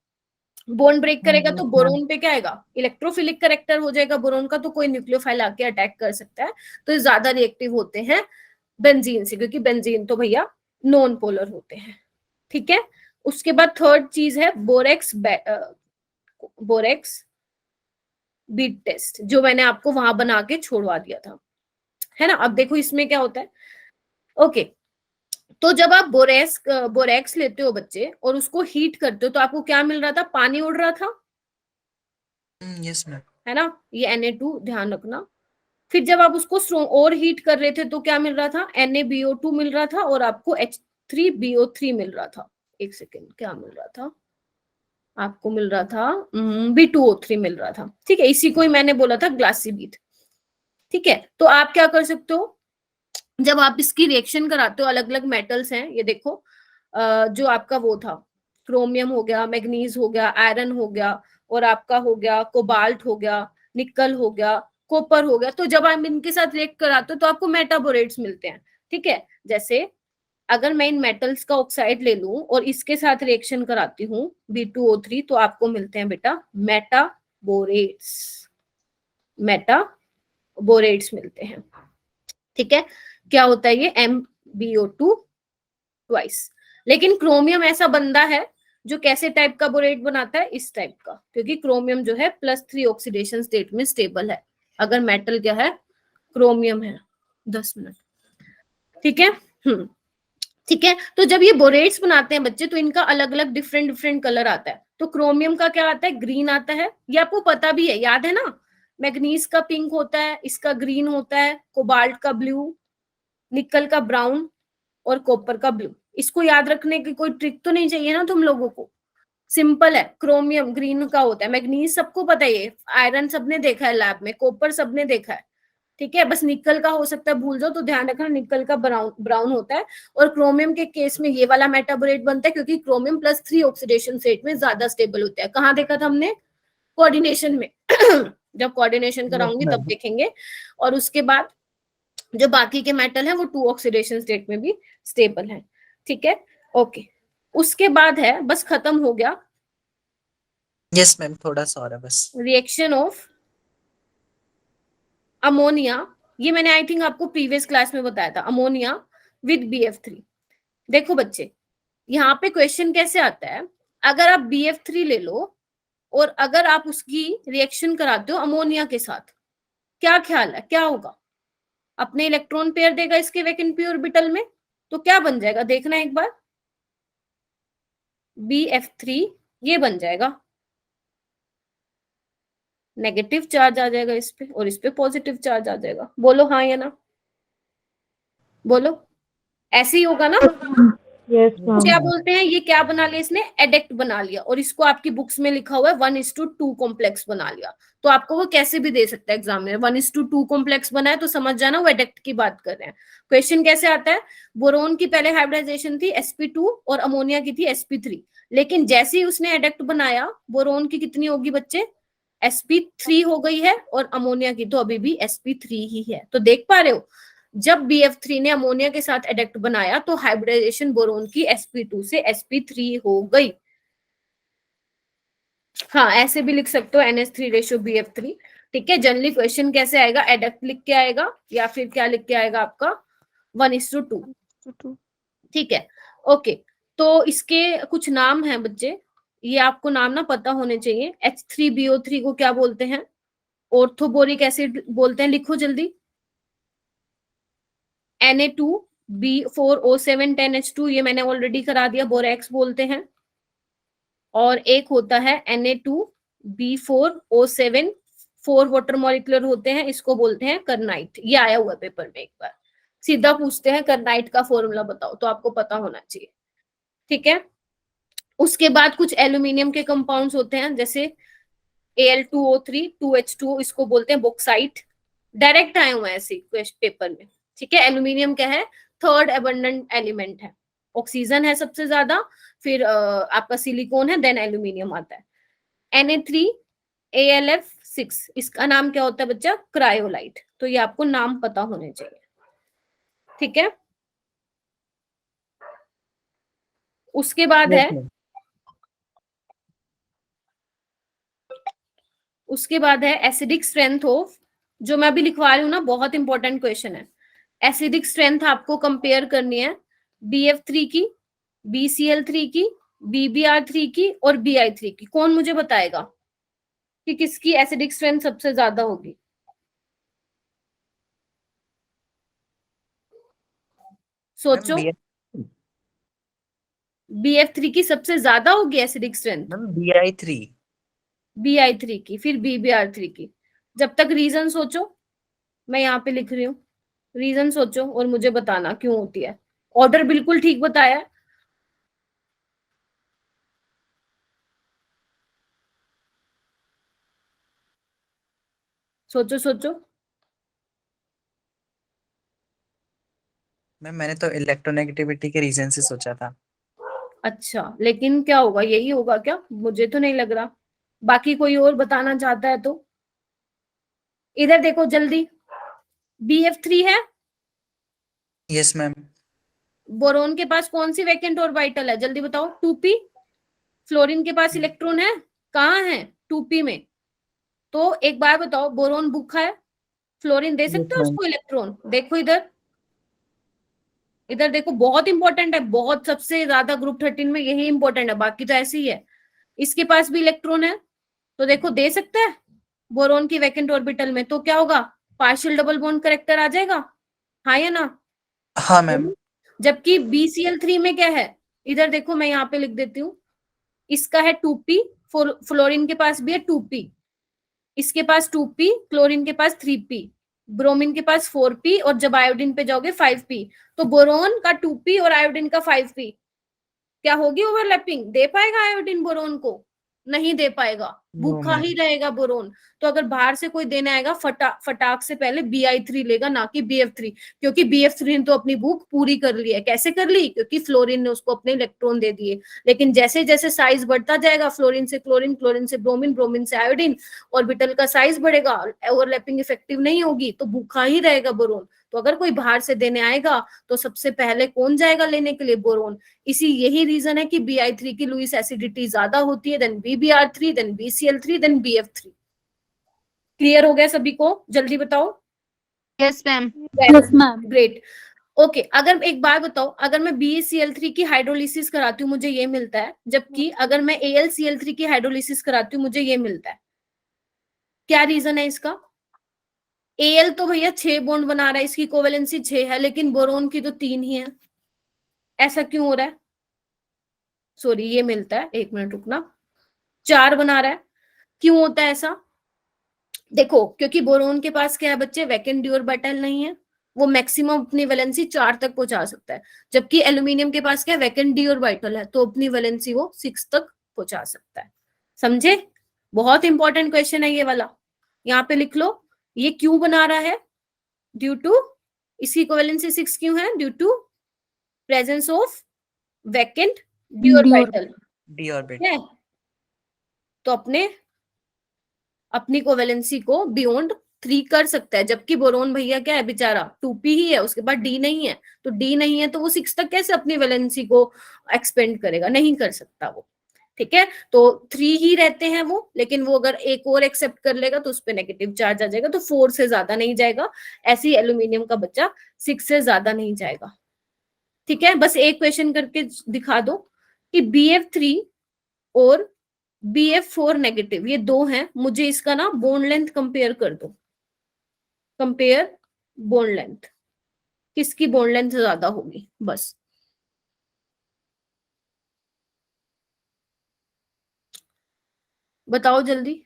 बॉन्ड ब्रेक करेगा तो बोरोन पे क्या आएगा, इलेक्ट्रोफिलिक करेक्टर हो जाएगा बोरोन का, तो कोई न्यूक्लियोफाइल आके अटैक कर सकता है, तो ये ज्यादा रिएक्टिव होते हैं बेंजीन से, क्योंकि बेंजीन तो भैया नॉन पोलर होते हैं, ठीक है। उसके बाद थर्ड चीज है बोरेक्स बीट टेस्ट, जो मैंने आपको वहां बना के छोड़वा दिया था, है ना। अब देखो इसमें क्या होता है, ओके, तो जब आप बोरेक्स लेते हो बच्चे और उसको हीट करते हो तो आपको क्या मिल रहा था, पानी उड़ रहा था,
यस मैम,
है ना, ये Na2 ध्यान रखना। फिर जब आप उसको और हीट कर रहे थे तो क्या मिल रहा था, NaBO2 मिल रहा था और आपको H3BO3 मिल रहा था, एक सेकेंड, क्या मिल रहा था आपको, मिल रहा था B2O3 मिल रहा था, ठीक है, इसी को ही मैंने बोला था ग्लासीबीट, ठीक है। तो आप क्या कर सकते हो, जब आप इसकी रिएक्शन कराते हो, अलग अलग मेटल्स हैं ये देखो, जो आपका वो था क्रोमियम हो गया, मैग्नीज हो गया, आयरन हो गया, और आपका हो गया कोबाल्ट हो गया, निकल हो गया, कॉपर हो गया, तो जब आप इनके साथ रिएक्ट कराते हो तो आपको मेटाबोरेट्स मिलते हैं, ठीक है। जैसे अगर मैं इन मेटल्स का ऑक्साइड ले लूं और इसके साथ रिएक्शन कराती हूँ B2O3, तो आपको मिलते हैं बेटा मेटाबोरेट्स मिलते हैं, ठीक है। क्या होता है ये MbO2 ट्वाइस। लेकिन क्रोमियम ऐसा बंदा है जो कैसे टाइप का बोरेट बनाता है, इस टाइप का, क्योंकि क्रोमियम जो है +3 ऑक्सीडेशन स्टेट में स्टेबल है, अगर मेटल क्या है, क्रोमियम है। 10 मिनट, ठीक है, ठीक है। तो जब ये बोरेट्स बनाते हैं बच्चे तो इनका अलग अलग डिफरेंट कलर आता है, तो क्रोमियम का क्या आता है, ग्रीन आता है, ये आपको पता भी है, याद है ना, मैग्नीज का पिंक होता है, इसका ग्रीन होता है, कोबाल्ट का ब्लू, निकल का ब्राउन और कॉपर का ब्लू। इसको याद रखने की कोई ट्रिक तो नहीं चाहिए ना तुम लोगों को, सिंपल है, क्रोमियम ग्रीन का होता है, मैग्नीज सबको पता है, आयरन सबने देखा है लैब में, कॉपर सबने देखा है, ठीक है। बस निकल का हो सकता है भूल जाओ, तो ध्यान रखना निकल का ब्राउन होता है, और क्रोमियम के केस में ये वाला मेटाबोरेट बनता है, क्योंकि क्रोमियम +3 ऑक्सीडेशन स्टेट में ज्यादा स्टेबल होता है। कहाँ देखा था हमने, कोऑर्डिनेशन में जब कोऑर्डिनेशन कराऊंगी तब देखेंगे। और उसके बाद जो बाकी के मेटल है वो 2 ऑक्सीडेशन स्टेट में भी स्टेबल है, ठीक है, ओके। उसके बाद है, बस खत्म हो गया,
यस मैम, थोड़ा सा और है बस,
रिएक्शन ऑफ अमोनिया, ये मैंने आई थिंक आपको प्रीवियस क्लास में बताया था, अमोनिया विद BF3। देखो बच्चे, यहाँ पे क्वेश्चन कैसे आता है, अगर आप BF3 ले लो और अगर आप उसकी रिएक्शन कराते हो अमोनिया के साथ, क्या ख्याल है क्या होगा, अपने इलेक्ट्रॉन पेयर देगा इसके वैकेंट पी ऑर्बिटल में, तो क्या बन जाएगा, देखना एक बार, BF3 ये बन जाएगा, नेगेटिव चार्ज आ जाएगा इस पे और इस पे पॉजिटिव चार्ज आ जाएगा, बोलो हाँ या ना, बोलो, ऐसे ही होगा ना।
यस
क्या बोलते हैं, ये क्या बना लिया इसने, एडेक्ट बना लिया, और इसको आपकी बुक्स में लिखा हुआ है 1:2 कॉम्प्लेक्स बना लिया, तो आपको वो कैसे भी दे सकता है एग्जाम में, 1:2 कॉम्प्लेक्स बना है तो समझ जाना वो एडेक्ट की बात कर रहे हैं। क्वेश्चन कैसे आता है, बोरोन की पहले हाइब्रिडाइजेशन थी sp2 और अमोनिया की थी sp3, लेकिन जैसे ही उसने एडेक्ट बनाया बोरोन की कितनी होगी बच्चे, sp3 हो गई है, और अमोनिया की तो अभी भी sp3 ही है। तो देख पा रहे हो, जब BF3 ने अमोनिया के साथ एडेक्ट बनाया तो हाइब्रिडाइजेशन बोरोन की sp2 से sp3 हो गई। हाँ, ऐसे भी लिख सकते हो NH3:BF3, ठीक है। जनरली क्वेश्चन कैसे आएगा, एडेक्ट लिख के आएगा या फिर क्या लिख के आएगा आपका 1:2, ठीक है, ओके। तो इसके कुछ नाम हैं बच्चे, ये आपको नाम ना पता होने चाहिए। H3BO3 को क्या बोलते हैं, ऑर्थोबोरिक एसिड बोलते हैं, लिखो जल्दी, Na2B4O7 10H2, ये मैंने ऑलरेडी करा दिया, बोरेक्स बोलते हैं, और एक होता है Na2B4O7, 4 वाटर मॉलिक्यूलर होते हैं, इसको बोलते हैं करनाइट। ये आया हुआ पेपर में एक बार, सीधा पूछते हैं करनाइट का फॉर्मूला बताओ, तो आपको पता होना चाहिए। ठीक है, उसके बाद कुछ एल्यूमिनियम के कंपाउंड्स होते हैं, जैसे Al2O3, 2H2O, इसको बोलते हैं बॉक्साइट। डायरेक्ट आए हुए हैं ऐसे पेपर में। ठीक है, एल्यूमिनियम क्या है, थर्ड एबंडेंट एलिमेंट है, ऑक्सीजन है सबसे ज्यादा, फिर आपका सिलिकॉन है, देन एल्यूमिनियम आता है। Na3Al6, इसका नाम क्या होता है बच्चा, क्रायोलाइट। तो ये आपको नाम पता होने चाहिए। ठीक है, उसके बाद
Yes,
है,
ma'am.
उसके बाद है एसिडिक स्ट्रेंथ ऑफ, जो मैं अभी लिखवा रही हूँ ना, बहुत इंपॉर्टेंट क्वेश्चन है। एसिडिक स्ट्रेंथ आपको कंपेयर करनी है BF3 की, BCl3 की, BBr3 की और Bi3 की। कौन मुझे बताएगा कि किसकी एसिडिक स्ट्रेंथ सबसे ज्यादा होगी? सोचो।
Ma'am,
BF3 की सबसे ज्यादा होगी acidic strength,
Ma'am, Bi3.
Bi3 की, फिर BBr3 की। जब तक रीजन सोचो, मैं यहाँ पे लिख रही हूँ, रीजन सोचो और मुझे बताना क्यों होती है। ऑर्डर बिल्कुल ठीक बताया है। सोचो सोचो।
मैम मैंने तो इलेक्ट्रोनेगेटिविटी के रीजन से सोचा था।
अच्छा, लेकिन क्या होगा, यही होगा क्या? मुझे तो नहीं लग रहा। बाकी कोई और बताना चाहता है तो इधर देखो जल्दी। BF3 है,
यस मैम।
बोरोन के पास कौन सी वैकेंट ऑर्बिटल है, जल्दी बताओ। 2p। फ्लोरीन के पास इलेक्ट्रॉन है, कहाँ है? 2p में। तो एक बार बताओ, बोरोन भूखा है, फ्लोरीन दे
यस
सकता है
मैम।
उसको इलेक्ट्रॉन? देखो इधर, इधर देखो, बहुत इंपॉर्टेंट है, बहुत, सबसे ज्यादा ग्रुप 13 में यही इंपॉर्टेंट है, बाकी तो ऐसे ही है। इसके पास भी इलेक्ट्रॉन है, तो देखो दे सकता है बोरोन की वैकेंट ऑर्बिटल में। तो क्या होगा, पार्शियल डबल बॉन्ड करेक्टर आ जाएगा, हाँ या ना?
हाँ मैम।
जबकि BCl3 में क्या है, इधर देखो, मैं यहाँ पे लिख देती हूँ, इसका है 2p, फ्लोरीन के पास भी है 2p, इसके पास 2p, क्लोरीन के पास 3p, ब्रोमीन के पास 4p, और जब आयोडीन पे जाओगे 5p। तो बोरोन का 2p और आयोडीन का 5p, क्या होगी ओवरलैपिंग? दे पाएगा आयोडीन बोरोन को? नहीं दे पाएगा,
नो
भूखा ही
मैम।
रहेगा बोरोन। तो अगर बाहर से कोई देने आएगा, फटाक से पहले Bi3 लेगा, ना कि BF3, क्योंकि BF3 ने तो अपनी भूख पूरी कर ली है। कैसे कर ली? क्योंकि फ्लोरीन ने उसको अपने इलेक्ट्रॉन दे दिए। लेकिन जैसे जैसे साइज बढ़ता जाएगा, फ्लोरीन से क्लोरीन, क्लोरीन से ब्रोमीन, ब्रोमीन से आयोडीन, ऑर्बिटल का साइज बढ़ेगा, ओवरलैपिंग इफेक्टिव नहीं होगी, तो भूखा ही रहेगा बोरोन। तो अगर कोई बाहर से देने आएगा, तो सबसे पहले कौन जाएगा लेने के लिए? बोरोन। इसी यही रीजन है कि Bi3 की लुईस एसिडिटी ज्यादा होती है, then BBr3, then BCl3, then BF3। Clear हो गया सभी को? जल्दी बताओ।
Yes ma'am.
Yes ma'am.
Great. Okay, अगर एक बात बताओ, अगर मैं BeCl3 की हाइड्रोलिसिस कराती हूँ मुझे ये मिलता है, जबकि अगर मैं AlCl3 की हाइड्रोलिसिस कराती हूँ मुझे ये मिलता है। क्या रीजन है इसका? Al तो भैया 6 बॉन्ड बना रहा है, इसकी कोवेलेंसी 6 है, लेकिन बोरोन की तो 3 ही है। ऐसा क्यों हो रहा है? सॉरी, ये मिलता है, 1 मिनट रुकना, 4 बना रहा है। क्यों होता है ऐसा? देखो, क्योंकि बोरोन के पास क्या है बच्चे, वैकेंट डी ऑर्बिटल नहीं है, वो मैक्सिमम अपनी वैलेंसी 4 तक पहुंचा सकता है। जबकि एल्यूमिनियम के पास क्या है, वैकेंट डी ऑर्बिटल है, तो अपनी वैलेंसी वो 6 तक पहुंचा सकता है। समझे? बहुत इंपॉर्टेंट क्वेश्चन है ये वाला, यहाँ पे लिख लो। ये क्यों बना रहा है? ड्यू टू, इसकी कोवेलेंसी 6 क्यों है? Due to presence of vacant d orbital.
D orbit.
है, तो अपनी कोवेलेंसी को बियॉन्ड 3 कर सकता है। जबकि बोरोन भैया क्या है बेचारा, 2p ही है, उसके बाद d नहीं है। तो d नहीं है तो वो 6 तक कैसे अपनी वैलेंसी को एक्सपेंड करेगा? नहीं कर सकता वो। ठीक है, तो 3 ही रहते हैं वो, लेकिन वो अगर एक और एक्सेप्ट कर लेगा तो उस पर नेगेटिव चार्ज आ जाएगा, तो 4 से ज्यादा नहीं जाएगा। ऐसे ही एल्यूमिनियम का बच्चा 6 से ज्यादा नहीं जाएगा। ठीक है, बस एक क्वेश्चन करके दिखा दो कि BF3 और BF4 नेगेटिव, ये दो हैं, मुझे इसका ना बॉन्ड लेंथ कंपेयर कर दो। कंपेयर बॉन्ड लेंथ, किसकी बॉन्ड लेंथ ज्यादा होगी, बस। बताओ जल्दी।